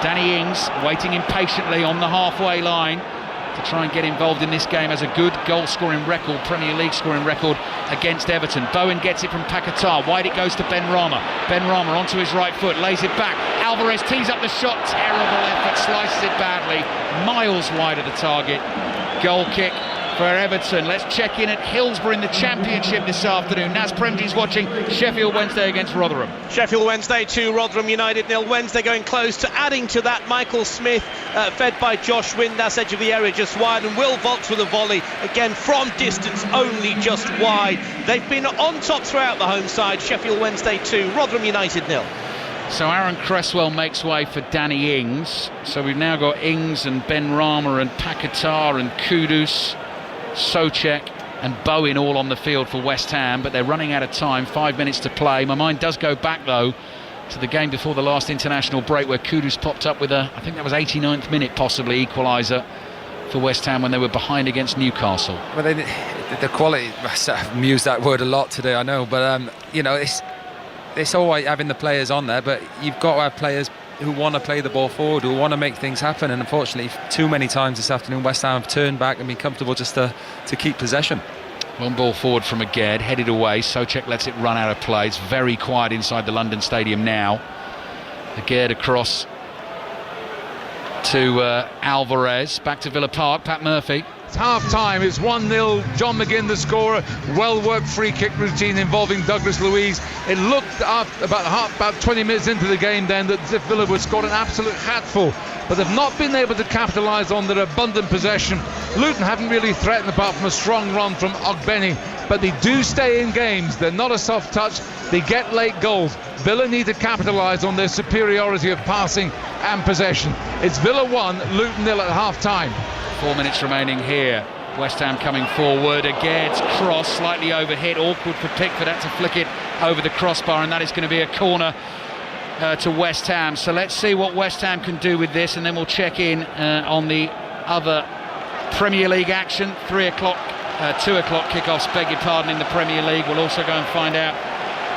Danny Ings waiting impatiently on the halfway line to try and get involved in this game. Has a good goal scoring record, Premier League scoring record against Everton. Bowen gets it from Paquetá. Wide it goes to Ben Rama. Ben Rama onto his right foot, lays it back. Alvarez tees up the shot. Terrible effort, slices it badly. Miles wide of the target. Goal kick for Everton. Let's check in at Hillsborough in the Championship this afternoon. Naz Premji's watching Sheffield Wednesday against Rotherham. Sheffield Wednesday 2, Rotherham United 0. Wednesday going close to adding to that. Michael Smith fed by Josh Windass, edge of the area just wide, and Will Volks with a volley again from distance, only just wide. They've been on top throughout the home side. Sheffield Wednesday 2, Rotherham United 0. So Aaron Cresswell makes way for Danny Ings. So we've now got Ings and Ben Rama and Paquetá and Kudus, Souček and Bowen all on the field for West Ham, but they're running out of time. 5 minutes to play. My mind does go back though to the game before the last international break where Kudus popped up with I think that was 89th minute possibly, equaliser for West Ham when they were behind against Newcastle. Well, the quality, I've used that word a lot today, I know, but it's all right having the players on there, but you've got to have players who want to play the ball forward, who want to make things happen, and unfortunately too many times this afternoon West Ham have turned back and been comfortable just to keep possession. One ball forward from Aguerd, headed away. Souček lets it run out of play. It's very quiet inside the London Stadium now. Aguerd across to Alvarez, back to Villa Park. Pat Murphy. It's half time, it's 1-0. John McGinn the scorer. Well worked free kick routine involving Douglas Luiz. It looked about 20 minutes into the game then that Villa would score an absolute hatful, but they've not been able to capitalise on their abundant possession. Luton haven't really threatened apart from a strong run from Ogbeni, but they do stay in games. They're not a soft touch, they get late goals. Villa need to capitalise on their superiority of passing and possession. It's Villa 1, Luton 0 at half time. 4 minutes remaining here. West Ham coming forward. Aguerd's cross slightly overhit, awkward for Pickford. Had to flick it over the crossbar, and that is going to be a corner to West Ham. So let's see what West Ham can do with this, and then we'll check in on the other Premier League action. 2 o'clock kickoffs, beg your pardon, in the Premier League. We'll also go and find out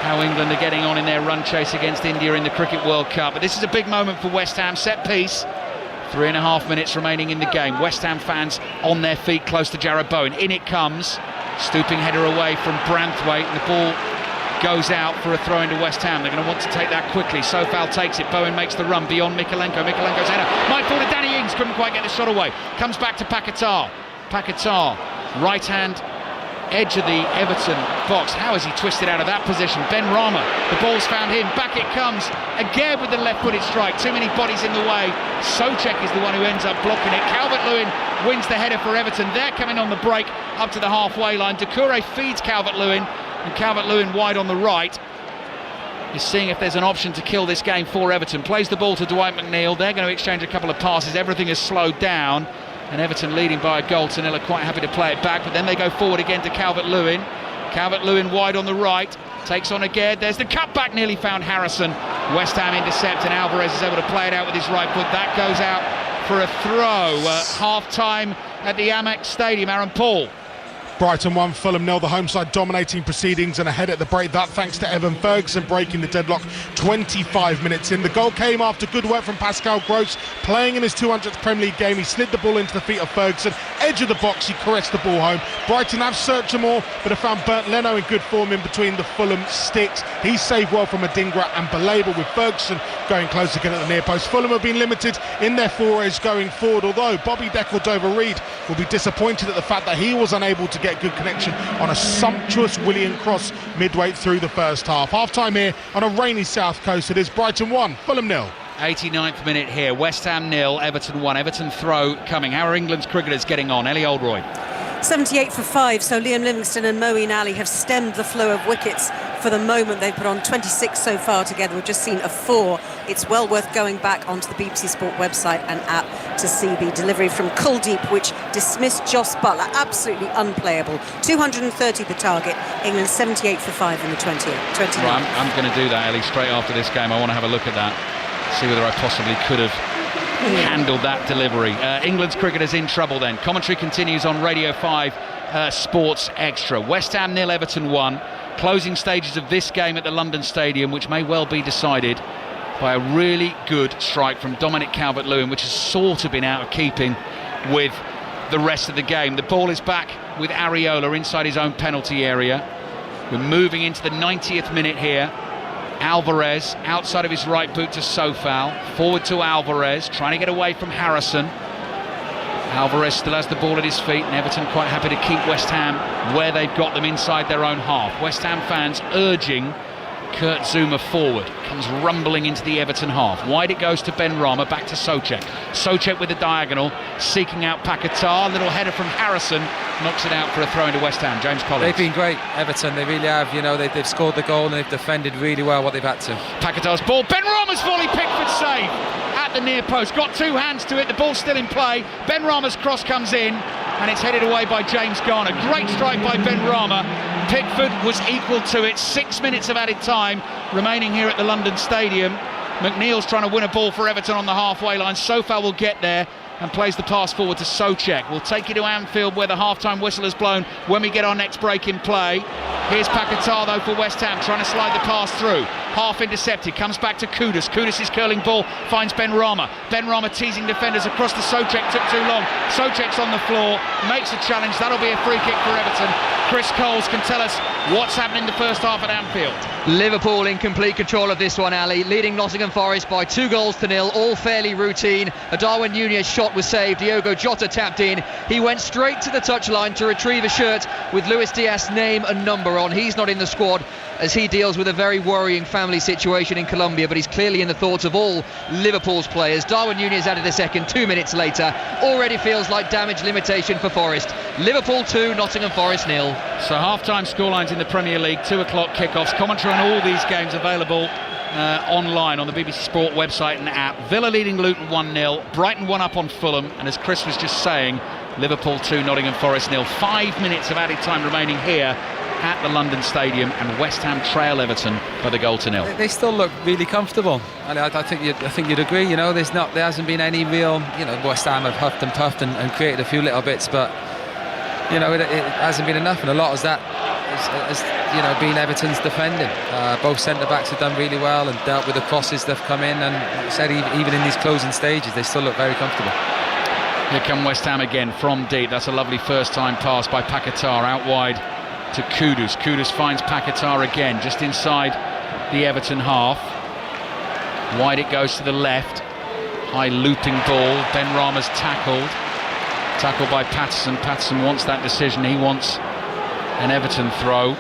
how England are getting on in their run chase against India in the Cricket World Cup. But this is a big moment for West Ham. Set piece, 3.5 minutes remaining in the game. West Ham fans on their feet close to Jarrod Bowen. In it comes, stooping header away from Branthwaite, and the ball goes out for a throw into West Ham. They're going to want to take that quickly. Sofal takes it, Bowen makes the run beyond Mikalenko. Mikalenko's header might fall to Danny Ings, couldn't quite get the shot away. Comes back to Paquetá. Right hand edge of the Everton box. How has he twisted out of that position? Ben Rama, the ball's found him, back it comes again with the left-footed strike. Too many bodies in the way. Souček is the one who ends up blocking it. Calvert-Lewin wins the header for Everton. They're coming on the break up to the halfway line. Doucouré feeds Calvert-Lewin, and Calvert-Lewin wide on the right is seeing if there's an option to kill this game for Everton. Plays the ball to Dwight McNeil. They're going to exchange a couple of passes. Everything is slowed down, and Everton leading by a goal to nil are quite happy to play it back, but then they go forward again to Calvert-Lewin. Calvert-Lewin wide on the right, takes on again. There's the cut back, nearly found Harrison. West Ham intercept, and Alvarez is able to play it out with his right foot. That goes out for a throw. Half-time at the Amex Stadium. Aaron Paul. Brighton 1, Fulham 0, the home side dominating proceedings and ahead at the break. That thanks to Evan Ferguson breaking the deadlock 25 minutes in. The goal came after good work from Pascal Gross, playing in his 200th Premier League game. He slid the ball into the feet of Ferguson, edge of the box, he caressed the ball home. Brighton have searched them all, but have found Bernd Leno in good form in between the Fulham sticks. He saved well from Adingra and Baleba, with Ferguson going close again at the near post. Fulham have been limited in their forays going forward, although Bobby Decordova-Reid will be disappointed at the fact that he was unable to get good connection on a sumptuous Willian cross midway through the first half. Half-time here on a rainy south coast. It is Brighton 1, Fulham 0. 89th minute here. West Ham 0, Everton 1. Everton throw coming. How are England's cricketers getting on? Ellie Oldroyd. 78 for 5, so Liam Livingstone and Moeen Ali have stemmed the flow of wickets for the moment. They've put on 26 so far together. We've just seen a 4. It's well worth going back onto the BBC Sport website and app to see the delivery from Kuldeep, which dismissed Jos Buttler. Absolutely unplayable. 230 the target. England 78 for 5 in the 20th. Right, I'm going to do that, Ellie, straight after this game. I want to have a look at that, see whether I possibly could have handled that delivery. England's cricketers in trouble then. Commentary continues on Radio 5 Sports Extra. West Ham 0, Everton 1. Closing stages of this game at the London Stadium, which may well be decided by a really good strike from Dominic Calvert-Lewin, which has sort of been out of keeping with the rest of the game. The ball is back with Areola inside his own penalty area. We're moving into the 90th minute here. Alvarez outside of his right boot to Sofal, forward to Alvarez, trying to get away from Harrison. Alvarez still has the ball at his feet, and Everton quite happy to keep West Ham where they've got them inside their own half. West Ham fans urging Kurt Zouma forward. Comes rumbling into the Everton half. Wide it goes to Ben Rama, back to Souček. Souček with the diagonal, seeking out Paquetá. Little header from Harrison, knocks it out for a throw into West Ham. James Collins. They've been great, Everton. They really have. You know, they've scored the goal and they've defended really well what they've had to. Paquetá's ball. Ben Rama's volley, Pickford save at the near post. Got two hands to it. The ball's still in play. Ben Rama's cross comes in, and it's headed away by James Garner. Great strike by Ben Rama. Pickford was equal to it. 6 minutes of added time remaining here at the London Stadium. McNeil's trying to win a ball for Everton on the halfway line. Sofal will get there and plays the pass forward to Souček. We'll take you to Anfield, where the half-time whistle has blown, when we get our next break in play. Here's Paquetá though for West Ham, trying to slide the pass through. Half intercepted, comes back to Kudus. Kudus' curling ball finds Ben Rama. Ben Rama teasing defenders across the Souček, took too long. Souček's on the floor, makes a challenge. That'll be a free kick for Everton. Chris Coles can tell us what's happening in the first half at Anfield. Liverpool in complete control of this one, Ali, leading Nottingham Forest by 2-0, all fairly routine. A Darwin Núñez shot was saved. Diogo Jota tapped in. He went straight to the touchline to retrieve a shirt with Luis Diaz's name and number on. He's not in the squad as he deals with a very worrying family situation in Colombia, but he's clearly in the thoughts of all Liverpool's players. Darwin Núñez added a second 2 minutes later. Already feels like damage limitation for Forest. Liverpool 2, Nottingham Forest 0. So half-time scorelines in the Premier League, 2 o'clock kickoffs. Commentary on all these games available online on the BBC Sport website and app. Villa leading Luton 1-0, Brighton 1 up on Fulham, and as Chris was just saying, Liverpool 2, Nottingham Forest 0. 5 minutes of added time remaining here at the London Stadium, and West Ham trail Everton by the 0-0. They still look really comfortable, and I think you'd agree. You know, there hasn't been any real. You know, West Ham have huffed and puffed and created a few little bits, but you know, it hasn't been enough, and a lot of that has you know, been Everton's defending. Both centre backs have done really well and dealt with the crosses that have come in, and like I said, even in these closing stages, they still look very comfortable. Here come West Ham again from deep. That's a lovely first time pass by Paquetá out wide to Kudus. Kudus finds Paquetá again just inside the Everton half. Wide it goes to the left. High looping ball. Ben Rama's tackled by Patterson. Patterson wants that decision. He wants an Everton throw,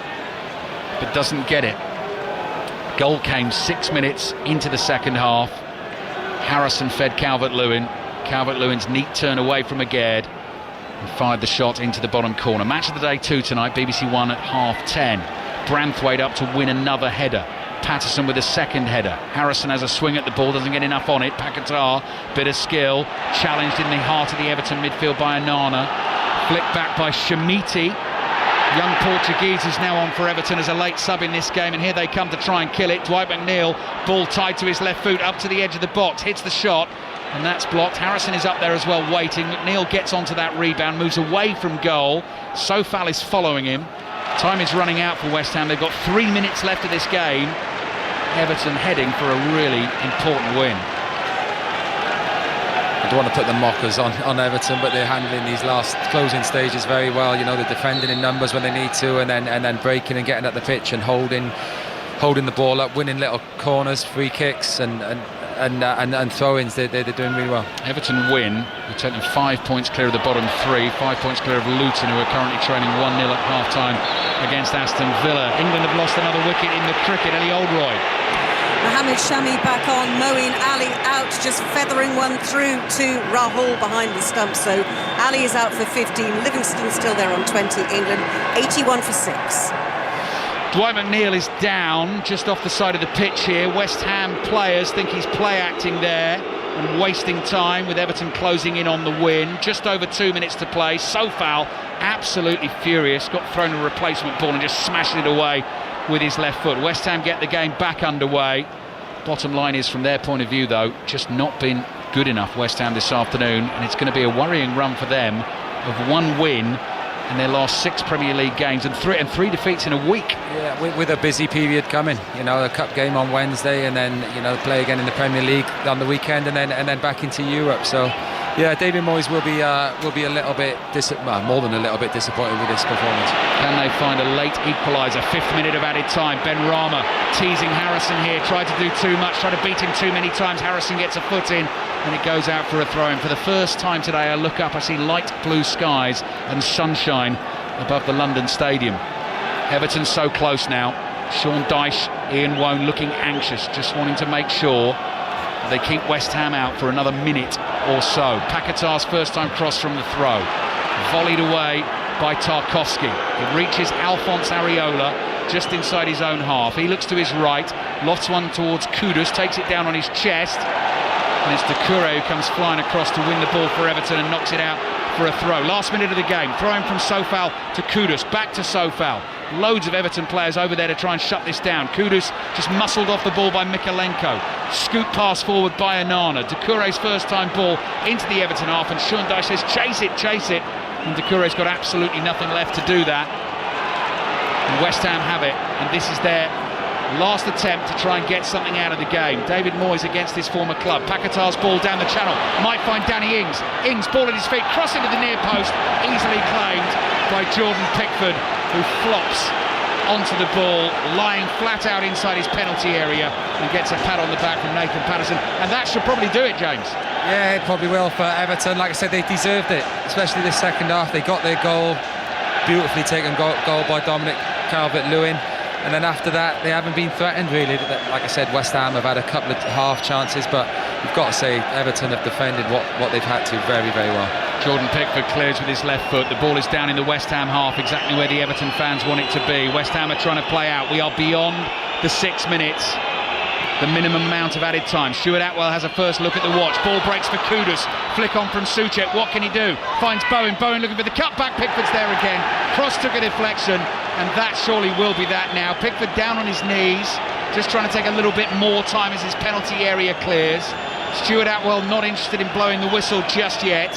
but doesn't get it. Goal came 6 minutes into the second half. Harrison fed Calvert-Lewin. Calvert-Lewin's neat turn away from Aguerd and fired the shot into the bottom corner. Match of the day 2 tonight, BBC One at 10:30. Branthwaite up to win another header. Patterson with a second header. Harrison has a swing at the ball, doesn't get enough on it. Paquetá, bit of skill, challenged in the heart of the Everton midfield by Onana. Flicked back by Shamiti. Young Portuguese is now on for Everton as a late sub in this game, and here they come to try and kill it. Dwight McNeil, ball tied to his left foot up to the edge of the box, hits the shot, and that's blocked. Harrison is up there as well waiting. McNeil gets onto that rebound, moves away from goal. Sofal is following him. Time is running out for West Ham. They've got 3 minutes left of this game. Everton heading for a really important win. I don't want to put the mockers on Everton, but they're handling these last closing stages very well. You know, they're defending in numbers when they need to, and then breaking and getting at the pitch and holding the ball up, winning little corners, free kicks and throw-ins. They're doing really well. Everton win. They're taking 5 points clear of the bottom 3, 5 points clear of Luton, who are currently trailing 1-0 at half-time against Aston Villa. England have lost another wicket in the cricket. Ellie Oldroyd. Mohamed Shami back on, Moeen Ali out, just feathering one through to Rahul behind the stump. So Ali is out for 15, Livingston still there on 20, England 81 for 6. Dwight McNeil is down just off the side of the pitch here. West Ham players think he's play acting there and wasting time, with Everton closing in on the win. Just over 2 minutes to play. Sofal absolutely furious, got thrown a replacement ball and just smashed it away with his left foot. West Ham get the game back underway. Bottom line is, from their point of view though, just not been good enough, West Ham, this afternoon, and it's going to be a worrying run for them of 1 win in their last 6 Premier League games and three defeats in a week. Yeah, with a busy period coming. You know, a cup game on Wednesday, and then play again in the Premier League on the weekend, and then back into Europe. So yeah, David Moyes will be a little bit more than a little bit disappointed with this performance. Can they find a late equaliser? 5th minute of added time. Ben Rama teasing Harrison here, tried to do too much, tried to beat him too many times. Harrison gets a foot in and it goes out for a throw-in. For the first time today I look up, I see light blue skies and sunshine above the London Stadium. Everton so close now. Sean Dyche, Ian Wone looking anxious, just wanting to make sure they keep West Ham out for another minute or so. Paquetá's first time cross from the throw, volleyed away by Tarkowski. It reaches Alphonse Areola just inside his own half. He looks to his right, lofts one towards Kudus, takes it down on his chest, and it's Doucouré who comes flying across to win the ball for Everton and knocks it out for a throw. Last minute of the game, throwing from Sofal to Kudus, back to Sofal. Loads of Everton players over there to try and shut this down. Kudus just muscled off the ball by Mikalenko. Scoop pass forward by Onana. Doucouré's first time ball into the Everton half, and Sean Dyche says chase it. And Doucouré's got absolutely nothing left to do that. And West Ham have it, and this is their last attempt to try and get something out of the game. David Moyes against his former club. Paquetá's ball down the channel, might find Danny Ings. Ings, ball at his feet, crossing to the near post, easily claimed by Jordan Pickford, who flops onto the ball, lying flat out inside his penalty area, and gets a pat on the back from Nathan Patterson. And that should probably do it, James. Yeah, it probably will for Everton. Like I said, they deserved it, especially this second half. They got their goal, beautifully taken goal by Dominic Calvert-Lewin. And then after that, they haven't been threatened really. Like I said, West Ham have had a couple of half chances, but you've got to say Everton have defended what they've had to very, very well. Jordan Pickford clears with his left foot. The ball is down in the West Ham half, exactly where the Everton fans want it to be. West Ham are trying to play out. We are beyond the 6 minutes, the minimum amount of added time. Stuart Atwell has a first look at the watch. Ball breaks for Kudus. Flick on from Souček. What can he do? Finds Bowen. Bowen looking for the cutback. Pickford's there again. Cross took a deflection, and that surely will be that now. Pickford down on his knees, just trying to take a little bit more time as his penalty area clears. Stuart Atwell not interested in blowing the whistle just yet.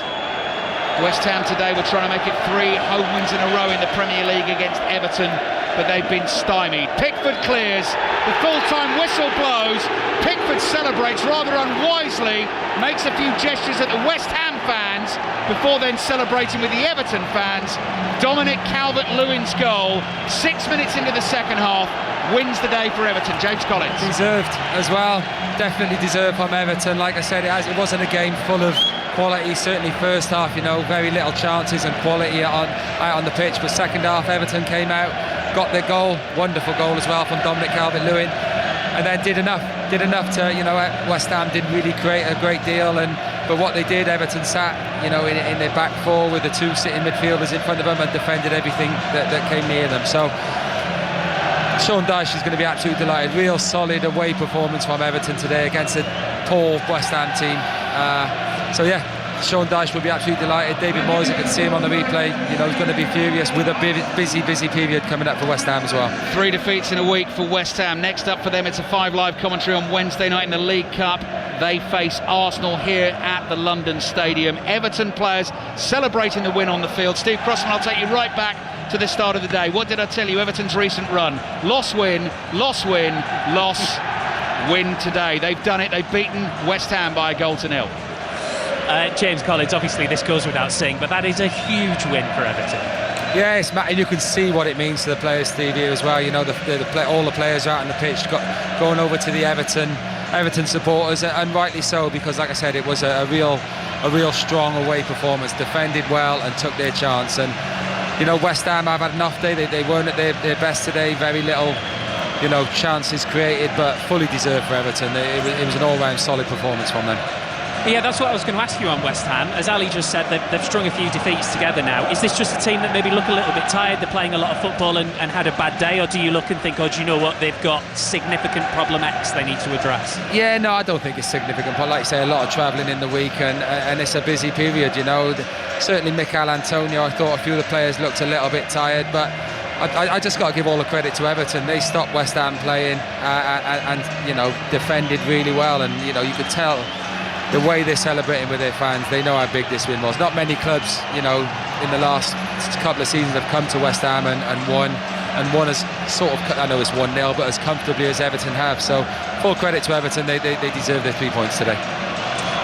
West Ham today were trying to make it 3 home wins in a row in the Premier League against Everton, but they've been stymied. Pickford clears, the full-time whistle blows, Pickford celebrates rather unwisely, makes a few gestures at the West Ham fans before then celebrating with the Everton fans. Dominic Calvert-Lewin's goal, 6 minutes into the second half, wins the day for Everton. James Collins. Deserved as well, definitely deserved from Everton. Like I said, it wasn't a game full of quality, certainly first half, very little chances and quality out on the pitch, but second half Everton came out, got their goal, wonderful goal as well from Dominic Calvert-Lewin, and then did enough to, West Ham didn't really create a great deal, but what they did, Everton sat, in their back four with the 2 sitting midfielders in front of them and defended everything that came near them. So Sean Dyche is going to be absolutely delighted. Real solid away performance from Everton today against a poor West Ham team. So yeah, Sean Dyche will be absolutely delighted. David Moyes, I can see him on the replay, he's going to be furious with a busy period coming up for West Ham as well. 3 defeats in a week for West Ham. Next up for them, it's a 5 live commentary on Wednesday night in the League Cup. They face Arsenal here at the London Stadium. Everton players celebrating the win on the field. Steve Crossman, I'll take you right back to the start of the day. What did I tell you? Everton's recent run: loss, win, loss, win, loss, win today. They've done it. They've beaten West Ham by 1-0. James Collins, obviously this goes without saying, but that is a huge win for Everton. Yes, Matt, and you can see what it means to the players, Steve, here as well. All the players are out on the pitch, going over to the Everton supporters, and rightly so, because like I said, it was a real strong away performance, defended well and took their chance. And West Ham have had an off day. They weren't at their best today. Very little chances created, but fully deserved for Everton. It was an all-round solid performance from them. Yeah, that's what I was going to ask you on West Ham. As Ali just said, they've strung a few defeats together now. Is this just a team that maybe look a little bit tired, they're playing a lot of football and had a bad day, or do you look and think, do you know what, they've got significant problem X they need to address? Yeah, no, I don't think it's significant, but like you say, a lot of travelling in the week and it's a busy period, Certainly Mikel Antonio, I thought a few of the players looked a little bit tired, but I just got to give all the credit to Everton. They stopped West Ham playing and defended really well, and you could tell the way they're celebrating with their fans. They know how big this win was. Not many clubs, in the last couple of seasons have come to West Ham and won as sort of, I know it's 1-0, but as comfortably as Everton have. So full credit to Everton. They deserve their 3 points today.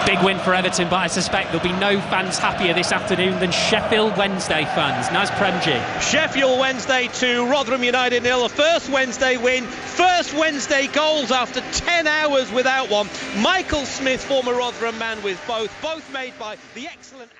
Big win for Everton, but I suspect there'll be no fans happier this afternoon than Sheffield Wednesday fans. Naz Premji. Sheffield Wednesday 2, Rotherham United 0. A first Wednesday win, first Wednesday goals after 10 hours without one. Michael Smith, former Rotherham man, with both made by the excellent